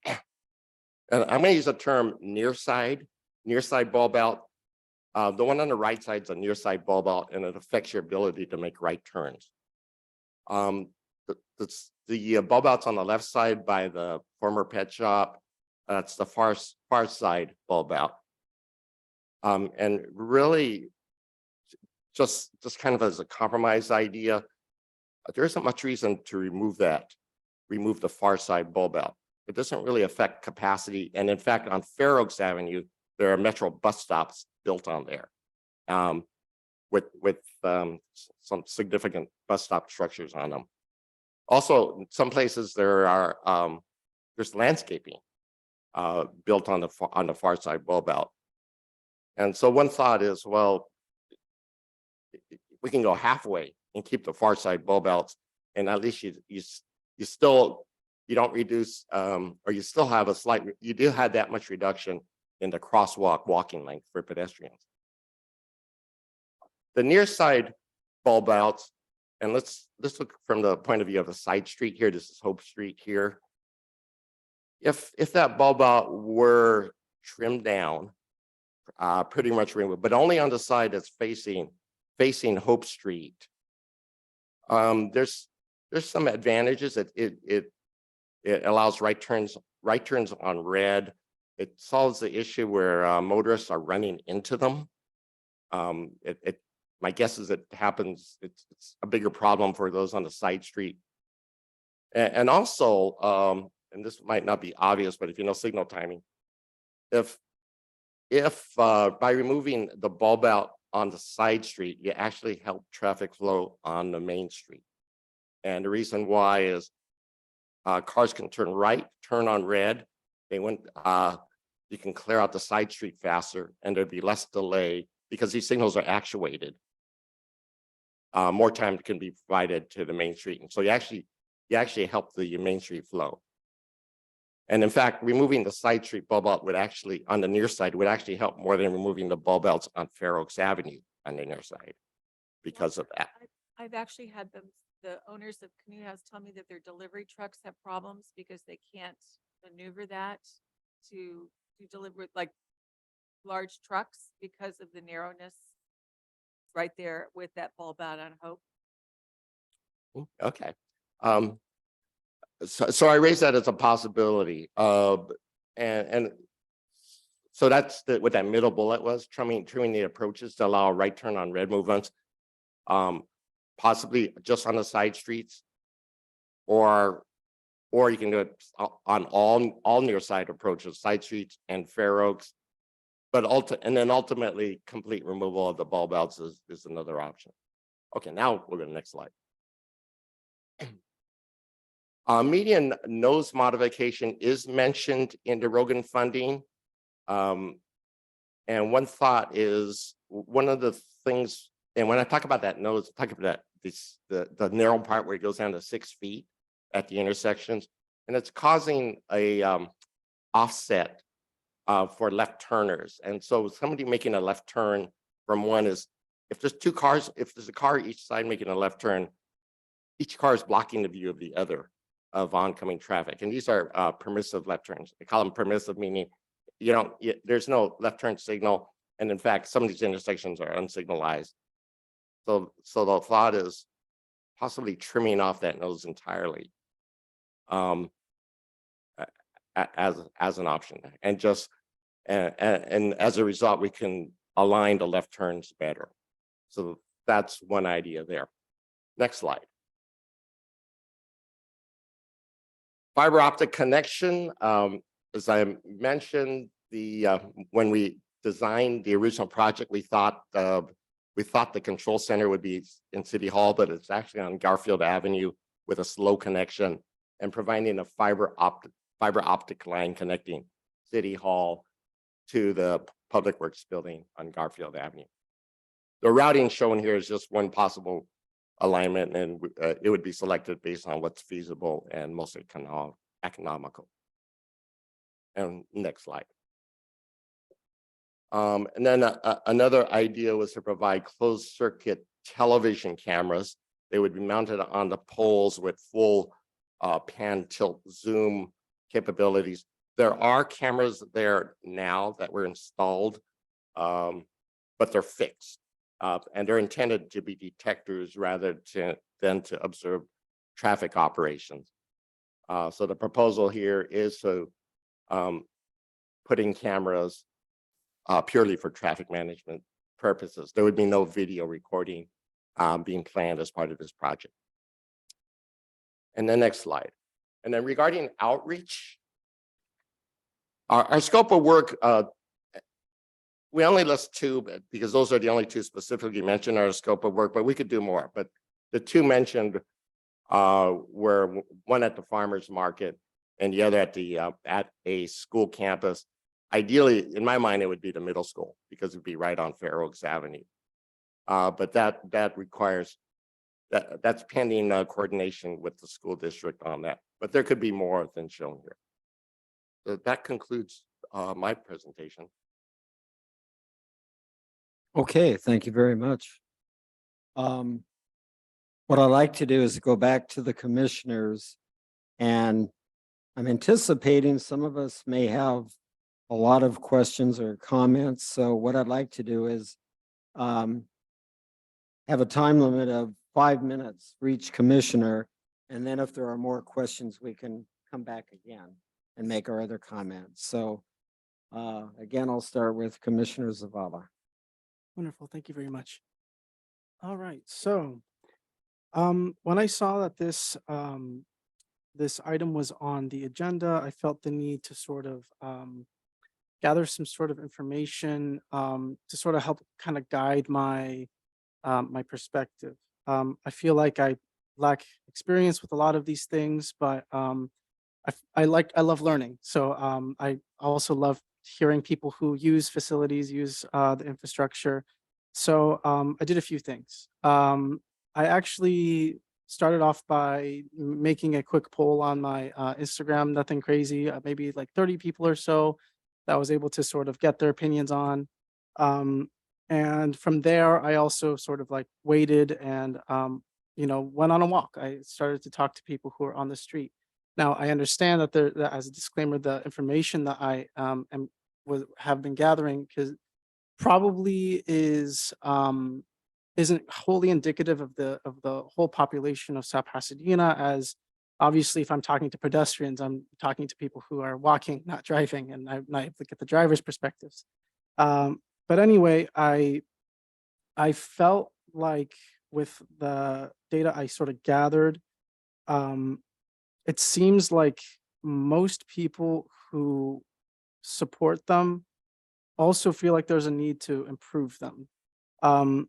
I'm going to use the term near side bulb out. The one on the right side is a near side bulb out, and it affects your ability to make right turns. The bulb outs on the left side by the former pet shop. That's the far side bulb out. And really, just kind of as a compromise idea, there isn't much reason to remove the far side bulb out. It doesn't really affect capacity. And in fact, on Fair Oaks Avenue, there are Metro bus stops built on there with some significant bus stop structures on them. Also, in some places there's landscaping built on the far side bulb out. And so one thought is, well, we can go halfway and keep the far side bulb outs, and at least you don't reduce, or you still have you do have that much reduction in the crosswalk walking length for pedestrians. The near side bulb outs, and let's look from the point of view of a side street here. This is Hope Street here. If that bulb out were trimmed down, pretty much removed, but only on the side that's facing Hope Street, there's some advantages. It allows right turns on red. It solves the issue where motorists are running into them. My guess is it happens. It's a bigger problem for those on the side street. And also, and this might not be obvious, but if you know signal timing, if by removing the bulb out on the side street, you actually help traffic flow on the main street. And the reason why is cars can turn right, turn on red. You can clear out the side street faster, and there'd be less delay because these signals are actuated. more time can be provided to the main street. And so you actually help the main street flow. And in fact, removing the side street bulb out would actually, on the near side, would actually help more than removing the bulb outs on Fair Oaks Avenue on the near side because of that. I've actually had the owners of canoe house tell me that their delivery trucks have problems because they can't maneuver that to deliver like large trucks because of the narrowness right there with that bulb out on Hope. Okay. So I raised that as a possibility. And so that's what that middle bullet was, trimming the approaches to allow a right turn on red movements. Possibly just on the side streets, or you can do it on all near side approaches, side streets and Fair Oaks. But ultimately complete removal of the bulb outs is another option. Okay, now we'll go to the next slide. Median nose modification is mentioned in the Rogan funding. And one thought is one of the things, and when I talk about that nose, I talk about the narrow part where it goes down to 6 feet at the intersections, and it's causing a offset for left turners. And so somebody making a left turn from one is, if there's two cars, if there's a car each side making a left turn, each car is blocking the view of the other of oncoming traffic. And these are permissive left turns. They call them permissive, meaning there's no left turn signal. And in fact, some of these intersections are unsignalized. So the thought is possibly trimming off that nose entirely as an option. And just and as a result, we can align the left turns better. So that's one idea there. Next slide. Fiber optic connection, as I mentioned, when we designed the original project, we thought the control center would be in City Hall, but it's actually on Garfield Avenue with a slow connection and providing a fiber optic line connecting City Hall to the Public Works building on Garfield Avenue. The routing shown here is just one possible alignment, and it would be selected based on what's feasible and most economical. And next slide. And then another idea was to provide closed circuit television cameras. They would be mounted on the poles with full pan, tilt, zoom capabilities. There are cameras there now that were installed, but they're fixed. And they're intended to be detectors rather than to observe traffic operations. So the proposal here is to put in cameras purely for traffic management purposes. There would be no video recording being planned as part of this project. And then next slide. And then regarding outreach, our scope of work, we only list 2 because those are the only 2 specifically mentioned in our scope of work, but we could do more. But the 2 mentioned were one at the farmer's market and the other at a school campus. Ideally, in my mind, it would be the middle school because it'd be right on Fair Oaks Avenue. But that requires, that's pending coordination with the school district on that. But there could be more than shown here. So that concludes my presentation. Okay, thank you very much. What I'd like to do is go back to the commissioners, and I'm anticipating some of us may have a lot of questions or comments. So what I'd like to do is have a time limit of 5 minutes for each commissioner. And then if there are more questions, we can come back again and make our other comments. So again, I'll start with Commissioner Zavala. Wonderful. Thank you very much. All right. So when I saw that this item was on the agenda, I felt the need to sort of gather some sort of information to sort of help kind of guide my my perspective. I feel like I lack experience with a lot of these things, but I love learning. So I also love hearing people who use facilities, use the infrastructure. So I did a few things. I actually started off by making a quick poll on my Instagram, nothing crazy, maybe like 30 people or so that I was able to sort of get their opinions on. And from there, I also sort of like waited and, went on a walk. I started to talk to people who are on the street. Now, I understand that that as a disclaimer, the information that I have been gathering because probably isn't wholly indicative of the whole population of South Pasadena, as obviously if I'm talking to pedestrians, I'm talking to people who are walking, not driving, and I look at the driver's perspectives. But anyway, I felt like with the data I sort of gathered, um, it seems like most people who support them also feel like there's a need to improve them. Um,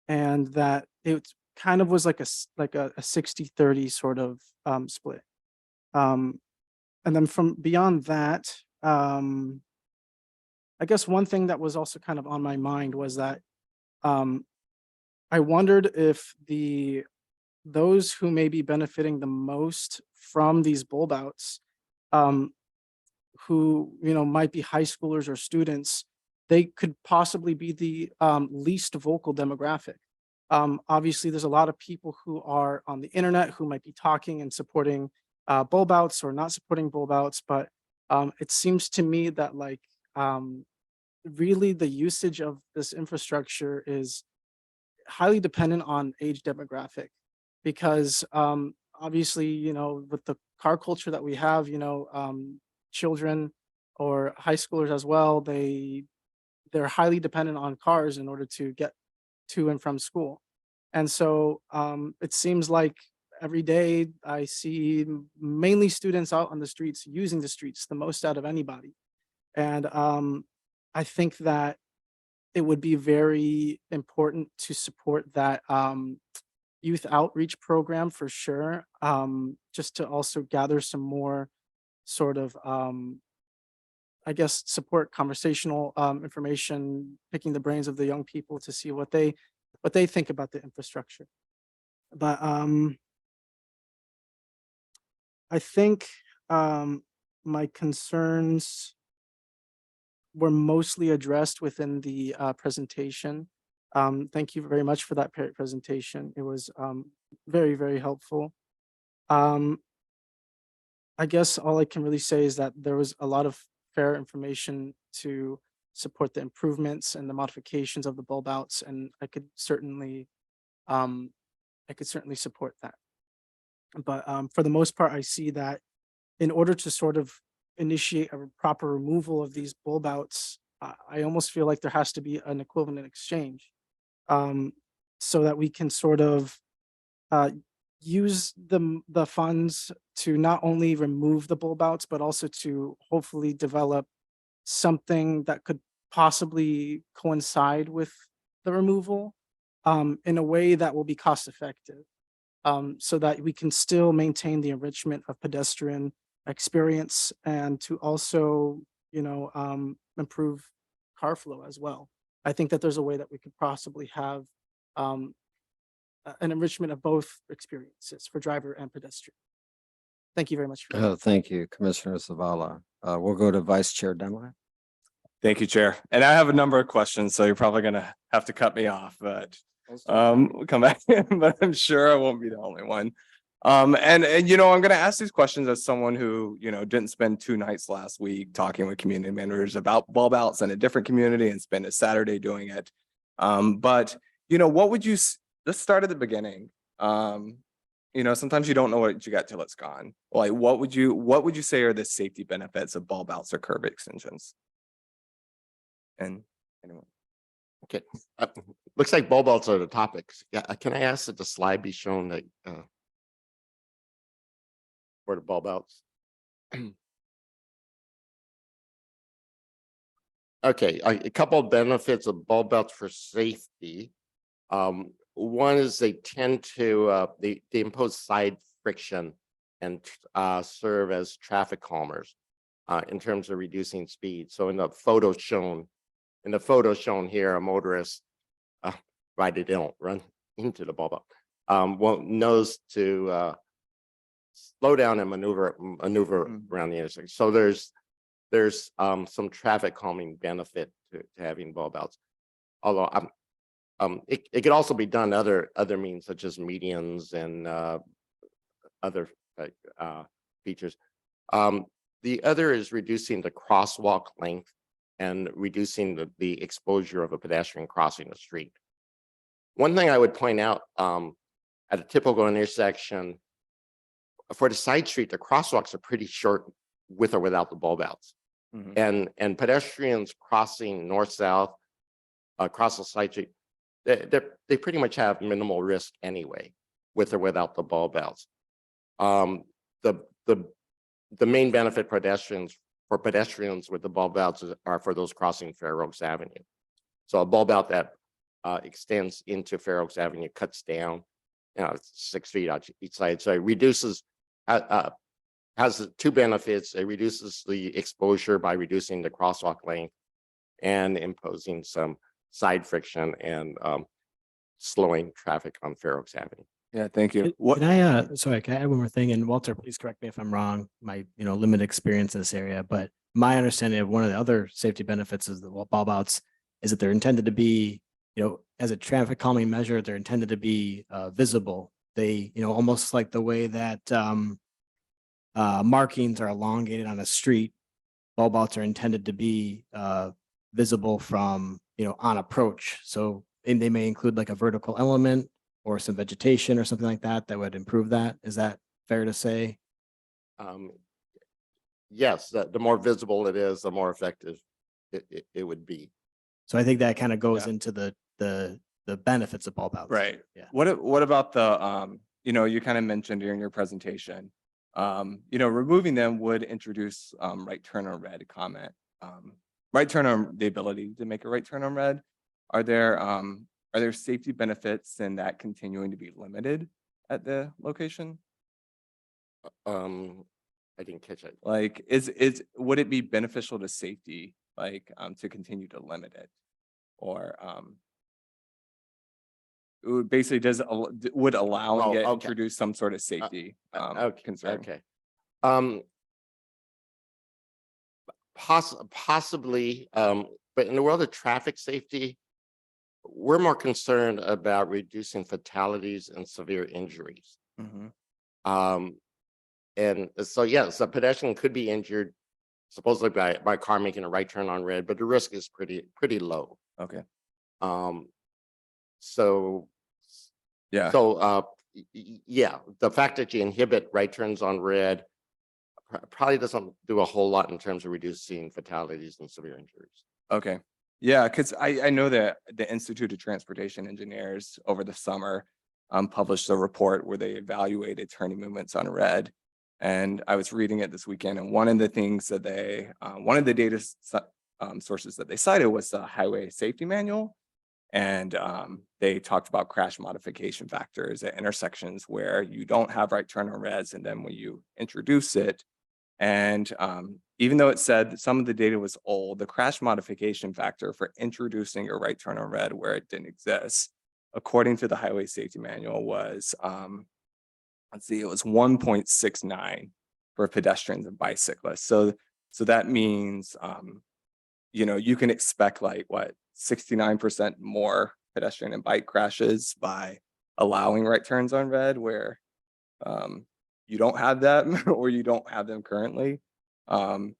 and that it kind of was like a 60-30 sort of split. Um, and then from beyond that, I guess one thing that was also kind of on my mind was that um, I wondered if those who may be benefiting the most from these bulb outs, um, who might be high schoolers or students, they could possibly be the least vocal demographic. Obviously, there's a lot of people who are on the internet who might be talking and supporting bulb outs or not supporting bulb outs, but it seems to me that really the usage of this infrastructure is highly dependent on age demographic because obviously, with the car culture that we have, children or high schoolers as well, they're highly dependent on cars in order to get to and from school. And so it seems like every day I see mainly students out on the streets using the streets the most out of anybody. And I think that it would be very important to support that youth outreach program for sure, just to also gather some more sort of I guess support conversational information, picking the brains of the young people to see what they think about the infrastructure. But I think my concerns were mostly addressed within the presentation. Thank you very much for that presentation. It was very, very helpful. I guess all I can really say is that there was a lot of fair information to support the improvements and the modifications of the bulb outs, and um, I could certainly support that. But for the most part, I see that in order to sort of initiate a proper removal of these bulb outs, I almost feel like there has to be an equivalent exchange, um, so that we can sort of uh, use the funds to not only remove the bulb outs, but also to hopefully develop something that could possibly coincide with the removal in a way that will be cost effective, so that we can still maintain the enrichment of pedestrian experience and to also, improve car flow as well. I think that there's a way that we could possibly have um, an enrichment of both experiences for driver and pedestrian. Thank you very much. Thank you, Commissioner Zavala. We'll go to Vice Chair Dunlap. Thank you, Chair. And I have a number of questions, so you're probably gonna have to cut me off, but we'll come back, but I'm sure I won't be the only one. And I'm gonna ask these questions as someone who, didn't spend 2 nights last week talking with community managers about bulb outs in a different community and spend a Saturday doing it. But what would you, let's start at the beginning. Sometimes you don't know what you got till it's gone. Like, what would you say are the safety benefits of bulb outs or curb extensions? And anyone? Okay, looks like bulb outs are the topics. Yeah, can I ask that the slide be shown that for the bulb outs? Okay, a couple of benefits of bulb outs for safety. One is they tend to they impose side friction and serve as traffic calmers in terms of reducing speed. So in the photo shown here, a motorist, right, they don't run into the bulb out. knows to slow down and maneuver around the intersection. So there's some traffic calming benefit to having bulb outs. Although it could also be done other means such as medians and other features. The other is reducing the crosswalk length and reducing the exposure of a pedestrian crossing the street. One thing I would point out at a typical intersection, for the side street, the crosswalks are pretty short with or without the bulb outs. And pedestrians crossing north-south across the side street, they pretty much have minimal risk anyway, with or without the bulb outs. The main benefit for pedestrians with the bulb outs are for those crossing Fair Oaks Avenue. So a bulb out that extends into Fair Oaks Avenue cuts down, 6 feet on each side. So it reduces, has two benefits. It reduces the exposure by reducing the crosswalk length and imposing some side friction and slowing traffic on Fair Oaks Avenue. Yeah, thank you. Can I, sorry, can I add one more thing? And Walter, please correct me if I'm wrong. My, limited experience in this area, but my understanding of one of the other safety benefits of the bulb outs is that they're intended to be, as a traffic calming measure, they're intended to be visible. They, almost like the way that markings are elongated on a street, bulb outs are intended to be visible from, on approach. So, and they may include like a vertical element or some vegetation or something like that would improve that. Is that fair to say? Yes, the more visible it is, the more effective it would be. So I think that kind of goes into the benefits of bulb outs. Right. Yeah. What about the, you kind of mentioned during your presentation, removing them would introduce right turn on red comment. Right turn on the ability to make a right turn on red. Are there safety benefits in that continuing to be limited at the location? I didn't catch it. Like, would it be beneficial to safety, like, to continue to limit it? Or, it would basically would allowing it introduce some sort of safety concern? Okay. Possibly, but in the world of traffic safety, we're more concerned about reducing fatalities and severe injuries. And so, yes, a pedestrian could be injured supposedly by a car making a right turn on red, but the risk is pretty low. Okay. So, yeah. So, yeah, the fact that you inhibit right turns on red probably doesn't do a whole lot in terms of reducing fatalities and severe injuries. Okay. Yeah, because I know that the Institute of Transportation Engineers over the summer published a report where they evaluated turning movements on red. And I was reading it this weekend, and one of the things that one of the data sources that they cited was the Highway Safety Manual. And they talked about crash modification factors at intersections where you don't have right turn on reds, and then when you introduce it, and even though it said some of the data was old, the crash modification factor for introducing a right turn on red where it didn't exist, according to the Highway Safety Manual, was let's see, it was 1.69 for pedestrians and bicyclists. So that means you can expect like 69% more pedestrian and bike crashes by allowing right turns on red, where you don't have that or you don't have them currently. I'm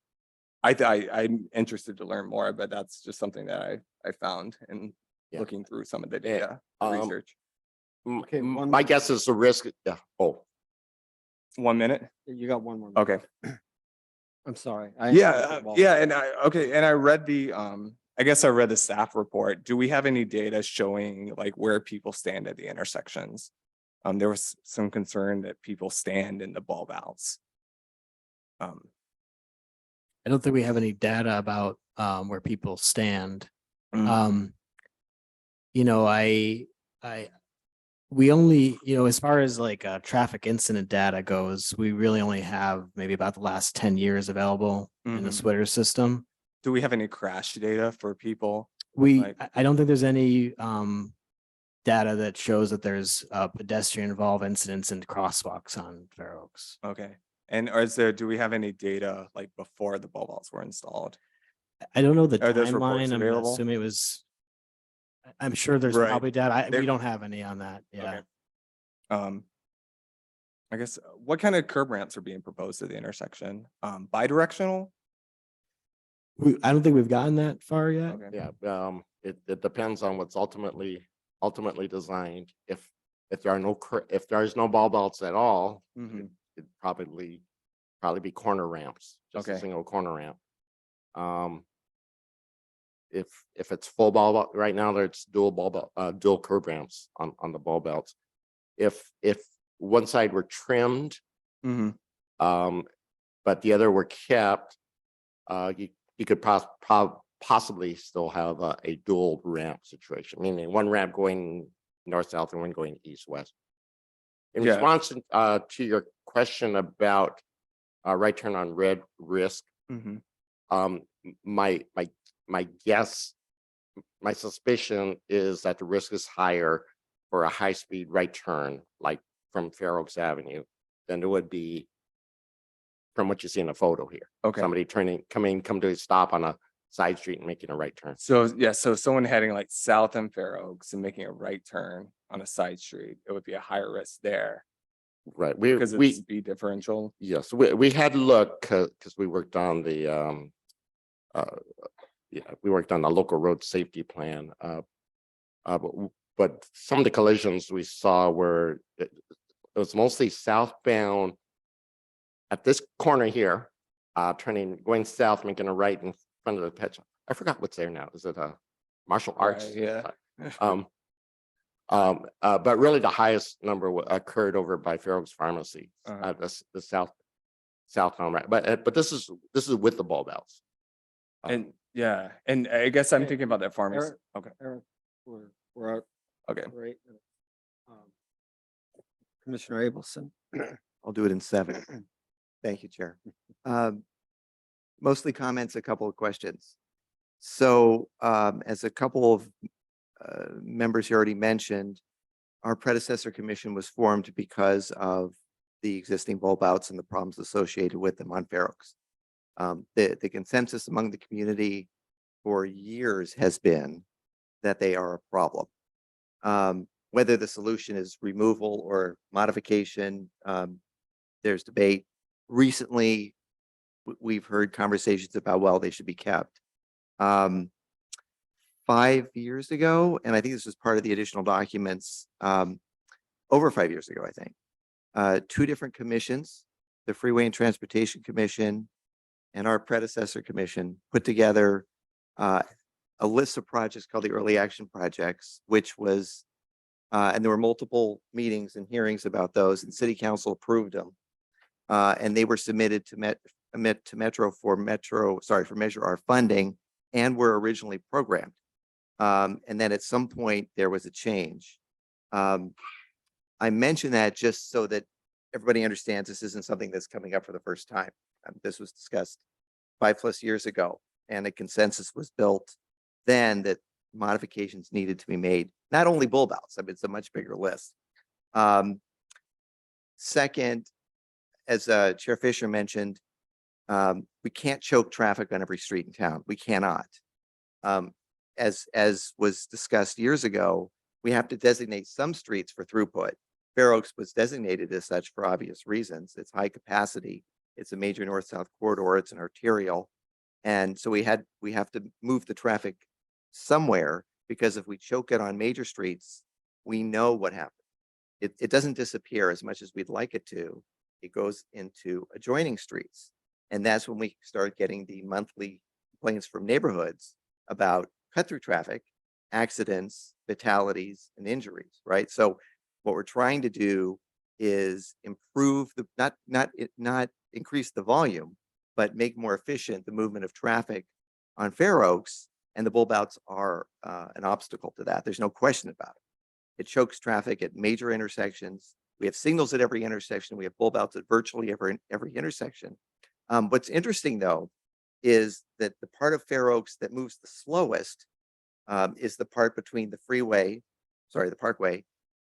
interested to learn more, but that's just something that I found in looking through some of the data research. Okay, My guess is the risk. Yeah. Oh, 1 minute. You got one more. Okay. I'm sorry. And I read the I guess I read the staff report. Do we have any data showing like where people stand at the intersections? There was some concern that people stand in the bulb outs. I don't think we have any data about where people stand. We only, as far as like traffic incident data goes, we really only have maybe about the last 10 years available in the Twitter system. Do we have any crash data for people? I don't think there's any data that shows that there's pedestrian involved incidents and crosswalks on Fair Oaks. Okay. And do we have any data like before the bulb outs were installed? I don't know the Are those reports timeline. I'm available? assuming it was. I'm sure there's Right. probably data. We There- don't have any on that. Yeah. Okay. I guess what kind of curb ramps are being proposed at the intersection? Bidirectional? I don't think we've gotten that far yet. Okay. Yeah, it depends on what's ultimately designed. If there are if there's no bulb outs at all, Mhm. it'd probably be corner ramps, just a Okay. single corner ramp. If it's full bulb out, right now there's dual curb ramps on the bulb outs. If one side were trimmed, Mhm. but the other were kept, you could possibly still have a dual ramp situation, meaning one ramp going north-south and one going east-west. In Yeah. response to your question about right turn on red risk, Mhm. my guess, my suspicion is that the risk is higher for a high-speed right turn, like from Fair Oaks Avenue, than it would be from what you see in the photo here. Okay. Somebody come to a stop on a side street and making a right turn. So yeah, so someone heading like south in Fair Oaks and making a right turn on a side street, it would be a higher risk there Right. because it's speed differential. Yes, we had to look because we worked on the we worked on the local road safety plan. But some of the collisions we saw were it was mostly southbound at this corner here, going south, making a right in front of the pet shop. I forgot what's there now. Is it a martial arts? Right, yeah. But really the highest number occurred over by Fair Oaks Pharmacy, Uh-huh. the southbound right. But this is with the bulb outs. And yeah, and I guess I'm Hey, thinking about that pharmacy. Eric, Okay. Eric, we're out. Okay. Right. Commissioner Abelson. I'll do it in 7. Thank you, Chair. Mostly comments, a couple of questions. So as a couple of members here already mentioned, our predecessor commission was formed because of the existing bulb outs and the problems associated with them on Fair Oaks. The consensus among the community for years has been that they are a problem. Whether the solution is removal or modification, there's debate. Recently, we've heard conversations about, well, they should be kept. 5 years ago, and I think this was part of the additional documents, over 5 years ago, I think, 2 different commissions, the Freeway and Transportation Commission and our predecessor commission, put together a list of projects called the Early Action Projects, which was, and there were multiple meetings and hearings about those, and City Council approved them. And they were submitted to Metro for Measure R funding, and were originally programmed. And then at some point there was a change. I mention that just so that everybody understands this isn't something that's coming up for the first time. This was discussed 5+ years ago, and a consensus was built then that modifications needed to be made. Not only bulb outs, I mean, it's a much bigger list. Second, as Chair Fisher mentioned, we can't choke traffic on every street in town. We cannot. As was discussed years ago, we have to designate some streets for throughput. Fair Oaks was designated as such for obvious reasons. It's high capacity. It's a major north-south corridor. It's an arterial. And so we have to move the traffic somewhere, because if we choke it on major streets, we know what happens. It doesn't disappear as much as we'd like it to. It goes into adjoining streets. And that's when we start getting the monthly complaints from neighborhoods about cut-through traffic, accidents, fatalities, and injuries, right? So what we're trying to do is improve not increase the volume, but make more efficient the movement of traffic on Fair Oaks, and the bulb outs are an obstacle to that. There's no question about it. It chokes traffic at major intersections. We have signals at every intersection. We have bulb outs at virtually every intersection. What's interesting though is that the part of Fair Oaks that moves the slowest is the part between the freeway sorry, the Parkway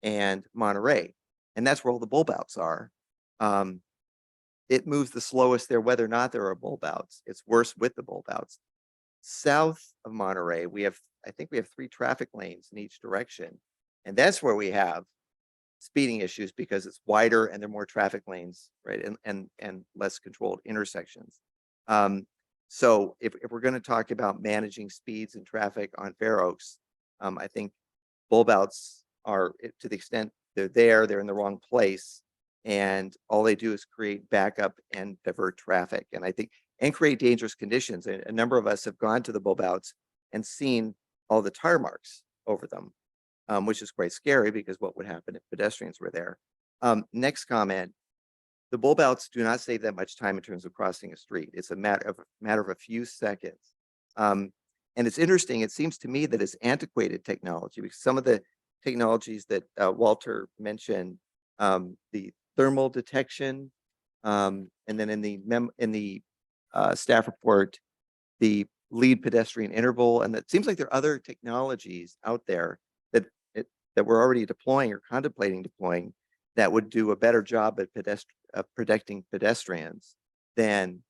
and Monterey. And that's where all the bulb outs are. It moves the slowest there, whether or not there are bulb outs. It's worse with the bulb outs. South of Monterey, I think we have 3 traffic lanes in each direction. And that's where we have speeding issues because it's wider and there are more traffic lanes, right? And less controlled intersections. So if we're going to talk about managing speeds and traffic on Fair Oaks, I think bulb outs are, to the extent they're in the wrong place, and all they do is create backup and divert traffic. And I think, and create dangerous conditions. A number of us have gone to the bulb outs and seen all the tire marks over them, which is quite scary because what would happen if pedestrians were there? Next comment. The bulb outs do not save that much time in terms of crossing a street. It's a matter of a few seconds. And it's interesting. It seems to me that it's antiquated technology because some of the technologies that Walter mentioned, the thermal detection, and then in the staff report, the lead pedestrian interval, and it seems like there are other technologies out there that we're already deploying or contemplating deploying that would do a better job at protecting pedestrians than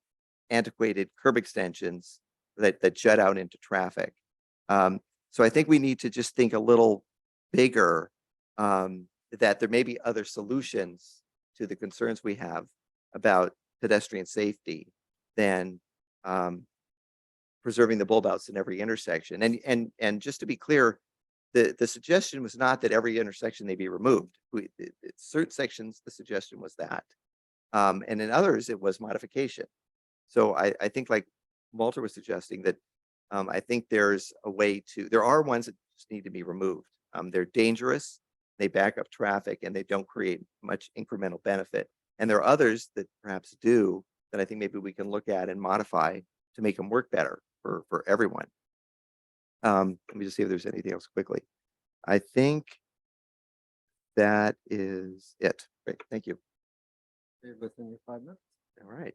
antiquated curb extensions that jut out into traffic. So I think we need to just think a little bigger, that there may be other solutions to the concerns we have about pedestrian safety than preserving the bulb outs in every intersection. And just to be clear, the suggestion was not that every intersection they be removed. Certain sections, the suggestion was that. And in others, it was modification. So I think, like Walter was suggesting, that I think there are ones that just need to be removed. They're dangerous, they back up traffic, and they don't create much incremental benefit. And there are others that perhaps do, that I think maybe we can look at and modify to make them work better for everyone. Let me just see if there's anything else quickly. I think that is it. Great, thank you. Within your 5 minutes. All right.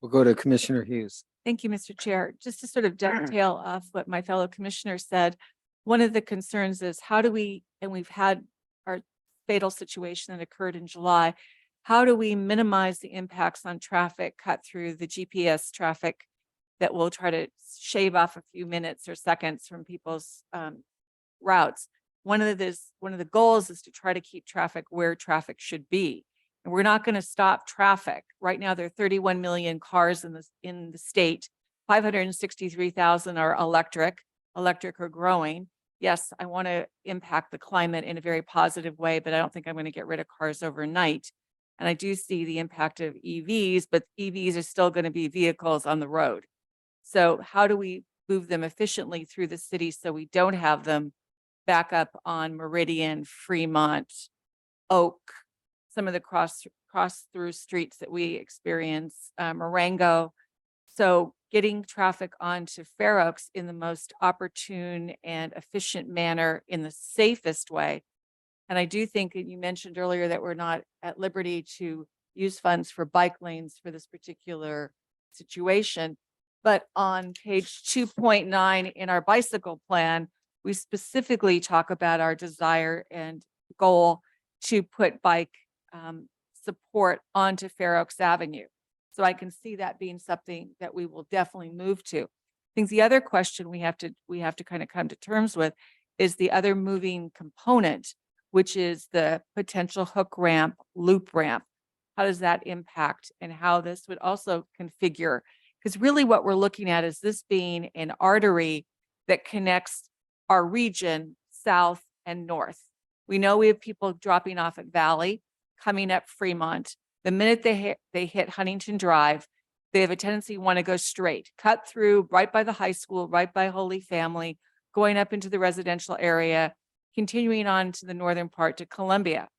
We'll go to Commissioner Hughes. Thank you, Mr. Chair. Just to sort of dovetail off what my fellow commissioner said, one of the concerns is how do we, and we've had our fatal situation that occurred in July, how do we minimize the impacts on traffic cut through the GPS traffic that will try to shave off a few minutes or seconds from people's routes? One of the goals is to try to keep traffic where traffic should be. And we're not going to stop traffic. Right now, there are 31 million cars in the state. 563,000 are electric or growing. Yes, I want to impact the climate in a very positive way, but I don't think I'm going to get rid of cars overnight. And I do see the impact of EVs, but EVs are still going to be vehicles on the road. So how do we move them efficiently through the city so we don't have them back up on Meridian, Fremont, Oak, some of the cross through streets that we experience, Marengo. So getting traffic onto Fair Oaks in the most opportune and efficient manner in the safest way. And I do think that you mentioned earlier that we're not at liberty to use funds for bike lanes for this particular situation. But on page 2.9 in our bicycle plan, we specifically talk about our desire and goal to put bike support onto Fair Oaks Avenue. So I can see that being something that we will definitely move to. I think the other question we have to kind of come to terms with is the other moving component, which is the potential hook ramp, loop ramp. How does that impact, and how this would also configure? Because really what we're looking at is this being an artery that connects our region south and north. We know we have people dropping off at Valley, coming up Fremont. The minute they hit Huntington Drive, they have a tendency to want to go straight, cut through right by the high school, right by Holy Family, going up into the residential area, continuing on to the northern part to Columbia.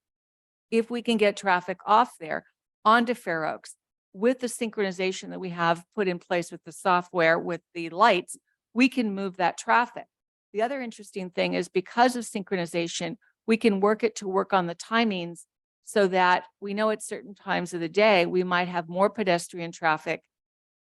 If we can get traffic off there onto Fair Oaks with the synchronization that we have put in place with the software, with the lights, we can move that traffic. The other interesting thing is because of synchronization, we can work it to work on the timings so that we know at certain times of the day, we might have more pedestrian traffic,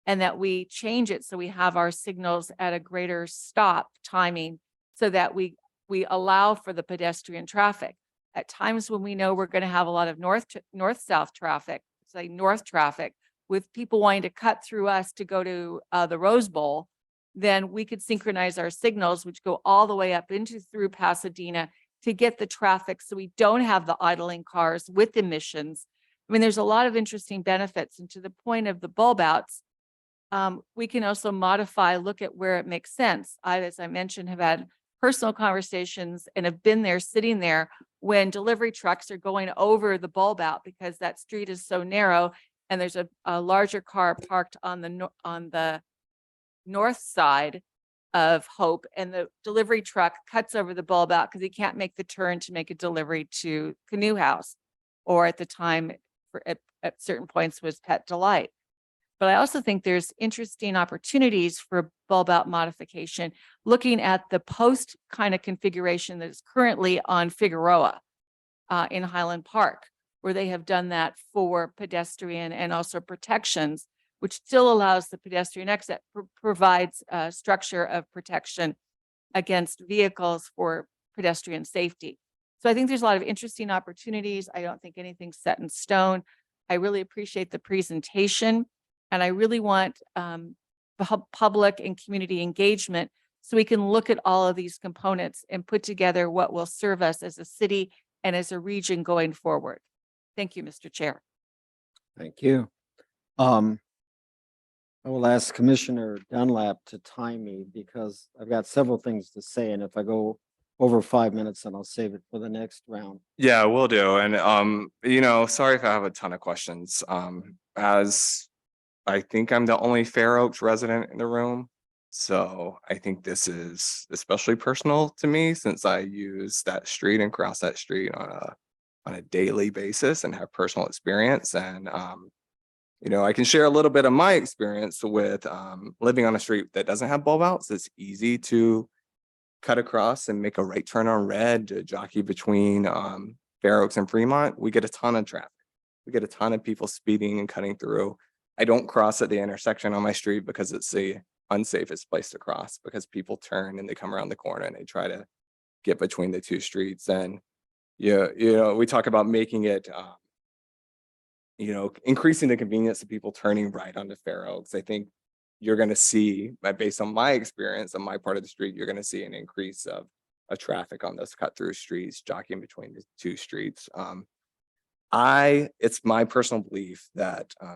and that we change it so we have our signals at a greater stop timing so that we we allow for the pedestrian traffic. At times when we know we're going to have a lot of north-south traffic, say north traffic, with people wanting to cut through us to go to the Rose Bowl, then we could synchronize our signals, which go all the way up into through Pasadena to get the traffic so we don't have the idling cars with emissions. I mean, there's a lot of interesting benefits. And to the point of the bulb outs, we can also modify, look at where it makes sense. I, as I mentioned, have had personal conversations and have been there, sitting there when delivery trucks are going over the bulb out because that street is so narrow and there's a larger car parked on the north side of Hope, and the delivery truck cuts over the bulb out because he can't make the turn to make a delivery to Canoe House, or at the time at certain points was Pet Delight. But I also think there's interesting opportunities for bulb out modification, looking at the post kind of configuration that is currently on Figueroa in Highland Park, where they have done that for pedestrian and also protections, which still allows the pedestrian exit, provides a structure of protection against vehicles for pedestrian safety. So I think there's a lot of interesting opportunities. I don't think anything's set in stone. I really appreciate the presentation, and I really want public and community engagement so we can look at all of these components and put together what will serve us as a city and as a region going forward. Thank you, Mr. Chair. Thank you. I will ask Commissioner Dunlap to time me because I've got several things to say, and if I go over 5 minutes, then I'll save it for the next round. Yeah, will do. And you know, sorry if I have a ton of questions. As I think I'm the only Fair Oaks resident in the room. So I think this is especially personal to me since I use that street and cross that street on a daily basis and have personal experience. And you know, I can share a little bit of my experience with living on a street that doesn't have bulb outs. It's easy to cut across and make a right turn on red to jockey between Fair Oaks and Fremont. We get a ton of traffic. We get a ton of people speeding and cutting through. I don't cross at the intersection on my street because it's the unsafest place to cross, because people turn and they come around the corner and they try to get between the two streets. And you know, we talk about making it you know, increasing the convenience of people turning right onto Fair Oaks. I think you're going to see, based on my experience on my part of the street, you're going to see an increase of traffic on those cut through streets, jockeying between the two streets. It's my personal belief that, I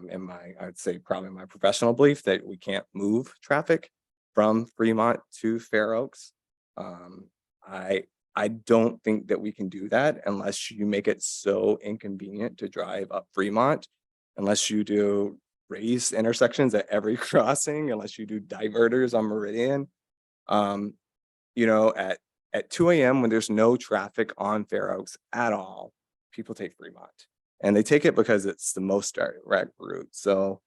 would say probably my professional belief, that we can't move traffic from Fremont to Fair Oaks. I don't think that we can do that unless you make it so inconvenient to drive up Fremont, unless you do raised intersections at every crossing, unless you do diverters on Meridian. You know, at 2 a.m. when there's no traffic on Fair Oaks at all, people take Fremont, and they take it because it's the most direct route. So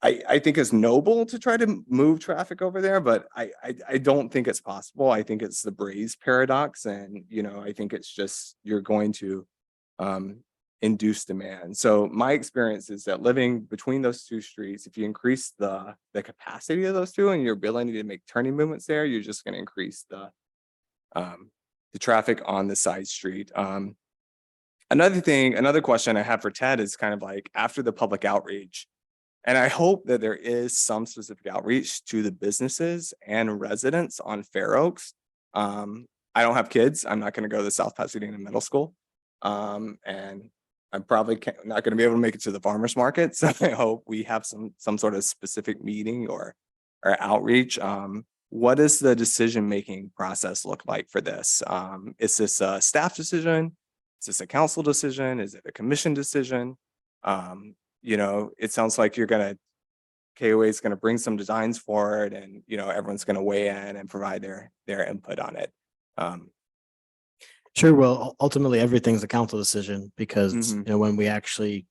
I think it's noble to try to move traffic over there, but I don't think it's possible. I think it's the Braze paradox, and you know, I think it's just you're going to induce demand. So my experience is that living between those two streets, if you increase the capacity of those two and your ability to make turning movements there, you're just going to increase the traffic on the side street. Another question I have for Ted is kind of like, after the public outreach, and I hope that there is some specific outreach to the businesses and residents on Fair Oaks. I don't have kids. I'm not going to go to the South Pasadena Middle School. And I'm probably not going to be able to make it to the farmers market. So I hope we have some sort of specific meeting or outreach. What does the decision-making process look like for this? Is this a staff decision? Is this a council decision? Is it a commission decision? You know, it sounds like KOA is going to bring some designs forward, and, you know, everyone's going to weigh in and provide their input on it. Sure. Well, ultimately, everything's a council decision because, Mhm. you know, when we actually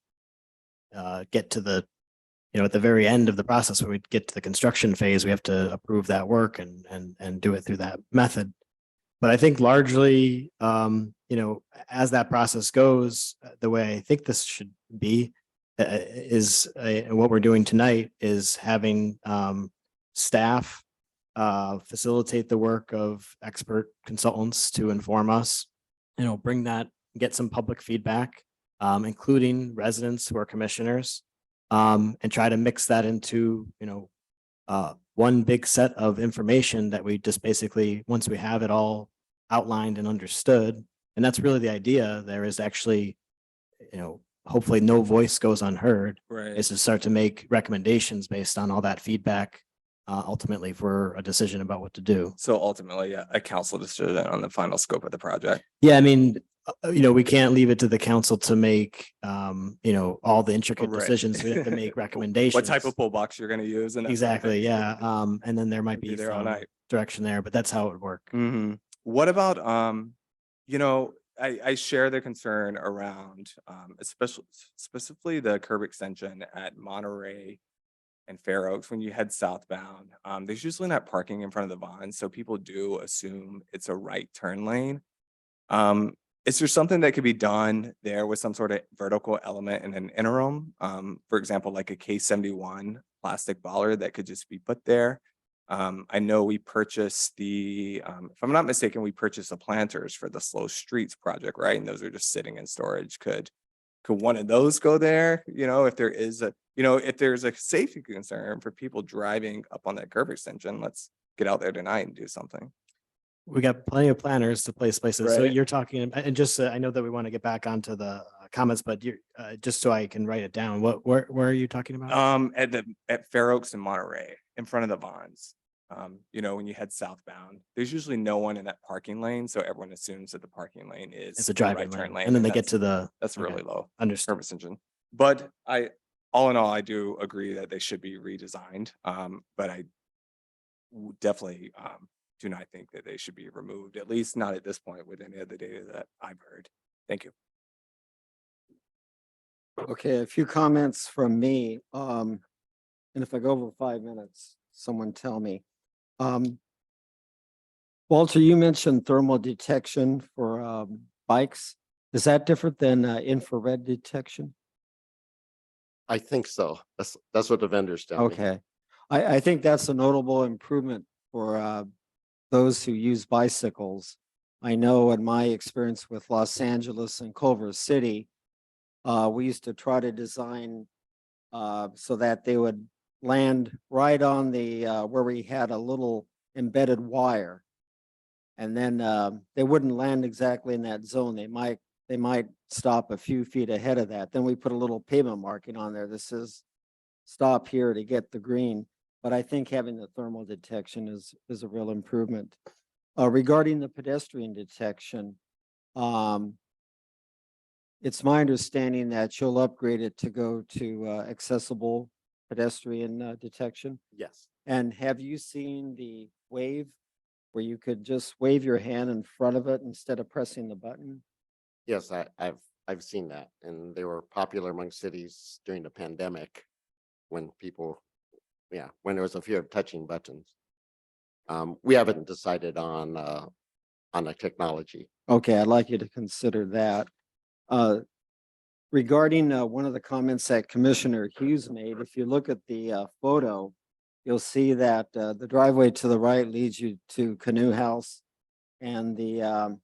get to the, you know, at the very end of the process, when we get to the construction phase, we have to approve that work and do it through that method. But I think largely, you know, as that process goes, the way I think this should be what we're doing tonight is having staff facilitate the work of expert consultants to inform us, bring that, get some public feedback, including residents who are commissioners, and try to mix that into, one big set of information that we just basically, once we have it all outlined and understood, and that's really the idea, there is actually, hopefully no voice goes unheard, Right. is to start to make recommendations based on all that feedback, ultimately for a decision about what to do. So ultimately, yeah, a council decision on the final scope of the project. Yeah, I mean, we can't leave it to the council to make, all the intricate Right. decisions. We have to make recommendations. What type of pull box you're gonna use and that sort of Exactly, thing. yeah. And then there might Be be there all some night. direction there, but that's how it would work. What about, I share the concern around, especially specifically the curb extension at Monterey and Fair Oaks when you head southbound. There's usually not parking in front of the Vons, so people do assume it's a right turn lane. Is there something that could be done there with some sort of vertical element in an interim? For example, like a K71 plastic bollard that could just be put there. I know we purchased if I'm not mistaken, we purchased the planters for the Slow Streets project, right? And those are just sitting in storage. Could one of those go there? If there is if there's a safety concern for people driving up on that curb extension, let's get out there tonight and do something. We got plenty of planners to place places. So Right. you're talking, and just, I know that we want to get back onto the comments, but you're, just so I can write it down, where are you talking about? At Fair Oaks and Monterey, in front of the Vons. When you head southbound, there's usually no one in that parking lane, so everyone assumes that the parking lane is It's a the driving right turn lane, and then they get that's- to the, That's okay. really low. Understood. Curb extension. But all in all, I do agree that they should be redesigned. But I definitely do not think that they should be removed, at least not at this point with any of the data that I've heard. Thank you. Okay, a few comments from me. And if I go over 5 minutes, someone tell me. Walter, you mentioned thermal detection for bikes. Is that different than infrared detection? I think so. That's what the vendors tell me. Okay. I think that's a notable improvement for those who use bicycles. I know in my experience with Los Angeles and Culver City, we used to try to design so that they would land right on the where we had a little embedded wire. And then they wouldn't land exactly in that zone. They might stop a few feet ahead of that. Then we put a little pavement marking on there. This is stop here to get the green. But I think having the thermal detection is a real improvement. Regarding the pedestrian detection, it's my understanding that you'll upgrade it to go to accessible pedestrian detection. Yes. And have you seen the wave where you could just wave your hand in front of it instead of pressing the button? Yes, I've seen that, and they were popular among cities during the pandemic when people, when there was a fear of touching buttons. We haven't decided on the technology. Okay, I'd like you to consider that. Regarding one of the comments that Commissioner Hughes made, if you look at the photo, you'll see that the driveway to the right leads you to Canoe House, and the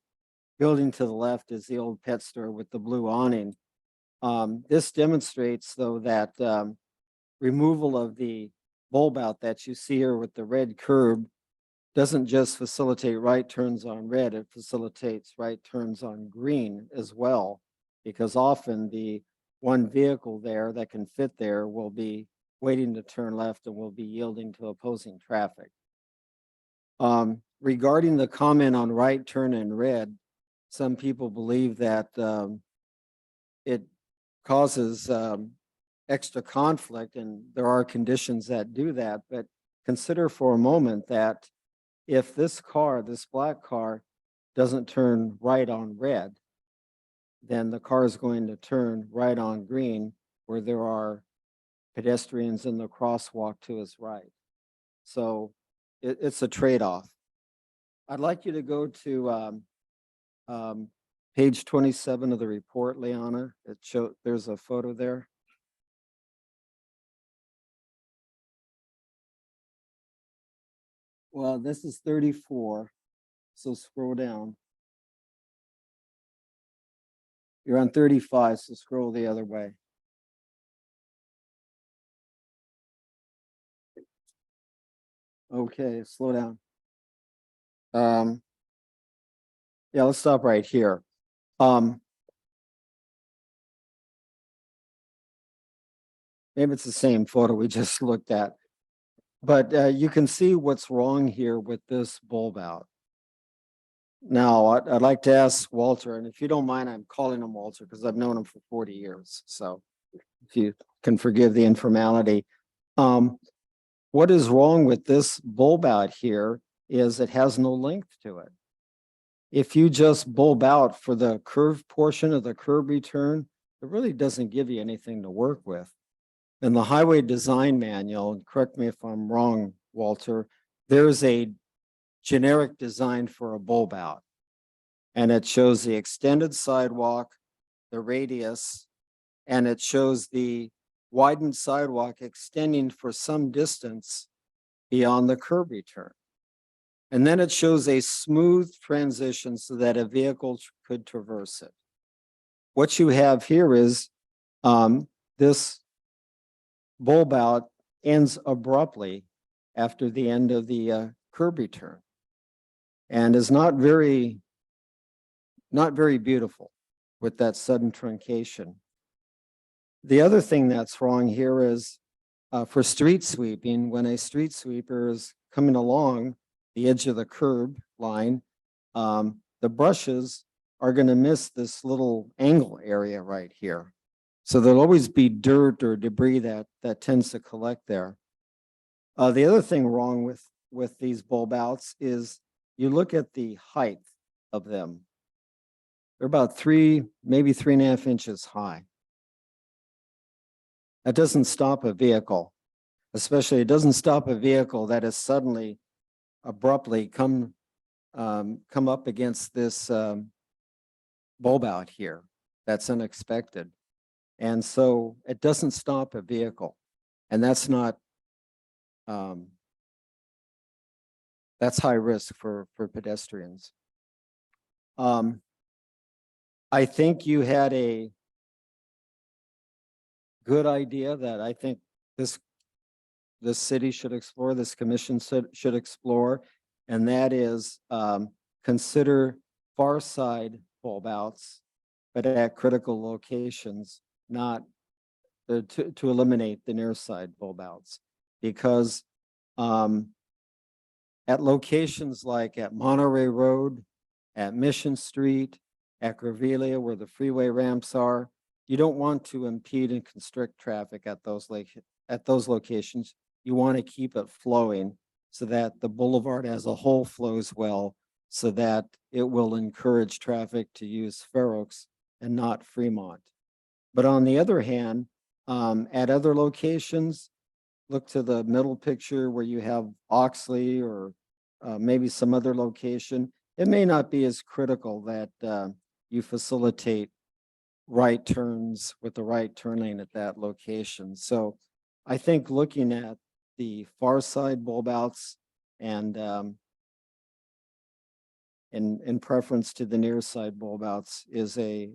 building to the left is the old pet store with the blue awning. This demonstrates, though, that removal of the bulb out that you see here with the red curb doesn't just facilitate right turns on red, it facilitates right turns on green as well, because often the one vehicle there that can fit there will be waiting to turn left and will be yielding to opposing traffic. Regarding the comment on right turn in red, some people believe that it causes extra conflict, and there are conditions that do that, but consider for a moment that if this black car doesn't turn right on red, then the car is going to turn right on green where there are pedestrians in the crosswalk to his right. So it's a trade-off. I'd like you to go to page 27 of the report, Liana. There's a photo there. Well, this is 34, so scroll down. You're on 35, so scroll the other way. Okay, slow down. Yeah, let's stop right here. Maybe it's the same photo we just looked at. But you can see what's wrong here with this bulb out. Now, I'd like to ask Walter, and if you don't mind, I'm calling him Walter because I've known him for 40 years. So if you can forgive the informality. What is wrong with this bulb out here is it has no length to it. If you just bulb out for the curved portion of the curb return, it really doesn't give you anything to work with. In the highway design manual, and correct me if I'm wrong, Walter, there's a generic design for a bulb out. And it shows the extended sidewalk, the radius, and it shows the widened sidewalk extending for some distance beyond the curb return. And then it shows a smooth transition so that a vehicle could traverse it. What you have here is this bulb out ends abruptly after the end of the curb return and is not very beautiful with that sudden truncation. The other thing that's wrong here is for street sweeping, when a street sweeper is coming along the edge of the curb line, the brushes are going to miss this little angle area right here. So there'll always be dirt or debris that tends to collect there. The other thing wrong with these bulb outs is you look at the height of them. They're about 3, maybe 3.5 inches high. That doesn't stop a vehicle, especially it doesn't stop a vehicle that has suddenly abruptly come up against this bulb out here. That's unexpected. And so it doesn't stop a vehicle. And that's not, that's high risk for pedestrians. I think you had a good idea that I think this city should explore, this commission should explore, and that is consider far side bulb outs, but at critical locations, not to eliminate the near side bulb outs. Because at locations like at Monterey Road, at Mission Street, at Grevillea, where the freeway ramps are, you don't want to impede and constrict traffic at those locations. You want to keep it flowing so that the boulevard as a whole flows well, so that it will encourage traffic to use Fair Oaks and not Fremont. But on the other hand, at other locations, look to the middle picture where you have Oxley or maybe some other location. It may not be as critical that you facilitate right turns with the right turn lane at that location. So I think looking at the far side bulb outs and in preference to the near side bulb outs is a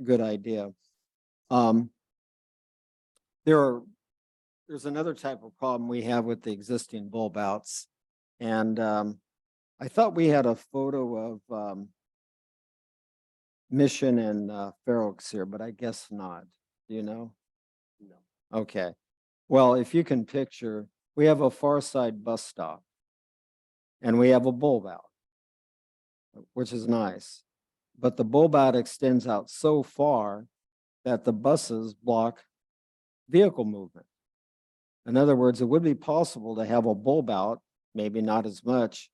good idea. There's another type of problem we have with the existing bulb outs. And I thought we had a photo of Mission and Fair Oaks here, but I guess not. Do you know? No. Okay. Well, if you can picture, we have a far side bus stop and we have a bulb out, which is nice. But the bulb out extends out so far that the buses block vehicle movement. In other words, it would be possible to have a bulb out, maybe not as much,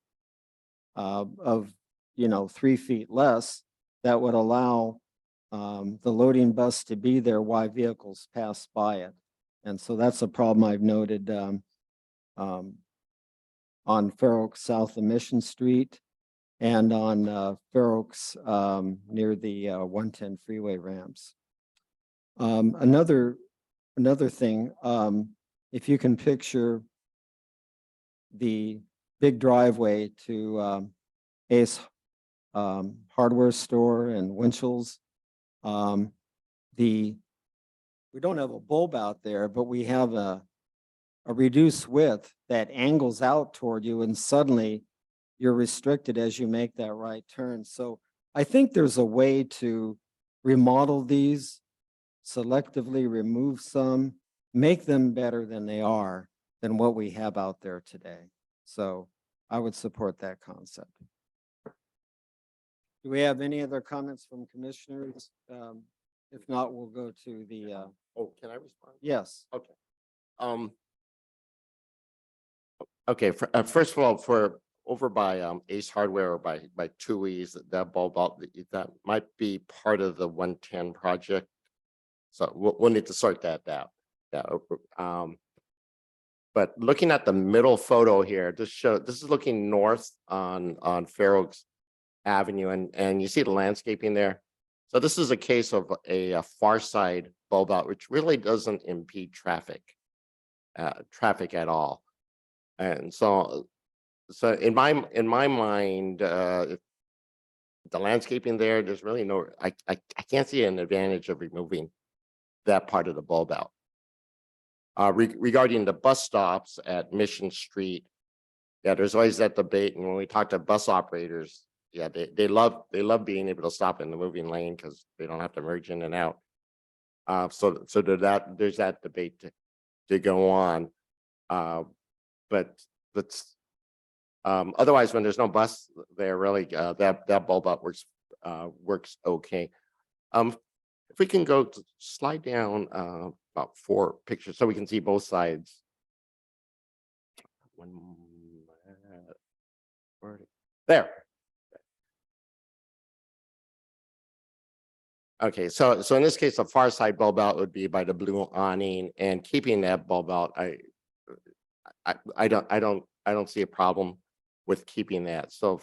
of 3 feet less, that would allow the loading bus to be there while vehicles pass by it. And so that's a problem I've noted on Fair Oaks south of Mission Street and on Fair Oaks near the 110 freeway ramps. Another thing, if you can picture the big driveway to Ace Hardware Store and Winchell's. We don't have a bulb out there, but we have a reduced width that angles out toward you, and suddenly you're restricted as you make that right turn. So I think there's a way to remodel these, selectively remove some, make them better than they are, than what we have out there today. So I would support that concept. Do we have any other comments from commissioners? If not, we'll go to the, Oh, can I respond? yes. Okay. Okay, first of all, for over by Ace Hardware or by Tui's, that bulb out, that might be part of the 110 project. So we'll need to sort that out. Yeah. But looking at the middle photo here, this is looking north on Fair Oaks Avenue, and you see the landscaping there. So this is a case of a far side bulb out, which really doesn't impede traffic at all. And so in my mind, the landscaping there, there's really no, I can't see an advantage of removing that part of the bulb out. Regarding the bus stops at Mission Street, yeah, there's always that debate. And when we talk to bus operators, yeah, they love being able to stop in the moving lane because they don't have to merge in and out. So there's that debate to go on. But let's otherwise, when there's no bus there, really that bulb out works okay. If we can go slide down about 4 pictures so we can see both sides. There. Okay, so in this case, the far side bulb out would be by the blue awning, and keeping that bulb out, I don't see a problem with keeping that. So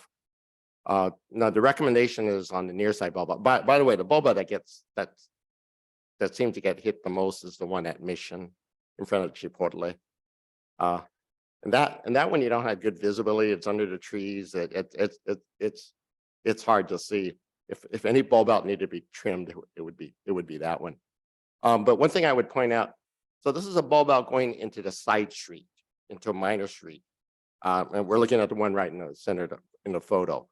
now the recommendation is on the near side bulb out. By the way, the bulb out that seems to get hit the most is the one at Mission in front of Chipotle. And that one you don't have good visibility. It's under the trees. It's hard to see. If any bulb out needed to be trimmed, it would be that one. But one thing I would point out, so this is a bulb out going into the side street, into a minor street. And we're looking at the one right in the center in the photo.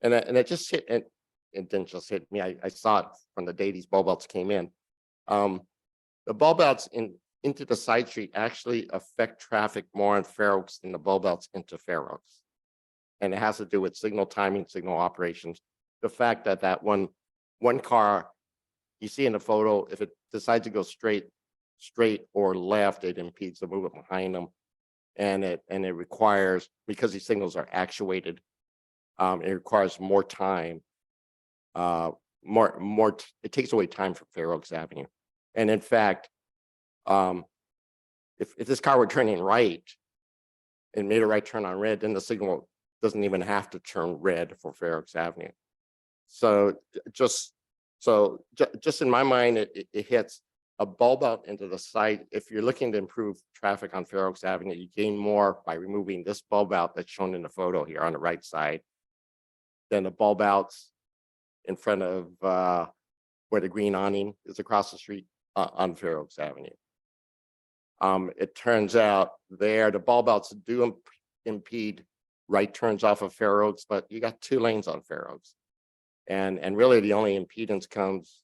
And it just hit, and it didn't just hit me. I saw it from the day these bulb outs came in. The bulb outs into the side street actually affect traffic more on Fair Oaks than the bulb outs into Fair Oaks. And it has to do with signal timing, signal operations. The fact that one car you see in the photo, if it decides to go straight or left, it impedes the movement behind them. And it requires, because these signals are actuated, it requires more time. It takes away time from Fair Oaks Avenue. And in fact, if this car were turning right and made a right turn on red, then the signal doesn't even have to turn red for Fair Oaks Avenue. So just in my mind, it hits a bulb out into the side. If you're looking to improve traffic on Fair Oaks Avenue, you gain more by removing this bulb out that's shown in the photo here on the right side than the bulb outs in front of where the green awning is across the street on Fair Oaks Avenue. It turns out there, the bulb outs do impede right turns off of Fair Oaks, but you got 2 lanes on Fair Oaks. And really the only impedance comes,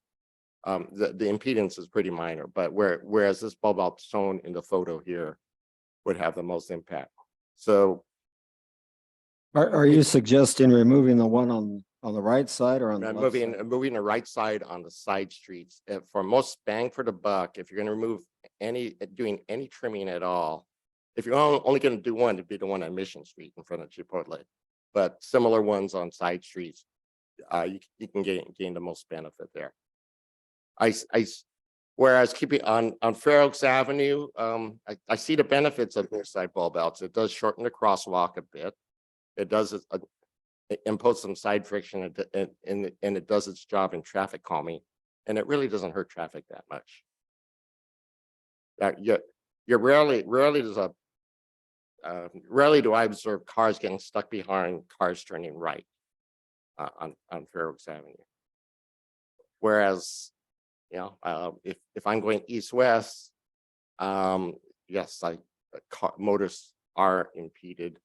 the impedance is pretty minor, but whereas this bulb out shown in the photo here would have the most impact. So Are you suggesting removing the one on the right side or on the left side? moving the right side on the side streets for most bang for the buck. If you're going to remove doing any trimming at all, if you're only going to do one, it'd be the one on Mission Street in front of Chipotle. But similar ones on side streets, you can gain the most benefit there. Whereas keeping on Fair Oaks Avenue, I see the benefits of near side bulb outs. It does shorten the crosswalk a bit. It does impose some side friction, and it does its job in traffic calming, and it really doesn't hurt traffic that much. You're rarely there's rarely do I observe cars getting stuck behind cars turning right on Fair Oaks Avenue. Whereas, you know, if I'm going east-west, yes, motorists are impeded,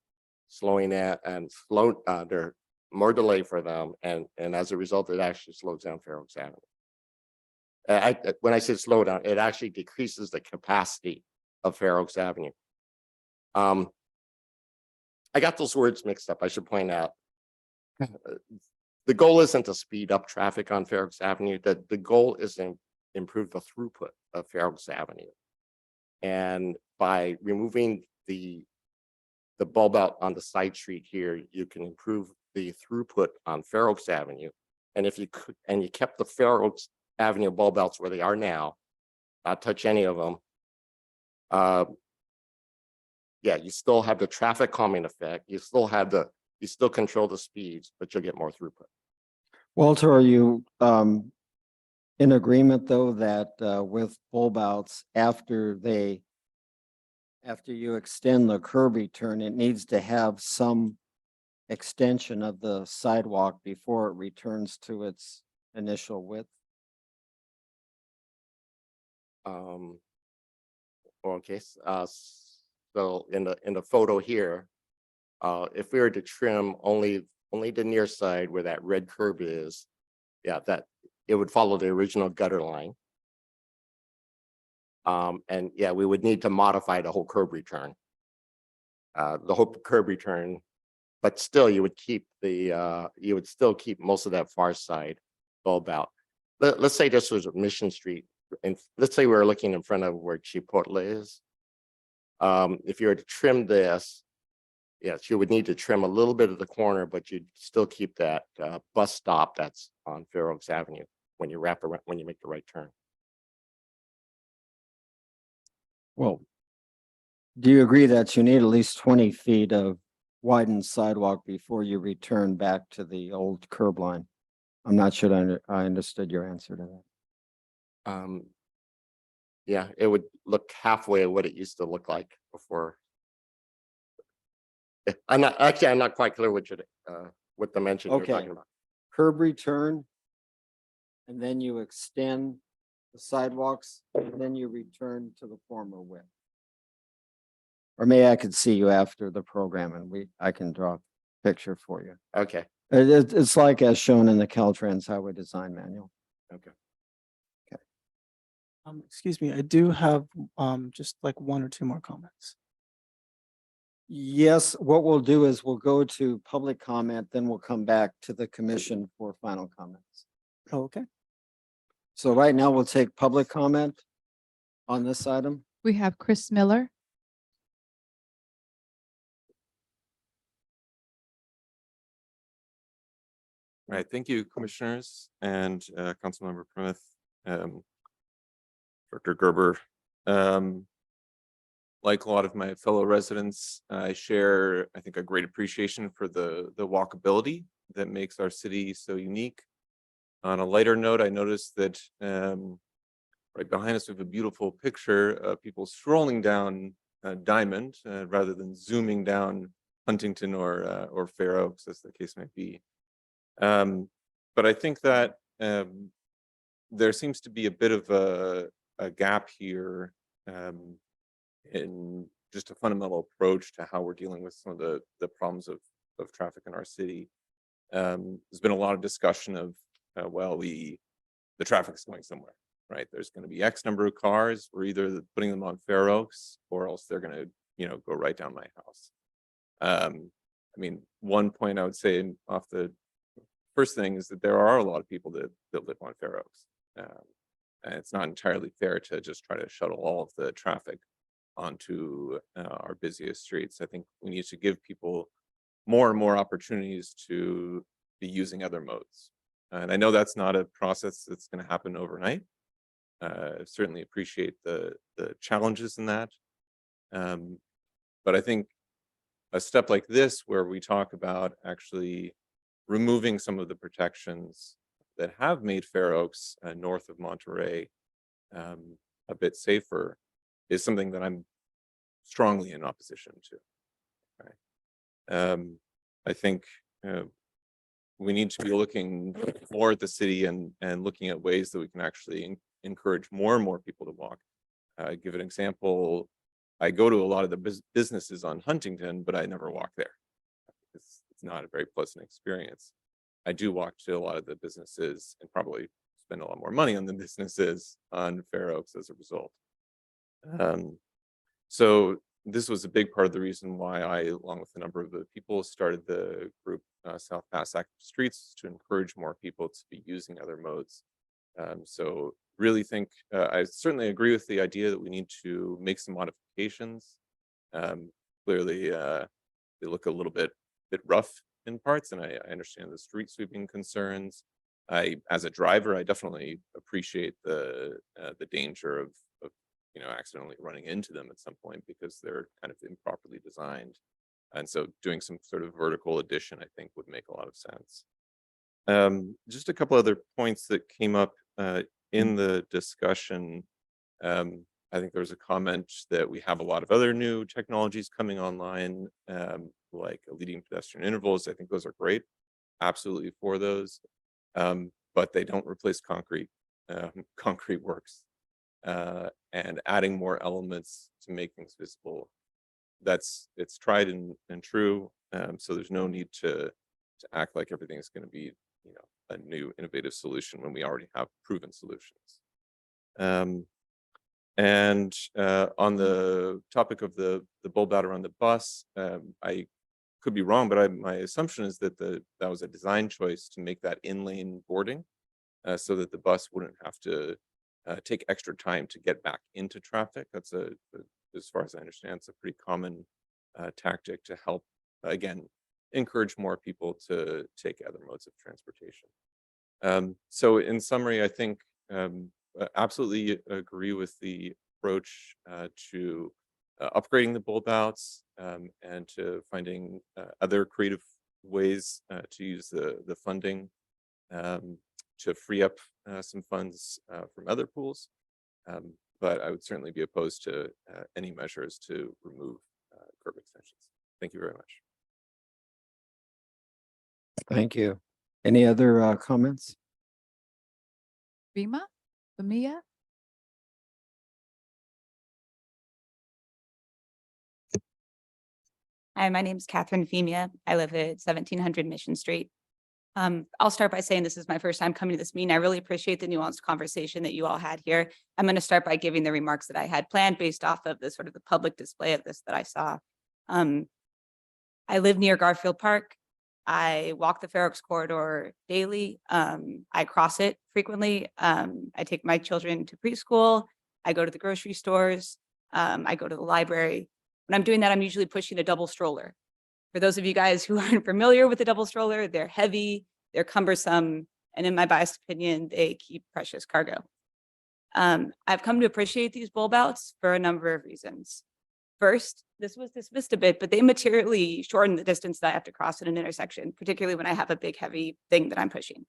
slowing at and there more delay for them, and as a result, it actually slows down Fair Oaks Avenue. When I say slow down, it actually decreases the capacity of Fair Oaks Avenue. I got those words mixed up, I should point out. The goal isn't to speed up traffic on Fair Oaks Avenue. The goal is to improve the throughput of Fair Oaks Avenue. And by removing the bulb out on the side street here, you can improve the throughput on Fair Oaks Avenue. And if you could, and you kept the Fair Oaks Avenue bulb outs where they are now, not touch any of them. Yeah, you still have the traffic calming effect. You still control the speeds, but you'll get more throughput. Walter, are you in agreement though that with bulb outs after you extend the curb return, it needs to have some extension of the sidewalk before it returns to its initial width? Okay, so in the photo here, if we were to trim only the near side where that red curb is, yeah, that it would follow the original gutter line. And yeah, we would need to modify the whole curb return. But still you would keep still keep most of that far side bulb out. Let's say this was Mission Street, and let's say we were looking in front of where Chipotle is. If you were to trim this, yes, you would need to trim a little bit of the corner, but you'd still keep that bus stop that's on Fair Oaks Avenue when you wrap around, when you make the right turn. Well, do you agree that you need at least 20 feet of widened sidewalk before you return back to the old curb line? I'm not sure I understood your answer to that. Yeah, it would look halfway of what it used to look like before. I'm not quite clear what dimension you're Okay. talking about. Curb return, and then you extend the sidewalks, and then you return to the former width. Or maybe I could see you after the program and I can draw a picture for you. Okay. It's like as shown in the Caltrans Highway Design Manual. Okay. Excuse me, I do have just like one or two more comments. Yes, what we'll do is we'll go to public comment, then we'll come back to the commission for final comments. Oh, okay. So right now we'll take public comment on this item. We have Chris Miller. All right, thank you, commissioners and Councilmember Plymouth, Director Gerber. Like a lot of my fellow residents, I share, I think, a great appreciation for the walkability that makes our city so unique. On a lighter note, I noticed that right behind us we have a beautiful picture of people strolling down Diamond rather than zooming down Huntington or Fair Oaks, as the case might be. But I think that there seems to be a bit of a gap here in just a fundamental approach to how we're dealing with some of the problems of traffic in our city. There's been a lot of discussion of, well, the traffic is going somewhere, right? There's going to be X number of cars. We're either putting them on Fair Oaks or else they're going to, go right down my house. I mean, one point I would say off the first thing is that there are a lot of people that live on Fair Oaks. And it's not entirely fair to just try to shuttle all of the traffic onto our busiest streets. I think we need to give people more and more opportunities to be using other modes. And I know that's not a process that's going to happen overnight. I certainly appreciate the challenges in that. But I think a step like this, where we talk about actually removing some of the protections that have made Fair Oaks north of Monterey a bit safer, is something that I'm strongly in opposition to. I think we need to be looking more at the city and looking at ways that we can actually encourage more and more people to walk. Give an example. I go to a lot of the businesses on Huntington, but I never walk there. It's not a very pleasant experience. I do walk to a lot of the businesses and probably spend a lot more money on the businesses on Fair Oaks as a result. So this was a big part of the reason why I, along with a number of the people, started the group South Pass Active Streets to encourage more people to be using other modes. So really think, I certainly agree with the idea that we need to make some modifications. Clearly, they look a little bit rough in parts, and I understand the street sweeping concerns. As a driver, I definitely appreciate the danger of accidentally running into them at some point because they're kind of improperly designed. And so doing some sort of vertical addition, I think, would make a lot of sense. Just a couple other points that came up in the discussion. I think there was a comment that we have a lot of other new technologies coming online, like leading pedestrian intervals. I think those are great, absolutely for those, but they don't replace concrete. Concrete works, and adding more elements to make things visible. It's tried and true. So there's no need to act like everything is going to be a new innovative solution when we already have proven solutions. And on the topic of the bulb out around the bus, I could be wrong, but my assumption is that that was a design choice to make that in-lane boarding, so that the bus wouldn't have to take extra time to get back into traffic. That's as far as I understand, it's a pretty common tactic to help, again, encourage more people to take other modes of transportation. So in summary, I think absolutely agree with the approach to upgrading the bulb outs, and to finding other creative ways to use the funding to free up some funds from other pools. But I would certainly be opposed to any measures to remove curb extensions. Thank you very much. Thank you. Any other comments? Rima, Bamia, Hi, my name is Catherine Femia. I live at 1700 Mission Street. I'll start by saying this is my first time coming to this meeting. I really appreciate the nuanced conversation that you all had here. I'm going to start by giving the remarks that I had planned based off of the sort of the public display of this that I saw. I live near Garfield Park. I walk the Fair Oaks corridor daily. I cross it frequently. I take my children to preschool. I go to the grocery stores. I go to the library. When I'm doing that, I'm usually pushing a double stroller. For those of you guys who aren't familiar with the double stroller, they're heavy, they're cumbersome, and in my biased opinion, they keep precious cargo. I've come to appreciate these bulb outs for a number of reasons. First, this was dismissed a bit, but they materially shorten the distance that I have to cross at an intersection, particularly when I have a big, heavy thing that I'm pushing.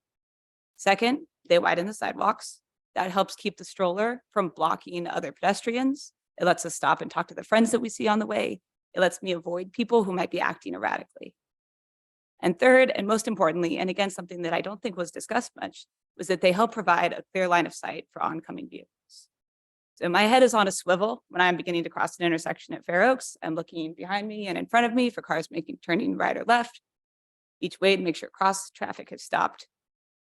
Second, they widen the sidewalks. That helps keep the stroller from blocking other pedestrians. It lets us stop and talk to the friends that we see on the way. It lets me avoid people who might be acting erratically. And third, and most importantly, and again, something that I don't think was discussed much, was that they help provide a clear line of sight for oncoming vehicles. So my head is on a swivel when I'm beginning to cross an intersection at Fair Oaks. I'm looking behind me and in front of me for cars turning right or left, each way to make sure cross traffic has stopped.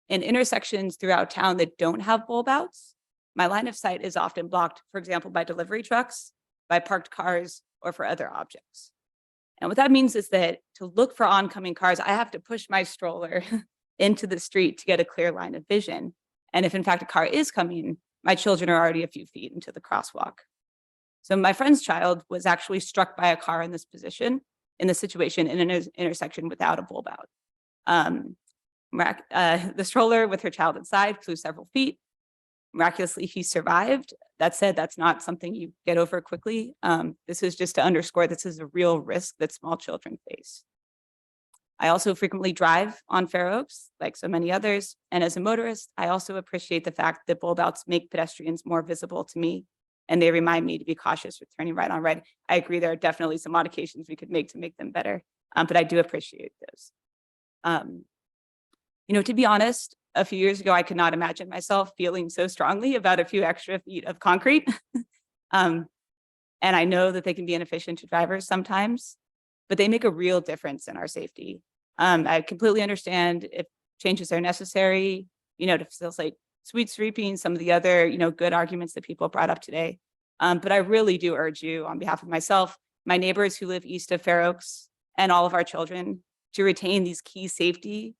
In intersections throughout town that don't have bulb outs, my line of sight is often blocked, for example, by delivery trucks, by parked cars, or for other objects. And what that means is that to look for oncoming cars, I have to push my stroller into the street to get a clear line of vision. And if in fact a car is coming, my children are already a few feet into the crosswalk. So my friend's child was actually struck by a car in this position, in this situation, in an intersection without a bulb out. The stroller with her child inside flew several feet. Miraculously, he survived. That said, that's not something you get over quickly. This is just to underscore this is a real risk that small children face. I also frequently drive on Fair Oaks, like so many others. And as a motorist, I also appreciate the fact that bulb outs make pedestrians more visible to me, and they remind me to be cautious with turning right on red. I agree there are definitely some modifications we could make to make them better. But I do appreciate those. To be honest, a few years ago, I could not imagine myself feeling so strongly about a few extra feet of concrete. And I know that they can be inefficient to drivers sometimes, but they make a real difference in our safety. I completely understand if changes are necessary, to facilitate street sweeping, some of the other, good arguments that people brought up today. But I really do urge you on behalf of myself, my neighbors who live east of Fair Oaks, and all of our children to retain these key safety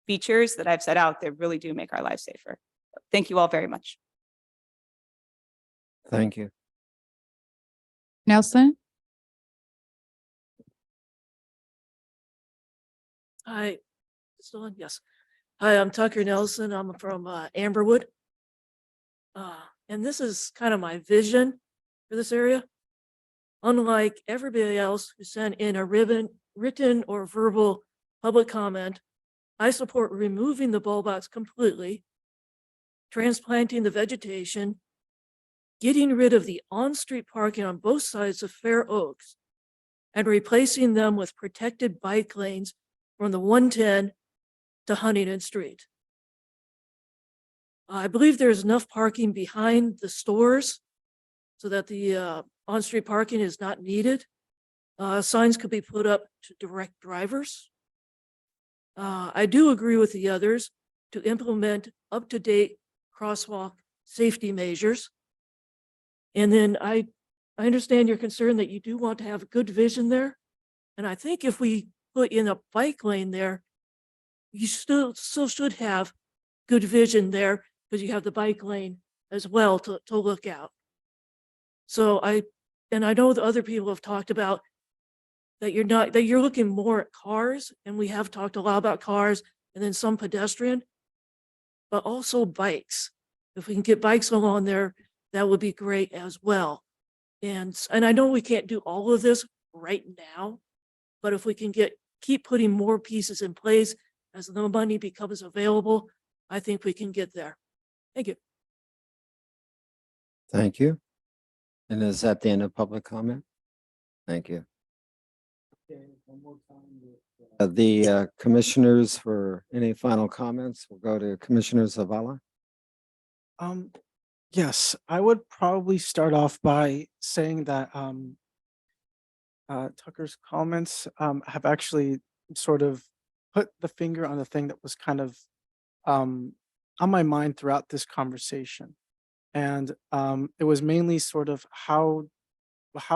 features that I've set out that really do make our lives safer. Thank you all very much. Thank you. Nelson? Hi, still on? Yes. Hi, I'm Tucker Nelson. I'm from Amberwood. And this is kind of my vision for this area. Unlike everybody else who sent in a written or verbal public comment, I support removing the bulb box completely, transplanting the vegetation, getting rid of the on-street parking on both sides of Fair Oaks, and replacing them with protected bike lanes from the 110 to Huntington Street. I believe there's enough parking behind the stores so that the on-street parking is not needed. Signs could be put up to direct drivers. I do agree with the others to implement up-to-date crosswalk safety measures. And then I understand your concern that you do want to have good vision there. And I think if we put in a bike lane there, you still should have good vision there because you have the bike lane as well to look out. So I know that other people have talked about that you're looking more at cars, and we have talked a lot about cars and then some pedestrian, but also bikes. If we can get bikes along there, that would be great as well. And I know we can't do all of this right now, but if we can keep putting more pieces in place as the money becomes available, I think we can get there. Thank you. Thank you. And is that the end of public comment? Thank you. The commissioners for any final comments, we'll go to Commissioner Zavala. Yes, I would probably start off by saying that Tucker's comments have actually sort of put the finger on the thing that was kind of on my mind throughout this conversation. And it was mainly sort of how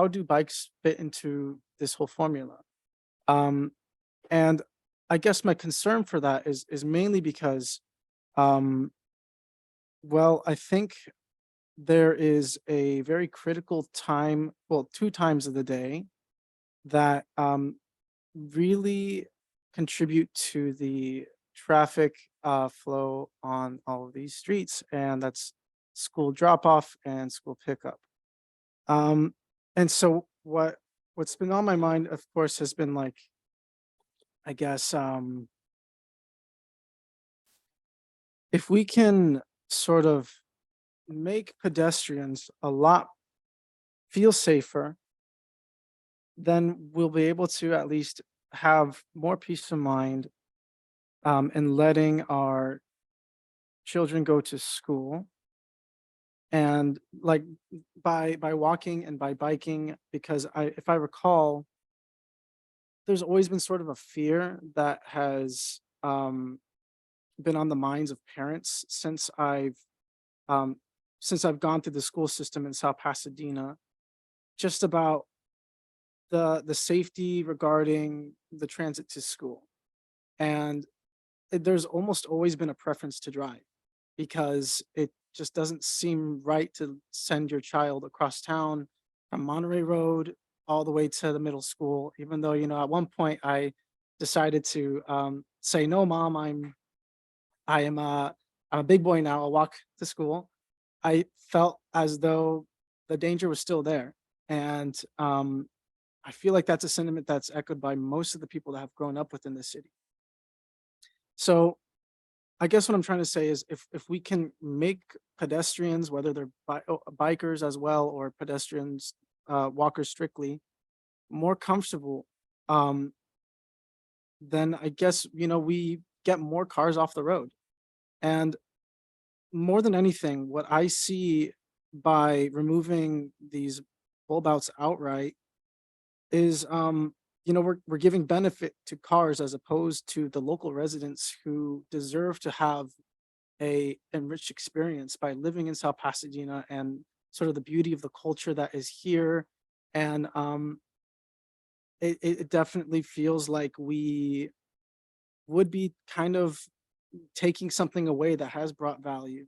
do bikes fit into this whole formula? And I guess my concern for that is mainly because, well, I think there is a very critical time, well, 2 times of the day that really contribute to the traffic flow on all of these streets, and that's school drop off and school pickup. And so what's been on my mind, of course, has been like, I guess, if we can sort of make pedestrians a lot feel safer, then we'll be able to at least have more peace of mind in letting our children go to school. And like by walking and by biking, because if I recall, there's always been sort of a fear that has been on the minds of parents since I've gone through the school system in South Pasadena, just about the safety regarding the transit to school. And there's almost always been a preference to drive because it just doesn't seem right to send your child across town from Monterey Road all the way to the middle school, even though, at one point I decided to say, no, Mom, I'm a big boy now, I'll walk to school. I felt as though the danger was still there. And I feel like that's a sentiment that's echoed by most of the people that have grown up within the city. So I guess what I'm trying to say is if we can make pedestrians, whether they're bikers as well or pedestrians, walkers strictly, more comfortable, then I guess, we get more cars off the road. And more than anything, what I see by removing these bulb outs outright is, we're giving benefit to cars as opposed to the local residents who deserve to have a enriched experience by living in South Pasadena and sort of the beauty of the culture that is here. And it definitely feels like we would be kind of taking something away that has brought value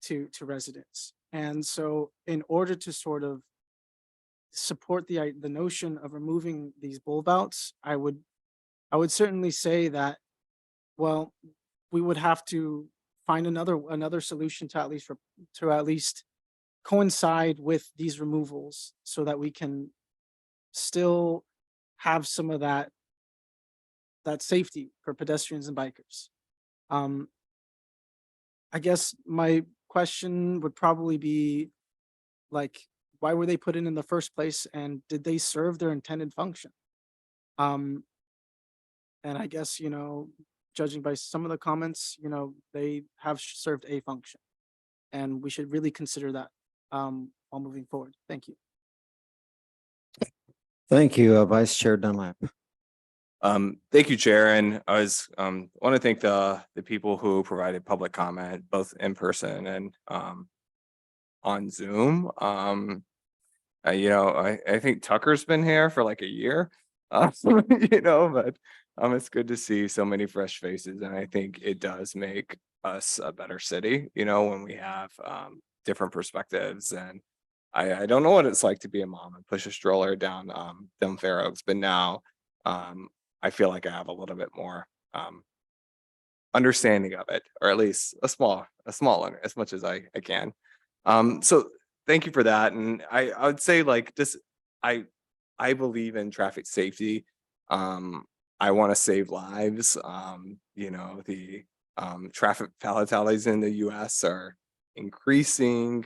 to residents. And so in order to sort of support the notion of removing these bulb outs, I would certainly say that, well, we would have to find another solution to at least coincide with these removals so that we can still have some of that safety for pedestrians and bikers. Um, I guess my question would probably be like, why were they put in the first place, and did they serve their intended function? Um, and I guess, judging by some of the comments, they have served a function, and we should really consider that while moving forward. Thank you. Thank you, Vice Chair Dunlap. Thank you, Chair, and I want to thank the people who provided public comment, both in person and on Zoom. I think Tucker's been here for like a year, but it's good to see so many fresh faces, and I think it does make us a better city, when we have different perspectives. And I don't know what it's like to be a mom and push a stroller down Fair Oaks, but now I feel like I have a little bit more understanding of it, or at least a small one, as much as I can. So thank you for that. And I would say like this, I believe in traffic safety. I want to save lives. The traffic fatalities in the US are increasing.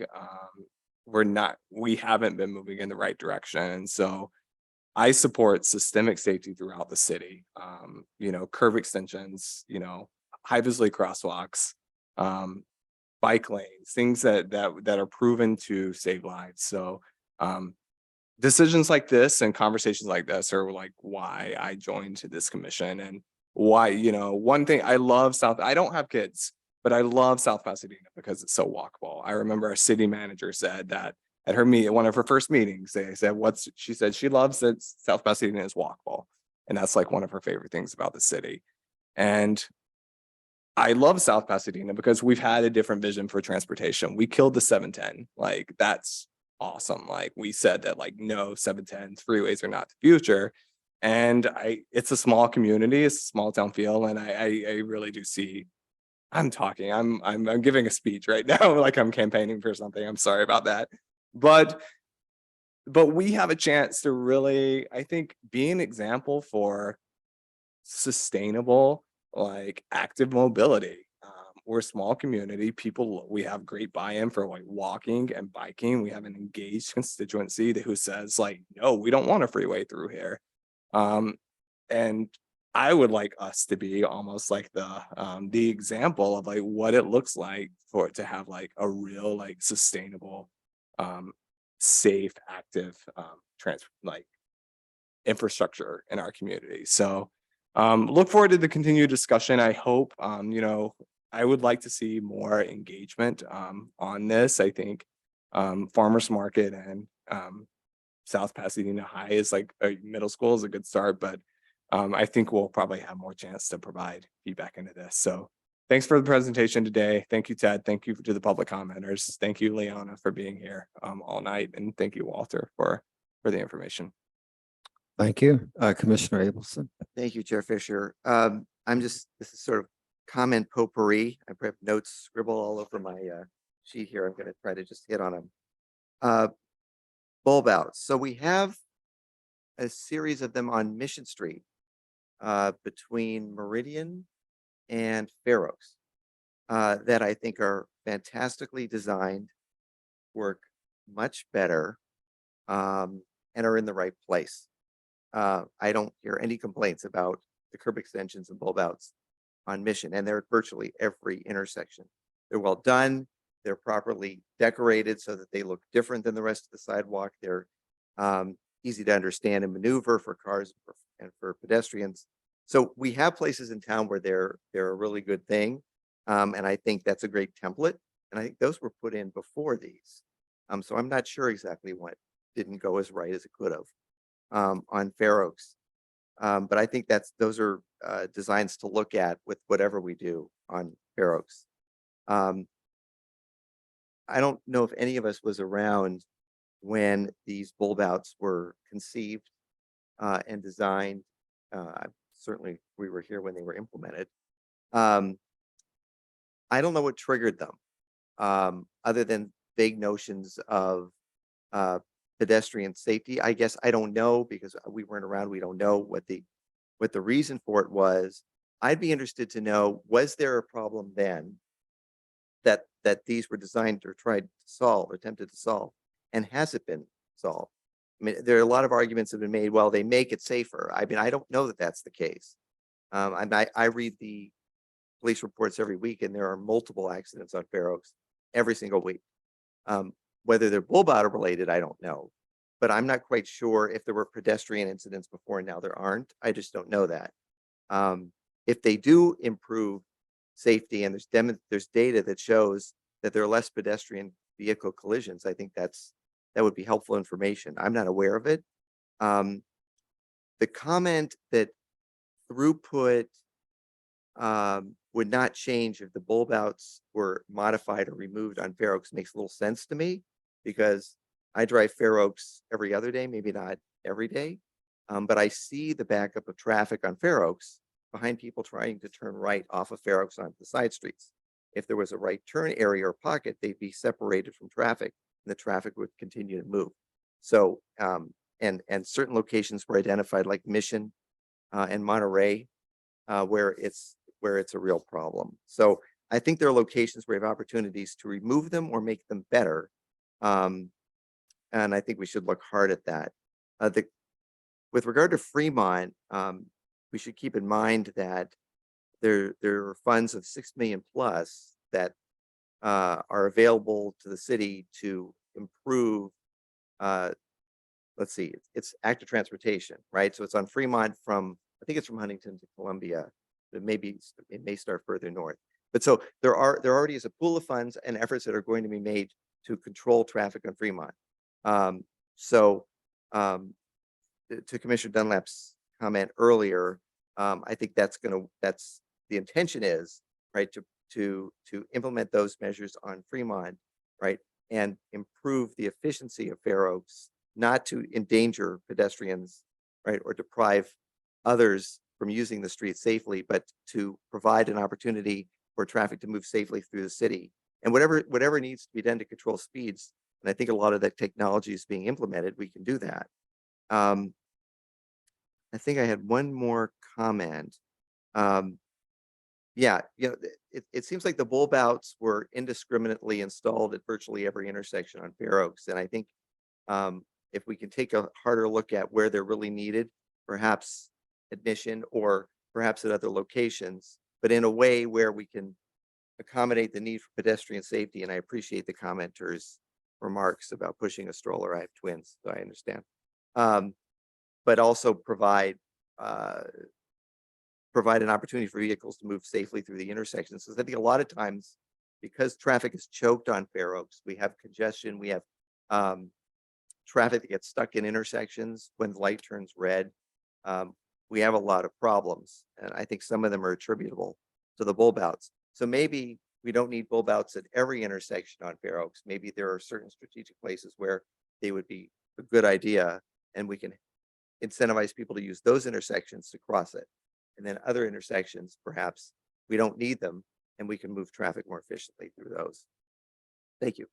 We haven't been moving in the right direction. So I support systemic safety throughout the city. Curb extensions, high visibility crosswalks, bike lanes, things that are proven to save lives. So decisions like this and conversations like this are like why I joined this commission, and why, one thing I love I don't have kids, but I love South Pasadena because it's so walkable. I remember our city manager said that at one of her first meetings, they said, she said she loves that South Pasadena is walkable. And that's like one of her favorite things about the city. And I love South Pasadena because we've had a different vision for transportation. We killed the 710. Like, that's awesome. Like, we said that, like, no, 710 freeways are not the future. And it's a small community, it's a small town feel. And I really do see, I'm giving a speech right now, like I'm campaigning for something. I'm sorry about that. But we have a chance to really, I think, be an example for sustainable, like, active mobility. We're a small community. We have great buy-in for like walking and biking. We have an engaged constituency who says like, no, we don't want a freeway through here. And I would like us to be almost like the example of like what it looks like for it to have like a real, like, sustainable, safe, active infrastructure in our community. So look forward to the continued discussion. I hope, I would like to see more engagement on this. I think Farmers Market and South Pasadena High is like a middle school is a good start, but I think we'll probably have more chance to provide feedback into this. So thanks for the presentation today. Thank you, Ted. Thank you to the public commenters. Thank you, Leona, for being here all night. And thank you, Walter, for the information. Thank you, Commissioner Abelson. Thank you, Chair Fisher. This is sort of comment potpourri. I have notes scribbled all over my sheet here. I'm going to try to just hit on them. Bulb outs. So we have a series of them on Mission Street between Meridian and Fair Oaks that I think are fantastically designed, work much better, and are in the right place. I don't hear any complaints about the curb extensions and bulb outs on Mission, and they're at virtually every intersection. They're well done. They're properly decorated so that they look different than the rest of the sidewalk. They're easy to understand and maneuver for cars and for pedestrians. So we have places in town where they're a really good thing. And I think that's a great template. And I think those were put in before these. So I'm not sure exactly what didn't go as right as it could have on Fair Oaks. But I think those are designs to look at with whatever we do on Fair Oaks. I don't know if any of us was around when these bulb outs were conceived and designed. Certainly we were here when they were implemented. I don't know what triggered them other than vague notions of pedestrian safety. I guess I don't know because we weren't around. We don't know what the reason for it was. I'd be interested to know, was there a problem then that these were designed or tried to solve or attempted to solve? And has it been solved? I mean, there are a lot of arguments that have been made. Well, they make it safer. I mean, I don't know that that's the case. I read the police reports every week, and there are multiple accidents on Fair Oaks every single week. Whether they're bulb out related, I don't know. But I'm not quite sure if there were pedestrian incidents before and now there aren't. I just don't know that. If they do improve safety and there's data that shows that there are less pedestrian vehicle collisions, I think that would be helpful information. I'm not aware of it. The comment that throughput would not change if the bulb outs were modified or removed on Fair Oaks makes little sense to me, because I drive Fair Oaks every other day, maybe not every day. But I see the backup of traffic on Fair Oaks behind people trying to turn right off of Fair Oaks onto the side streets. If there was a right turn area or pocket, they'd be separated from traffic and the traffic would continue to move. So, and certain locations were identified like Mission and Monterey, where it's a real problem. So I think there are locations where we have opportunities to remove them or make them better. And I think we should look hard at that. With regard to Fremont, we should keep in mind that there are funds of 6 million plus that are available to the city to improve. Let's see, it's active transportation, right? So it's on Fremont from, I think it's from Huntington to Columbia. It may start further north. But so there already is a pool of funds and efforts that are going to be made to control traffic on Fremont. To Commissioner Dunlap's comment earlier, I think that's the intention is, right, to implement those measures on Fremont, right, and improve the efficiency of Fair Oaks, not to endanger pedestrians, right, or deprive others from using the street safely, but to provide an opportunity for traffic to move safely through the city. And whatever needs to be done to control speeds, and I think a lot of that technology is being implemented, we can do that. I think I had one more comment. Yeah, it seems like the bulb outs were indiscriminately installed at virtually every intersection on Fair Oaks. And I think if we can take a harder look at where they're really needed, perhaps at Mission or perhaps at other locations, but in a way where we can accommodate the need for pedestrian safety. And I appreciate the commenter's remarks about pushing a stroller. I have twins, so I understand. But also provide an opportunity for vehicles to move safely through the intersections. Because I think a lot of times, because traffic is choked on Fair Oaks, we have congestion, we have traffic that gets stuck in intersections when the light turns red. We have a lot of problems, and I think some of them are attributable to the bulb outs. So maybe we don't need bulb outs at every intersection on Fair Oaks. Maybe there are certain strategic places where they would be a good idea, and we can incentivize people to use those intersections to cross it. And then other intersections, perhaps we don't need them and we can move traffic more efficiently through those. Thank you.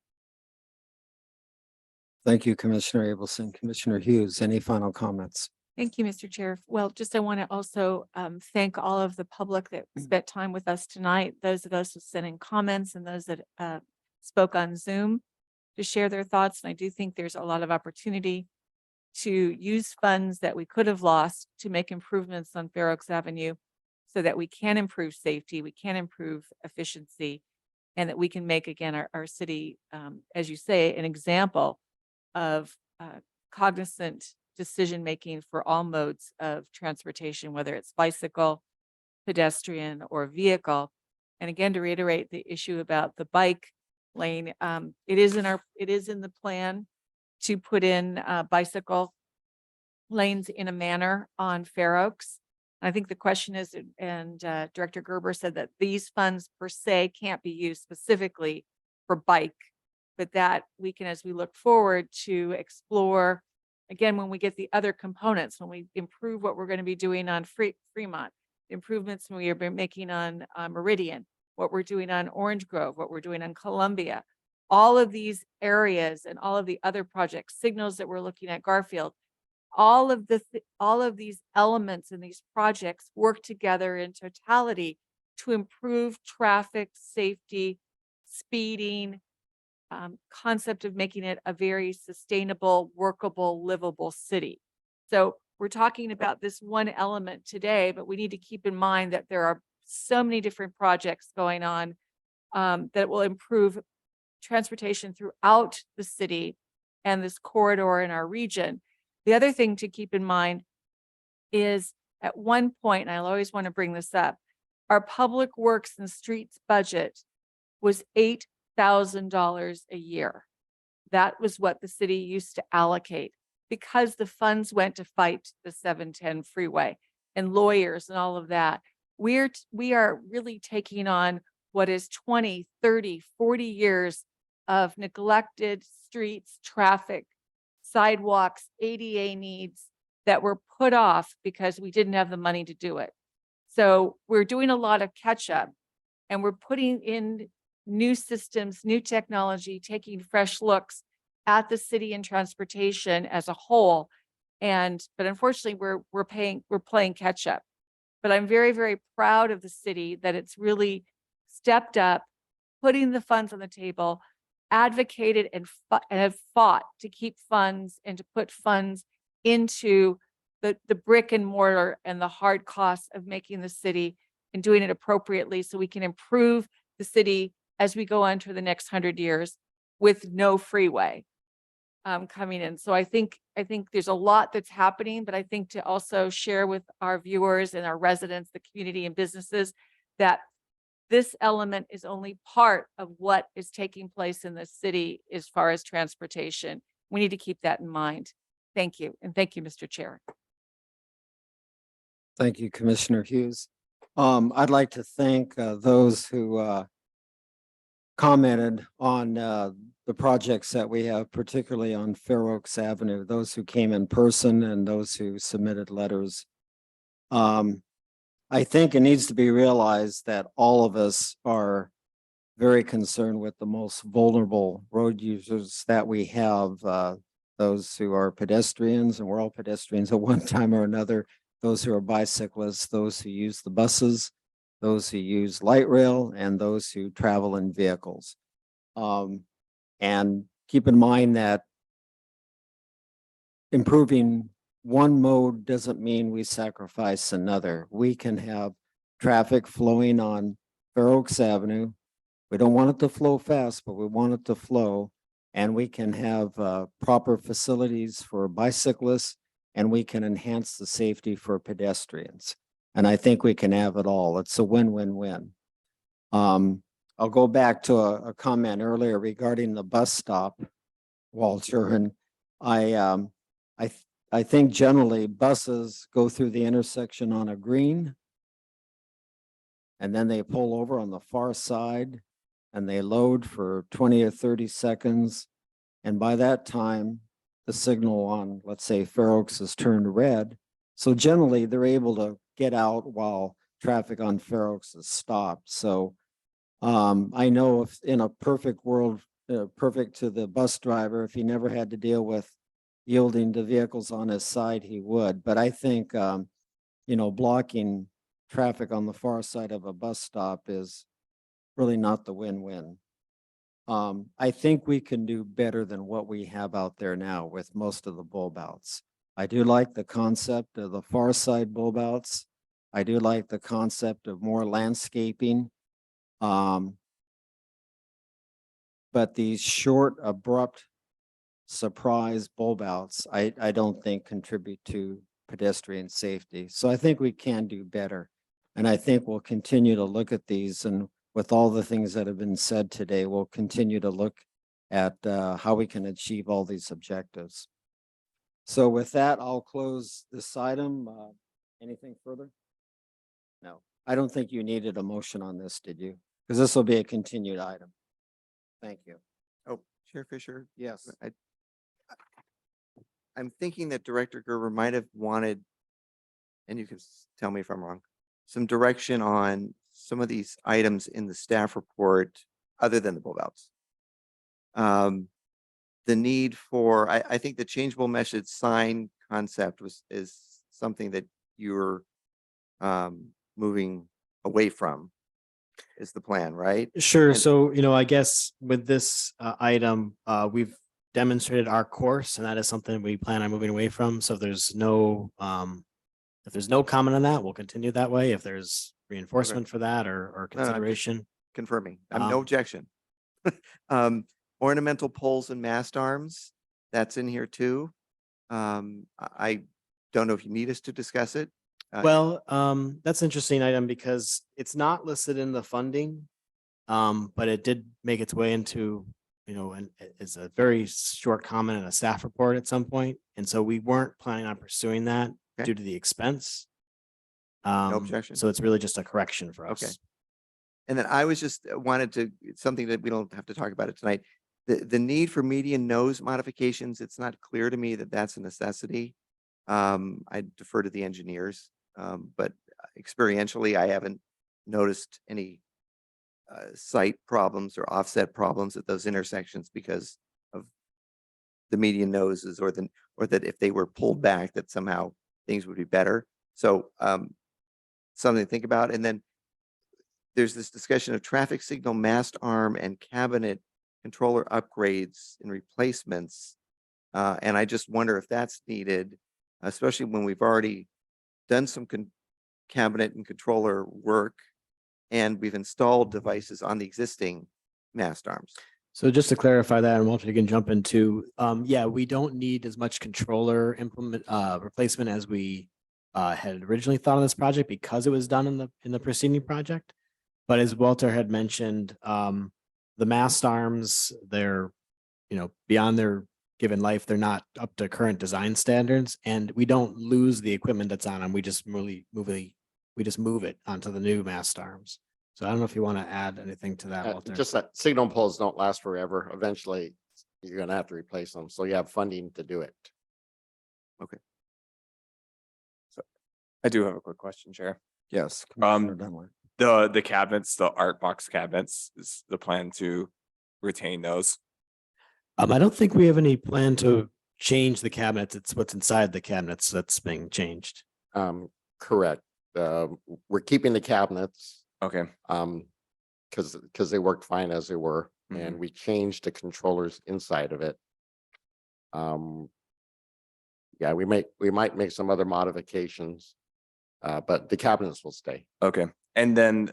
Thank you, Commissioner Abelson. Commissioner Hughes, any final comments? Thank you, Mr. Chair. Well, I want to also thank all of the public that spent time with us tonight, those of us who sent in comments and those that spoke on Zoom to share their thoughts. And I do think there's a lot of opportunity to use funds that we could have lost to make improvements on Fair Oaks Avenue so that we can improve safety, we can improve efficiency, and that we can make, again, our city, as you say, an example of cognizant decision-making for all modes of transportation, whether it's bicycle, pedestrian, or vehicle. And again, to reiterate the issue about the bike lane, it is in the plan to put in bicycle lanes in a manner on Fair Oaks. I think the question is, and Director Gerber said that these funds per se can't be used specifically for bike, but that we can, as we look forward, to explore, again, when we get the other components, when we improve what we're going to be doing on Fremont, improvements we are making on Meridian, what we're doing on Orange Grove, what we're doing on Columbia, all of these areas and all of the other projects, signals that we're looking at Garfield, all of these elements and these projects work together in totality to improve traffic safety, speeding, concept of making it a very sustainable, workable, livable city. So we're talking about this one element today, but we need to keep in mind that there are so many different projects going on that will improve transportation throughout the city and this corridor in our region. The other thing to keep in mind is at one point, and I'll always want to bring this up, our public works and streets budget was $8,000 a year. That was what the city used to allocate because the funds went to fight the 710 freeway and lawyers and all of that. We are really taking on what is 20, 30, 40 years of neglected streets, traffic, sidewalks, ADA needs that were put off because we didn't have the money to do it. So we're doing a lot of catch up and we're putting in new systems, new technology, taking fresh looks at the city and transportation as a whole. But unfortunately we're playing catch up. But I'm very, very proud of the city that it's really stepped up, putting the funds on the table, advocated and have fought to keep funds and to put funds into the brick and mortar and the hard costs of making the city and doing it appropriately so we can improve the city as we go on to the next 100 years with no freeway coming in. So I think there's a lot that's happening, but I think to also share with our viewers and our residents, the community and businesses, that this element is only part of what is taking place in the city as far as transportation. We need to keep that in mind. Thank you. And thank you, Mr. Chair. Thank you, Commissioner Hughes. I'd like to thank those who commented on the projects that we have, particularly on Fair Oaks Avenue, those who came in person and those who submitted letters. I think it needs to be realized that all of us are very concerned with the most vulnerable road users that we have, those who are pedestrians, and we're all pedestrians at one time or another, those who are bicyclists, those who use the buses, those who use light rail, and those who travel in vehicles. And keep in mind that improving one mode doesn't mean we sacrifice another. We can have traffic flowing on Fair Oaks Avenue. We don't want it to flow fast, but we want it to flow. And we can have proper facilities for bicyclists, and we can enhance the safety for pedestrians. And I think we can have it all. It's a win-win-win. I'll go back to a comment earlier regarding the bus stop, Walter, and I think generally buses go through the intersection on a green, and then they pull over on the far side and they load for 20 or 30 seconds. And by that time, the signal on, let's say, Fair Oaks is turned red. So generally they're able to get out while traffic on Fair Oaks is stopped. So I know if in a perfect world, perfect to the bus driver, if he never had to deal with yielding to vehicles on his side, he would. But I think, blocking traffic on the far side of a bus stop is really not the win-win. I think we can do better than what we have out there now with most of the bulb outs. I do like the concept of the far side bulb outs. I do like the concept of more landscaping. But these short, abrupt surprise bulb outs, I don't think contribute to pedestrian safety. So I think we can do better. And I think we'll continue to look at these, and with all the things that have been said today, we'll continue to look at how we can achieve all these objectives. So with that, I'll close this item. Anything further? No, I don't think you needed a motion on this, did you? Because this will be a continued item. Thank you. Oh, Chair Fisher, Yes. I'm thinking that Director Gerber might have wanted, and you can tell me if I'm wrong, some direction on some of these items in the staff report other than the bulb outs. The need for, I think the changeable message sign concept is something that you're moving away from, is the plan, right? Sure. And- So, I guess with this item, we've demonstrated our course, and that is something we plan on moving away from. So if there's no comment on that, we'll continue that way. If there's reinforcement for that or No, I'm just consideration. confirming. I'm no Um, objection. Ornamental poles and mast arms, that's in here too. I don't know if you need us to discuss it. Well, that's an interesting item because it's not listed in the funding. But it did make its way into, and it's a very short comment in a staff report at some point. And so we weren't planning on pursuing that Okay. due to the expense. No objection. So it's really just a correction for us. Okay. And then I was just wanted to, it's something that we don't have to talk about it tonight. The need for median nose modifications, it's not clear to me that that's a necessity. I defer to the engineers, but experientially, I haven't noticed any site problems or offset problems at those intersections because of the median noses, or that if they were pulled back, that somehow things would be better. So something to think about. And then there's this discussion of traffic signal mast arm and cabinet controller upgrades and replacements. And I just wonder if that's needed, especially when we've already done some cabinet and controller work, and we've installed devices on the existing mast arms. So just to clarify that, and Walter, you can jump into, yeah, we don't need as much controller replacement as we had originally thought of this project because it was done in the preceding project. But as Walter had mentioned, the mast arms, they're, beyond their given life, they're not up to current design standards, and we don't lose the equipment that's on them. We just move it onto the new mast arms. So I don't know if you want to add anything to that, Walter. Just that signal poles don't last forever. Eventually, you're gonna have to replace them. So you have funding to do it. Okay. So I do have a quick question, Chair. Yes. Commissioner Dunlap. The cabinets, the art box cabinets, is the plan to retain those? I don't think we have any plan to change the cabinets. It's what's inside the cabinets that's being changed. Correct. We're keeping the cabinets. Okay. Because they worked fine as they were, and we changed the controllers inside of it. Yeah, we might make some other modifications, but the cabinets will stay. Okay. And then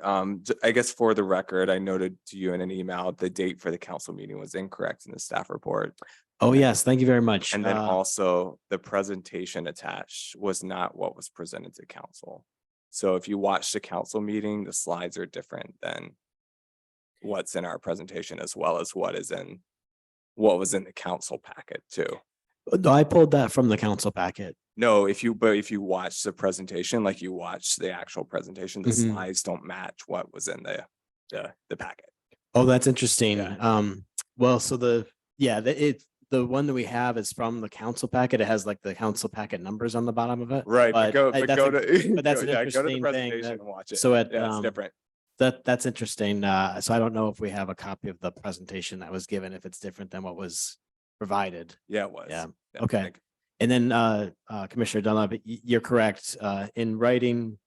I guess for the record, I noted to you in an email, the date for the council meeting was incorrect in the staff report. Oh, yes. Thank you very much. And then also the presentation attached was not what was presented to council. So if you watch the council meeting, the slides are different than what's in our presentation, as well as what was in the council packet too. No, I pulled that from the council packet. No, if you watch the presentation, like you watch the actual presentation, the slides don't match what was in the packet. Oh, that's interesting. Well, so the one that we have is from the council packet. It has like the council packet numbers on the bottom of it. Right, but go to that's an go to the interesting thing. presentation and watch it. So Yeah, it's different. That's interesting. So I don't know if we have a copy of the presentation that was given, if it's different than what was provided. Yeah, it was. Yeah. Yeah, Okay. thank you. And then Commissioner Dunlap, you're correct. In writing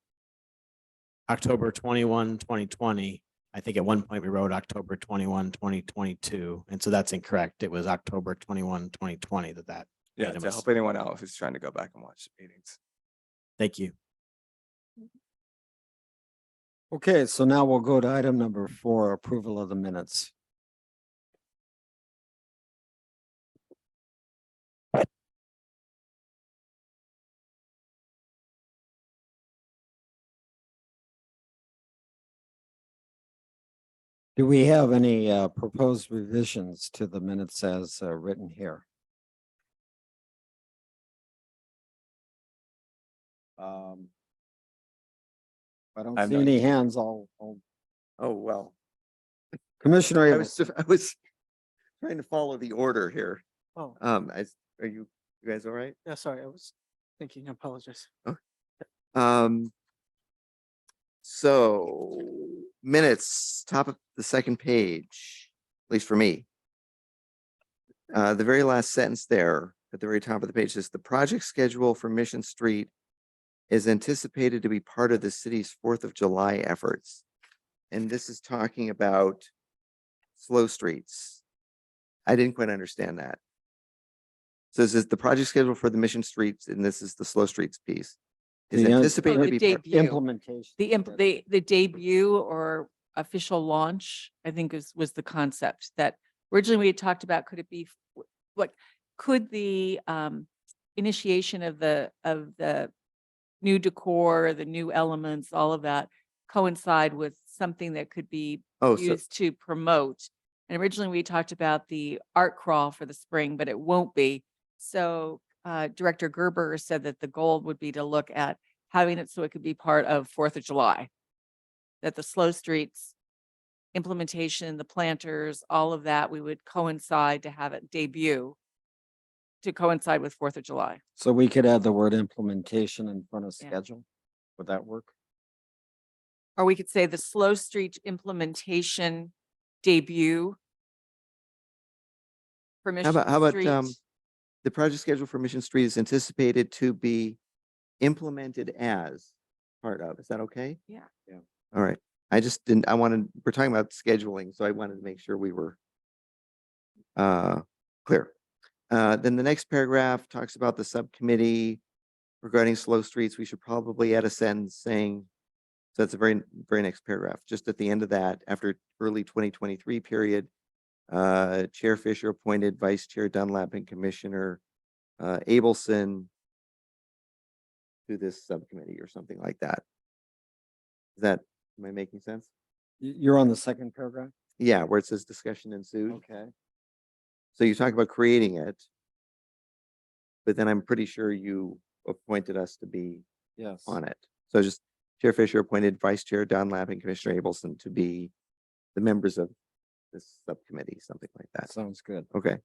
October 21, 2020, I think at one point we wrote October 21, 2022, and so that's incorrect. It was October 21, 2020 that Yeah, item to was. help anyone else who's trying to go back and watch the meetings. Thank you. Okay, so now we'll go to item number 4, approval of the minutes. Do we have any proposed revisions to the minutes as written here? I don't I'm see not- any hands. I'll Oh, well, Commissioner I was, Abel. I was trying to follow the order here. Oh, Are you guys all right? yeah, sorry, I was thinking, I apologize. Um, so minutes, top of the second page, at least for me. The very last sentence there at the very top of the page says the project schedule for Mission Street is anticipated to be part of the city's 4th of July efforts. And this is talking about slow streets. I didn't quite understand that. So this is the project schedule for the Mission Streets, and this is the slow streets piece. Is The, anticipated Oh, to the be part- debut. Implementation. The debut or official launch, I think was the concept that originally we had talked about. Could it be, what could the initiation of the new decor, the new elements, all of that coincide with something that could be Oh, so used to promote? And originally we talked about the art crawl for the spring, but it won't be. So Director Gerber said that the goal would be to look at having it so it could be part of 4th of July. That the slow streets implementation, the planters, all of that, we would coincide to have it debut to coincide with 4th of July. So we could add the word implementation in front of Yeah. schedule. Would that work? Or we could say the slow street implementation debut. For how Mission about Street. the project schedule for Mission Street is anticipated to be implemented as part of. Is that okay? Yeah. All right. I just didn't, we're talking about scheduling, so I wanted to make sure we were clear. Then the next paragraph talks about the subcommittee regarding slow streets. We should probably add a sentence saying, so that's a very, very next paragraph, just at the end of that, after early 2023 period, Chair Fisher appointed Vice Chair Dunlap and Commissioner Abelson to this subcommittee or something like that. Am I making sense? You're on the second paragraph? Yeah, where it says discussion ensued. Okay. So you talk about creating it, but then I'm pretty sure you appointed us to be Yes. on it. So just Chair Fisher appointed Vice Chair Dunlap and Commissioner Abelson to be the members of this subcommittee, something like that. Sounds good. Okay.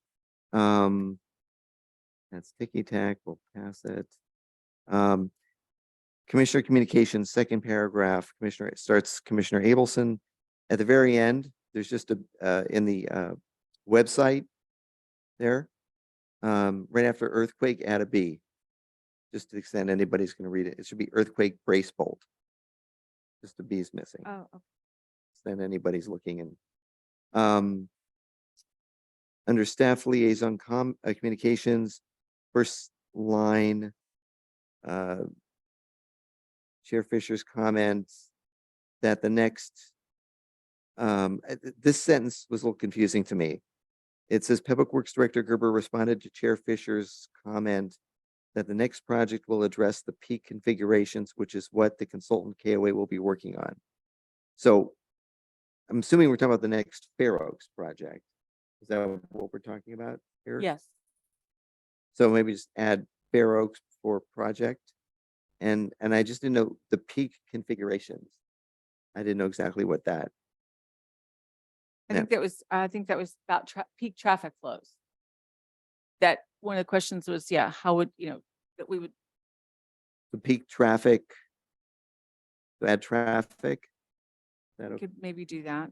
That's ticky tack. We'll pass it. Commissioner Communications, second paragraph, it starts Commissioner Abelson. At the very end, there's just in the website there, right after earthquake, add a B. Just to the extent anybody's going to read it. It should be earthquake brace bolt. Just the B is missing. Oh, okay. Then anybody's looking and under staff liaison communications, first line, Chair Fisher's comments that the next, this sentence was a little confusing to me. It says Public Works Director Gerber responded to Chair Fisher's comment that the next project will address the peak configurations, which is what the consultant KOA will be working on. So I'm assuming we're talking about the next Fair Oaks project. Is that what we're talking about here? Yes. So maybe just add Fair Oaks for project. And I just didn't know the peak configurations. I didn't know exactly what that. I think that was about peak traffic flows. That one of the questions was, yeah, how would, that we would, The peak traffic. To add traffic. That okay? could maybe do that.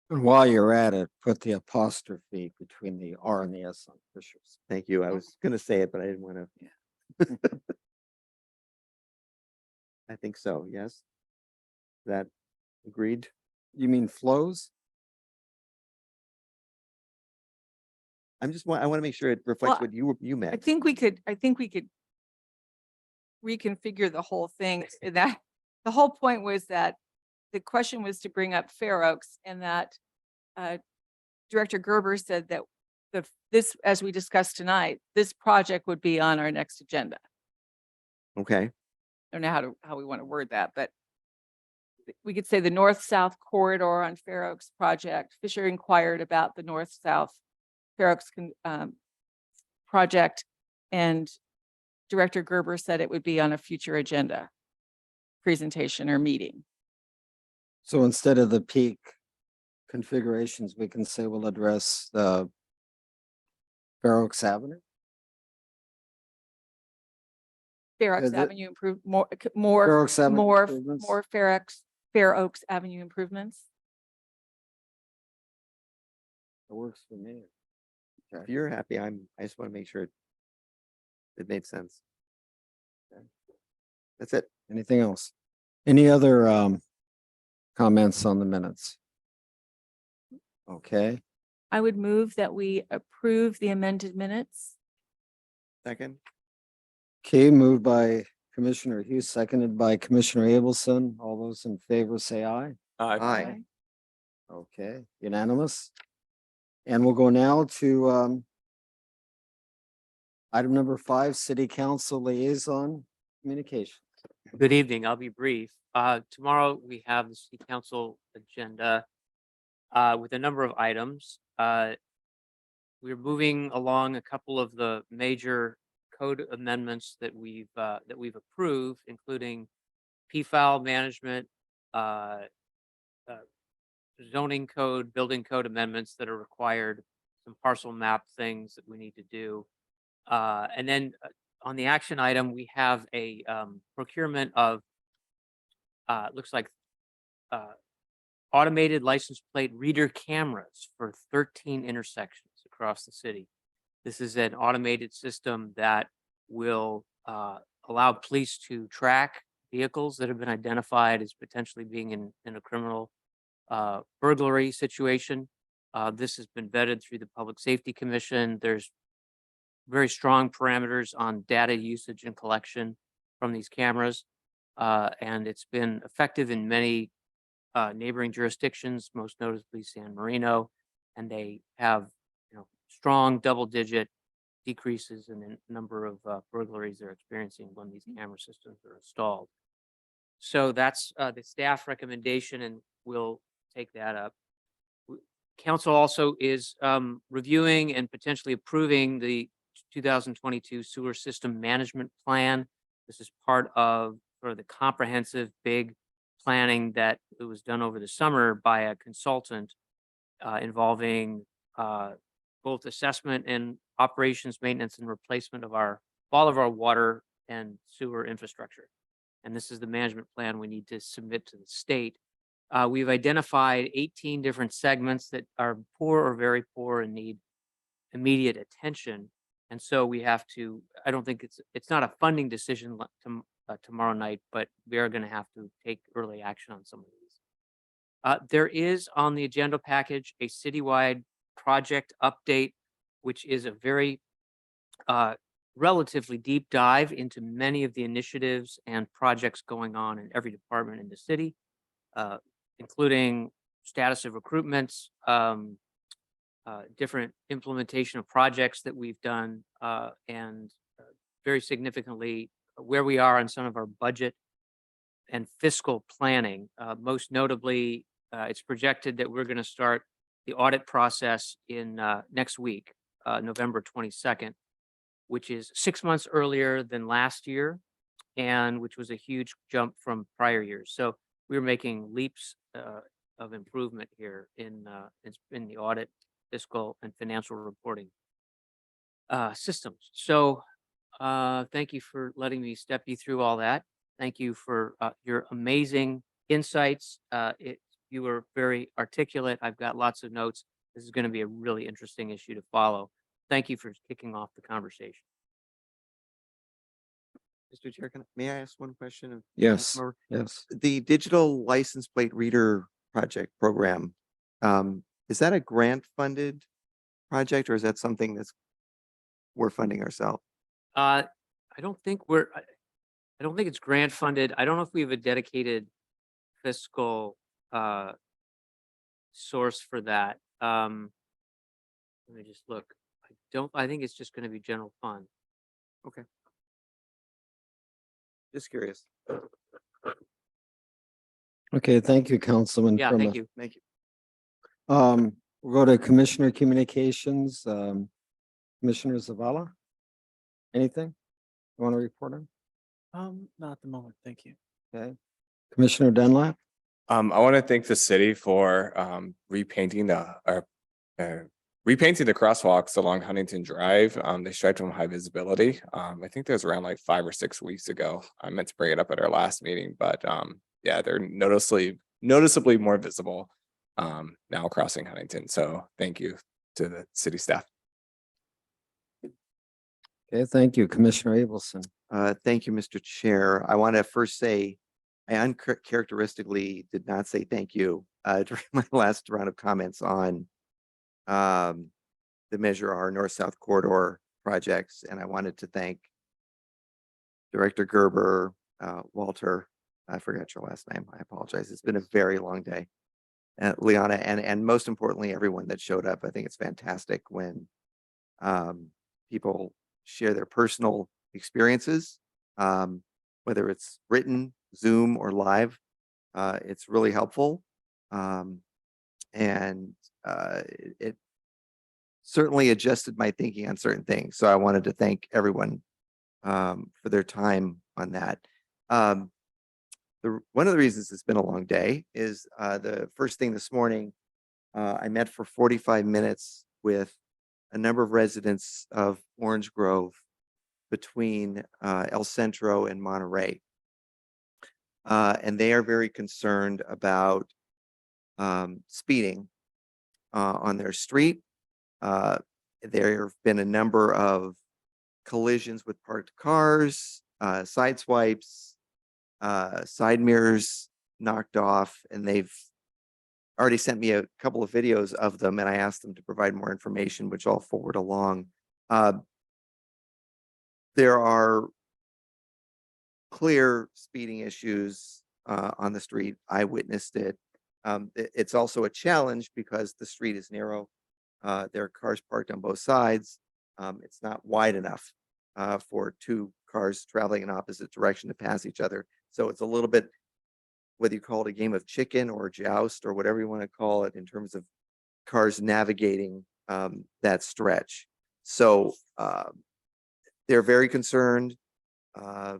And while you're at it, put the apostrophe between the R and the S on Fisher's. Thank you. I was gonna say it, but I didn't want to. Yeah. I think so, yes. That Agreed? You mean flows? I want to make sure it reflects Well, what you I meant. think we could reconfigure the whole thing. That the whole point was that the question was to bring up Fair Oaks, and that Director Gerber said that this, as we discussed tonight, this project would be on our next agenda. Okay. I don't know how we want to word that, but we could say the north-south corridor on Fair Oaks project. Fisher inquired about the north-south Fair Oaks project, and Director Gerber said it would be on a future agenda presentation or meeting. So instead of the peak configurations, we can say we'll address the Fair Oaks Avenue. Fair Oaks Is it- Avenue improve more, Fair Oaks Avenue more improvements? Fair Oaks Avenue improvements. It works for me. If you're happy, I just want to make sure it made sense. Okay. That's it. Anything else? Any other comments on the minutes? Okay, I would move that we approve the amended minutes. Second? okay, moved by Commissioner Hughes, seconded by Commissioner Abelson. All those in favor say aye. Aye. Okay, unanimous. And we'll go now to item number 5, City Council Liaison Communication. Good evening. I'll be brief. Tomorrow we have the city council agenda with a number of items. We're moving along a couple of the major code amendments that we've approved, including PFAL management, zoning code, building code amendments that are required, some parcel map things that we need to do. And then on the action item, we have a procurement of looks like automated license plate reader cameras for 13 intersections across the city. This is an automated system that will allow police to track vehicles that have been identified as potentially being in a criminal burglary situation. This has been vetted through the Public Safety Commission. There's very strong parameters on data usage and collection from these cameras. And it's been effective in many neighboring jurisdictions, most notably San Marino, and they have, strong double-digit decreases in the number of burglaries they're experiencing when these camera systems are installed. So that's the staff recommendation, and we'll take that up. Council also is reviewing and potentially approving the 2022 sewer system management plan. This is part of sort of the comprehensive big planning that it was done over the summer by a consultant involving both assessment and operations, maintenance, and replacement of all of our water and sewer infrastructure. And this is the management plan we need to submit to the state. We've identified 18 different segments that are poor or very poor and need immediate attention. And so we have to, I don't think it's not a funding decision tomorrow night, but we are going to have to take early action on some of these. There is on the agenda package a citywide project update, which is a very relatively deep dive into many of the initiatives and projects going on in every department in the city, including status of recruitments, different implementation of projects that we've done, and very significantly where we are on some of our budget and fiscal planning. Most notably, it's projected that we're going to start the audit process in next week, November 22nd, which is 6 months earlier than last year, and which was a huge jump from prior years. So we're making leaps of improvement here in the audit, fiscal, and financial reporting systems. So thank you for letting me step you through all that. Thank you for your amazing insights. You were very articulate. I've got lots of notes. This is going to be a really interesting issue to follow. Thank you for kicking off the conversation. Mr. Chair, may I ask one question? of Yes, Councilmember? yes. The digital license plate reader project program, is that a grant funded project or is that something we're funding ourselves? I don't think I don't think it's grant funded. I don't know if we have a dedicated fiscal source for that. Let me just look. I think it's just going to be general fund. Okay. Just curious. Okay, thank you, Councilman. Yeah, thank you. Thank you. We'll go to Commissioner Communications, Commissioner Zavala. Anything you want to report on? Not at the moment. Thank you. Okay. Commissioner Dunlap? I want to thank the city for repainting the crosswalks along Huntington Drive. They striped them high visibility. I think that was around like 5 or 6 weeks ago. I meant to bring it up at our last meeting, but yeah, they're noticeably more visible now crossing Huntington. So thank you to the city staff. Okay, thank you, Commissioner Abelson. Thank you, Mr. Chair. I want to first say I uncharacteristically did not say thank you during my last round of comments on the Measure R North-South Corridor projects. And I wanted to thank Director Gerber, Walter, I forgot your last name. I apologize. It's been a very long day. Liana, and most importantly, everyone that showed up. I think it's fantastic when people share their personal experiences, whether it's written, Zoom, or live. It's really helpful. And it certainly adjusted my thinking on certain things. So I wanted to thank everyone for their time on that. One of the reasons it's been a long day is the first thing this morning, I met for 45 minutes with a number of residents of Orange Grove between El Centro and Monterey. And they are very concerned about speeding on their street. There have been a number of collisions with parked cars, side swipes, side mirrors knocked off, and they've already sent me a couple of videos of them, and I asked them to provide more information, which I'll forward along. There are clear speeding issues on the street. I witnessed it. It's also a challenge because the street is narrow. There are cars parked on both sides. It's not wide enough for 2 cars traveling in opposite direction to pass each other. So it's a little bit, whether you call it a game of chicken or joust or whatever you want to call it in terms of cars navigating that stretch. So they're very concerned. I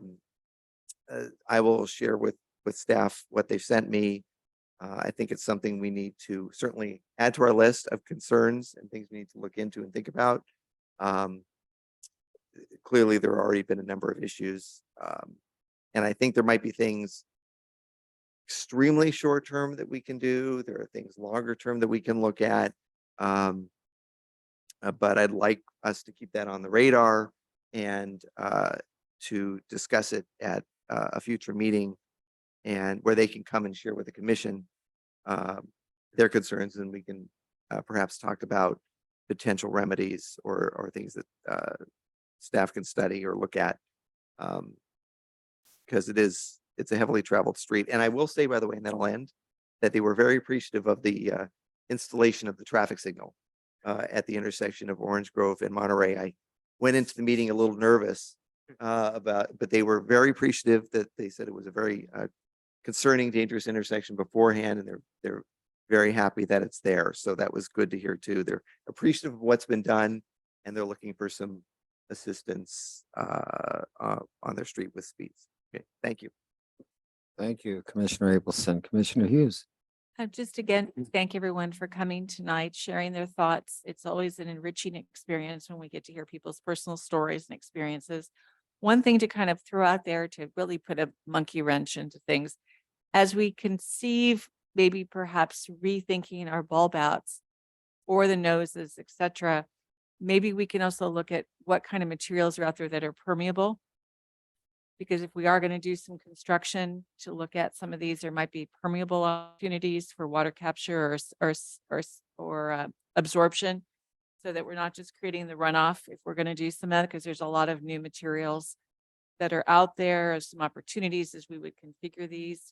will share with staff what they've sent me. I think it's something we need to certainly add to our list of concerns and things we need to look into and think about. Clearly, there have already been a number of issues. And I think there might be things extremely short term that we can do. There are things longer term that we can look at. But I'd like us to keep that on the radar and to discuss it at a future meeting and where they can come and share with the commission their concerns, and we can perhaps talk about potential remedies or things that staff can study or look at, because it's a heavily traveled street. And I will say, by the way, and that'll end, that they were very appreciative of the installation of the traffic signal at the intersection of Orange Grove and Monterey. I went into the meeting a little nervous but they were very appreciative that they said it was a very concerning, dangerous intersection beforehand, and they're very happy that it's there. So that was good to hear too. They're appreciative of what's been done, and they're looking for some assistance on their street with speeds. Okay, thank you. Thank you, Commissioner Abelson. Commissioner Hughes. Just again, thank everyone for coming tonight, sharing their thoughts. It's always an enriching experience when we get to hear people's personal stories and experiences. One thing to kind of throw out there to really put a monkey wrench into things, as we conceive, maybe perhaps rethinking our bulb outs or the noses, etc. Maybe we can also look at what kind of materials are out there that are permeable. because if we are going to do some construction, to look at some of these, there might be permeable opportunities for water capture or absorption, so that we're not just creating the runoff if we're going to do some of that, because there's a lot of new materials that are out there, some opportunities as we would configure these.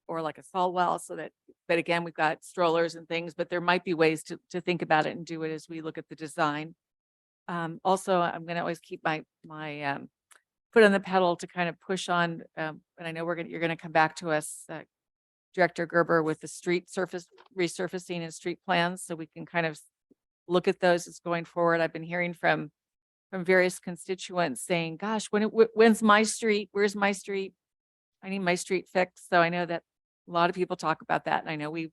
Or like a salt well, so that, but again, we've got strollers and things, but there might be ways to think about it and do it as we look at the design. Also, I'm going to always keep my foot on the pedal to kind of push on, and I know you're going to come back to us, Director Gerber, with the street surface resurfacing and street plans, so we can kind of look at those as going forward. I've been hearing from various constituents saying, gosh, when's my street? Where's my street? I need my street fixed. So I know that a lot of people talk about that. And I know you've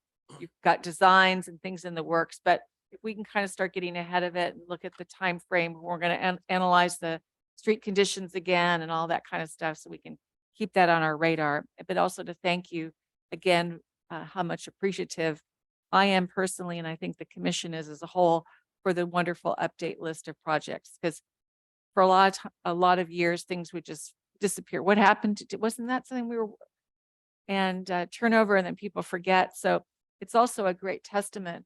got designs and things in the works, but if we can kind of start getting ahead of it and look at the time frame, we're going to analyze the street conditions again and all that kind of stuff, so we can keep that on our radar. But also to thank you again, how much appreciative I am personally, and I think the commission is as a whole, for the wonderful update list of projects. Because for a lot of years, things would just disappear. What happened to, wasn't that something we were, and turnover, and then people forget. So it's also a great testament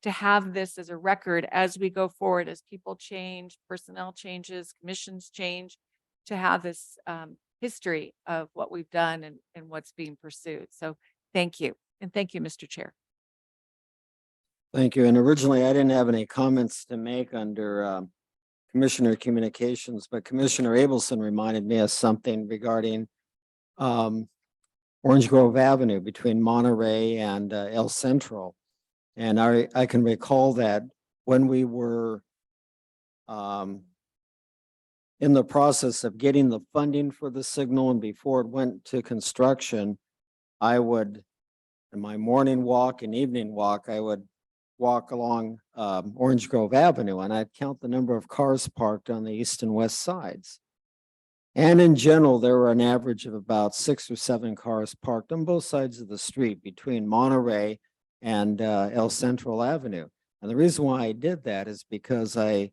to have this as a record as we go forward, as people change, personnel changes, commissions change, to have this history of what we've done and what's being pursued. So thank you. And thank you, Mr. Chair. Thank you. And originally, I didn't have any comments to make under Commissioner Communications, but Commissioner Abelson reminded me of something regarding Orange Grove Avenue between Monterey and El Centro. And I can recall that when we were in the process of getting the funding for the signal and before it went to construction, I would, in my morning walk and evening walk, I would walk along Orange Grove Avenue, and I'd count the number of cars parked on the east and west sides. And in general, there were an average of about 6 or 7 cars parked on both sides of the street between Monterey and El Central Avenue. And the reason why I did that is because I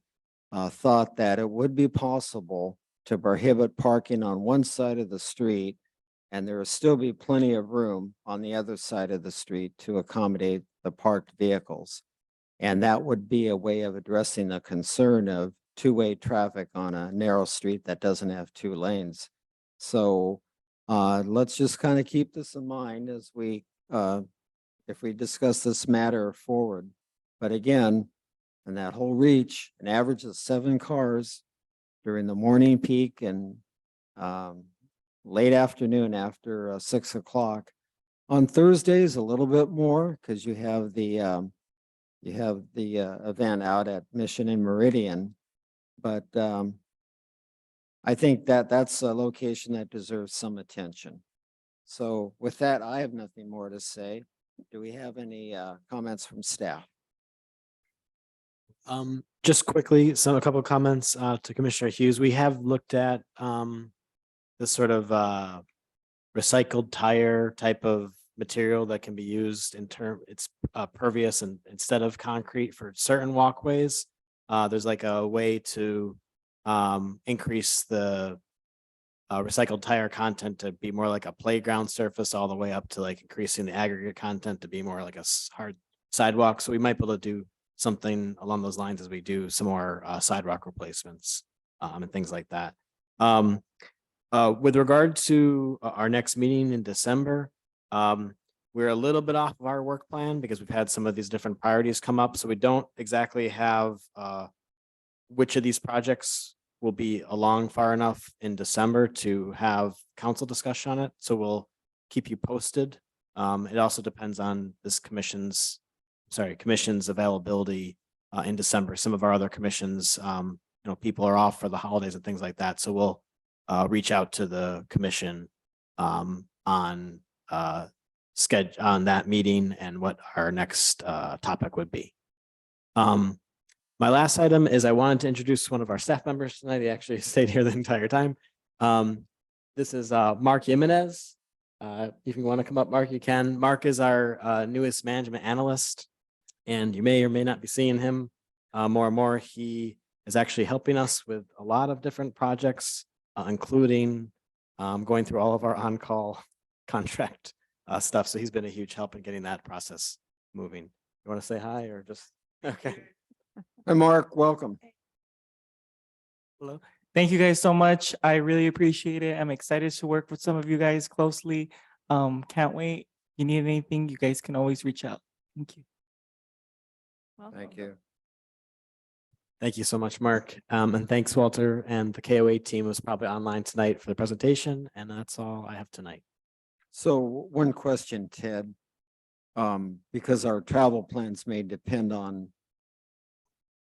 thought that it would be possible to prohibit parking on one side of the street, and there would still be plenty of room on the other side of the street to accommodate the parked vehicles. And that would be a way of addressing the concern of two-way traffic on a narrow street that doesn't have 2 lanes. So let's just kind of keep this in mind as we, if we discuss this matter forward. But again, in that whole reach, an average of 7 cars during the morning peak and late afternoon after 6 o'clock. On Thursdays, a little bit more, because you have the event out at Mission and Meridian. But I think that that's a location that deserves some attention. So with that, I have nothing more to say. Do we have any comments from staff? Just quickly, a couple of comments to Commissioner Hughes. We have looked at this sort of recycled tire type of material that can be used it's pervious and instead of concrete for certain walkways. There's like a way to increase the recycled tire content to be more like a playground surface, all the way up to like increasing the aggregate content to be more like a hard sidewalk. So we might be able to do something along those lines as we do some more sidewalk replacements and things like that. With regard to our next meeting in December, we're a little bit off of our work plan because we've had some of these different priorities come up. So we don't exactly have which of these projects will be along far enough in December to have council discussion on it. So we'll keep you posted. It also depends on this commission's availability in December. Some of our other commissions, people are off for the holidays and things like that. So we'll reach out to the commission on schedule on that meeting and what our next topic would be. My last item is I wanted to introduce one of our staff members tonight. He actually stayed here the entire time. This is Mark Jimenez. If you want to come up, Mark, you can. Mark is our newest management analyst, and you may or may not be seeing him more and more. He is actually helping us with a lot of different projects including going through all of our on-call contract stuff. So he's been a huge help in getting that process moving. You want to say hi or just, okay. Hey, Mark, welcome. Hello. Thank you guys so much. I really appreciate it. I'm excited to work with some of you guys closely. Can't wait. If you need anything, you guys can always reach out. Thank you. Thank you. Thank you so much, Mark. And thanks, Walter. And the KOA team was probably online tonight for the presentation. And that's all I have tonight. So one question, Ted, because our travel plans may depend on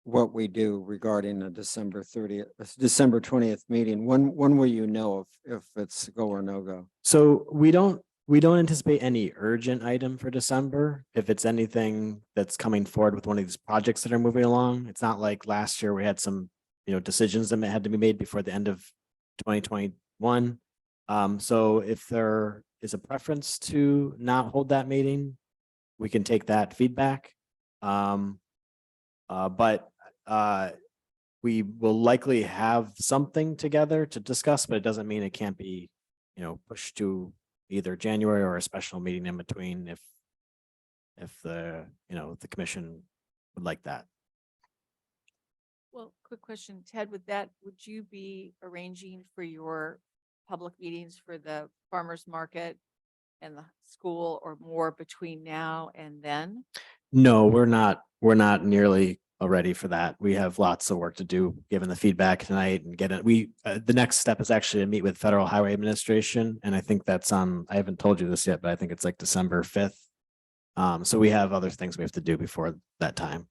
what we do regarding the December 20th meeting. When will you know if it's go or no go? So we don't anticipate any urgent item for December. If it's anything that's coming forward with one of these projects that are moving along, it's not like last year we had some, decisions that had to be made before the end of 2021. So if there is a preference to not hold that meeting, we can take that feedback. But we will likely have something together to discuss, but it doesn't mean it can't be, pushed to either January or a special meeting in between if the, the commission would like that. Well, quick question, Ted, would you be arranging for your public meetings for the farmer's market and the school or more between now and then? No, we're not nearly ready for that. We have lots of work to do, given the feedback tonight and get it. The next step is actually to meet with Federal Highway Administration. And I think that's on, I haven't told you this yet, but I think it's like December 5th. So we have other things we have to do before that time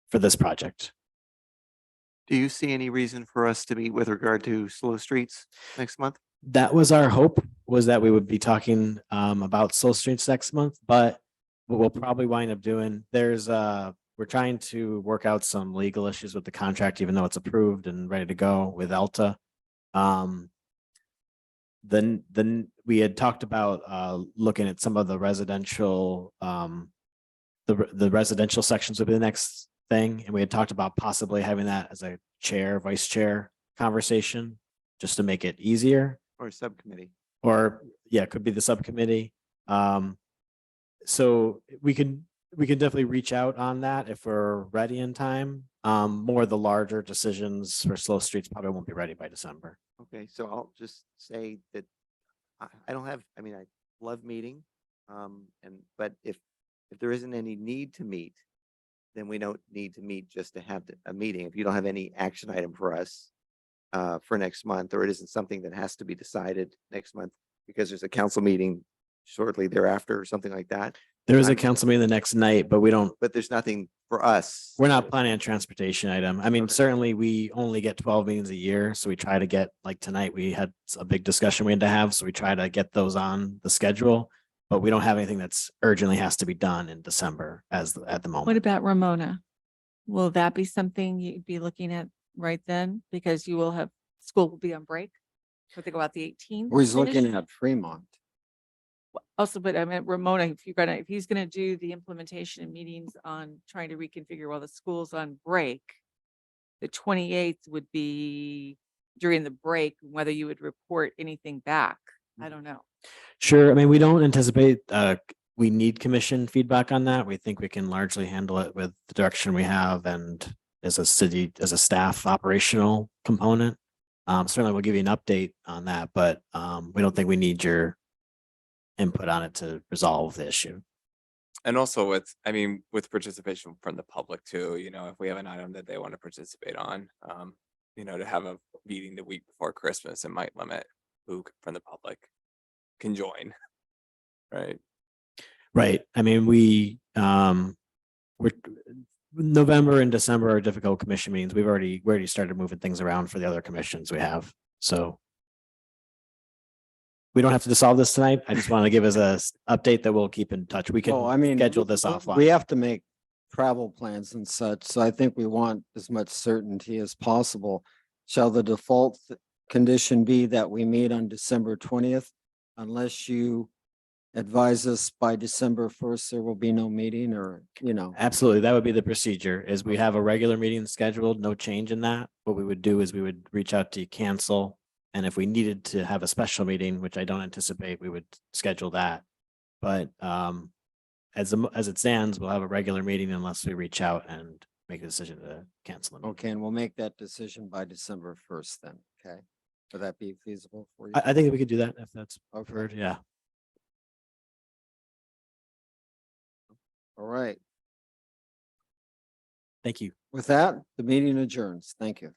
for this project. Do you see any reason for us to meet with regard to slow streets next month? That was our hope, was that we would be talking about Slow Streets next month, but what we'll probably wind up doing, we're trying to work out some legal issues with the contract, even though it's approved and ready to go with Alta. Then we had talked about looking at some of the residential, the residential sections would be the next thing. And we had talked about possibly having that as a vice chair conversation, just to make it easier. Or a subcommittee? Or yeah, it could be the subcommittee. So we can definitely reach out on that if we're ready in time. More of the larger decisions for Slow Streets probably won't be ready by December. Okay, so I'll just say that I don't have, I love meeting. But if there isn't any need to meet, then we don't need to meet just to have a meeting. If you don't have any action item for us for next month, or it isn't something that has to be decided next month because there's a council meeting shortly thereafter or something like that. There is a council meeting the next night, but But there's nothing for us. we're not planning a transportation item. Certainly we only get 12 meetings a year. So we try to get, like tonight, we had a big discussion we had to have. So we try to get those on the schedule, but we don't have anything that's urgently has to be done in December at the moment. What about Ramona? Will that be something you'd be looking at right then? Because school will be on break. Would they go out the 18th? He's looking at Fremont. Also, but I meant Ramona, if he's gonna do the implementation and meetings on trying to reconfigure while the school's on break, the 28th would be during the break, whether you would report anything back. I don't know. Sure. We don't anticipate we need commission feedback on that. We think we can largely handle it with the direction we have and as a staff operational component. Certainly we'll give you an update on that, but we don't think we need your input on it to resolve the issue. And also with participation from the public too, if we have an item that they want to participate on, to have a meeting the week before Christmas, it might limit who from the public can join. Right. Right. November and December are difficult commission meetings. We already started moving things around for the other commissions we have. So we don't have to solve this tonight. I just want to give us a update that we'll keep in touch. We can schedule this offline. We have to make travel plans and such, so I think we want as much certainty as possible. Shall the default condition be that we meet on December 20th? Unless you advise us by December 1st, there will be no meeting, or, Absolutely. That would be the procedure, is we have a regular meeting scheduled, no change in that. What we would do is we would reach out to cancel And if we needed to have a special meeting, which I don't anticipate, we would schedule that. But as it stands, we'll have a regular meeting unless we reach out and make a decision to cancel them. Okay, and we'll make that decision by December 1st then, okay? Would that be feasible for you? I think we could do that if that's Okay. preferred, yeah. All right. Thank you. With that, the meeting adjourns. Thank you.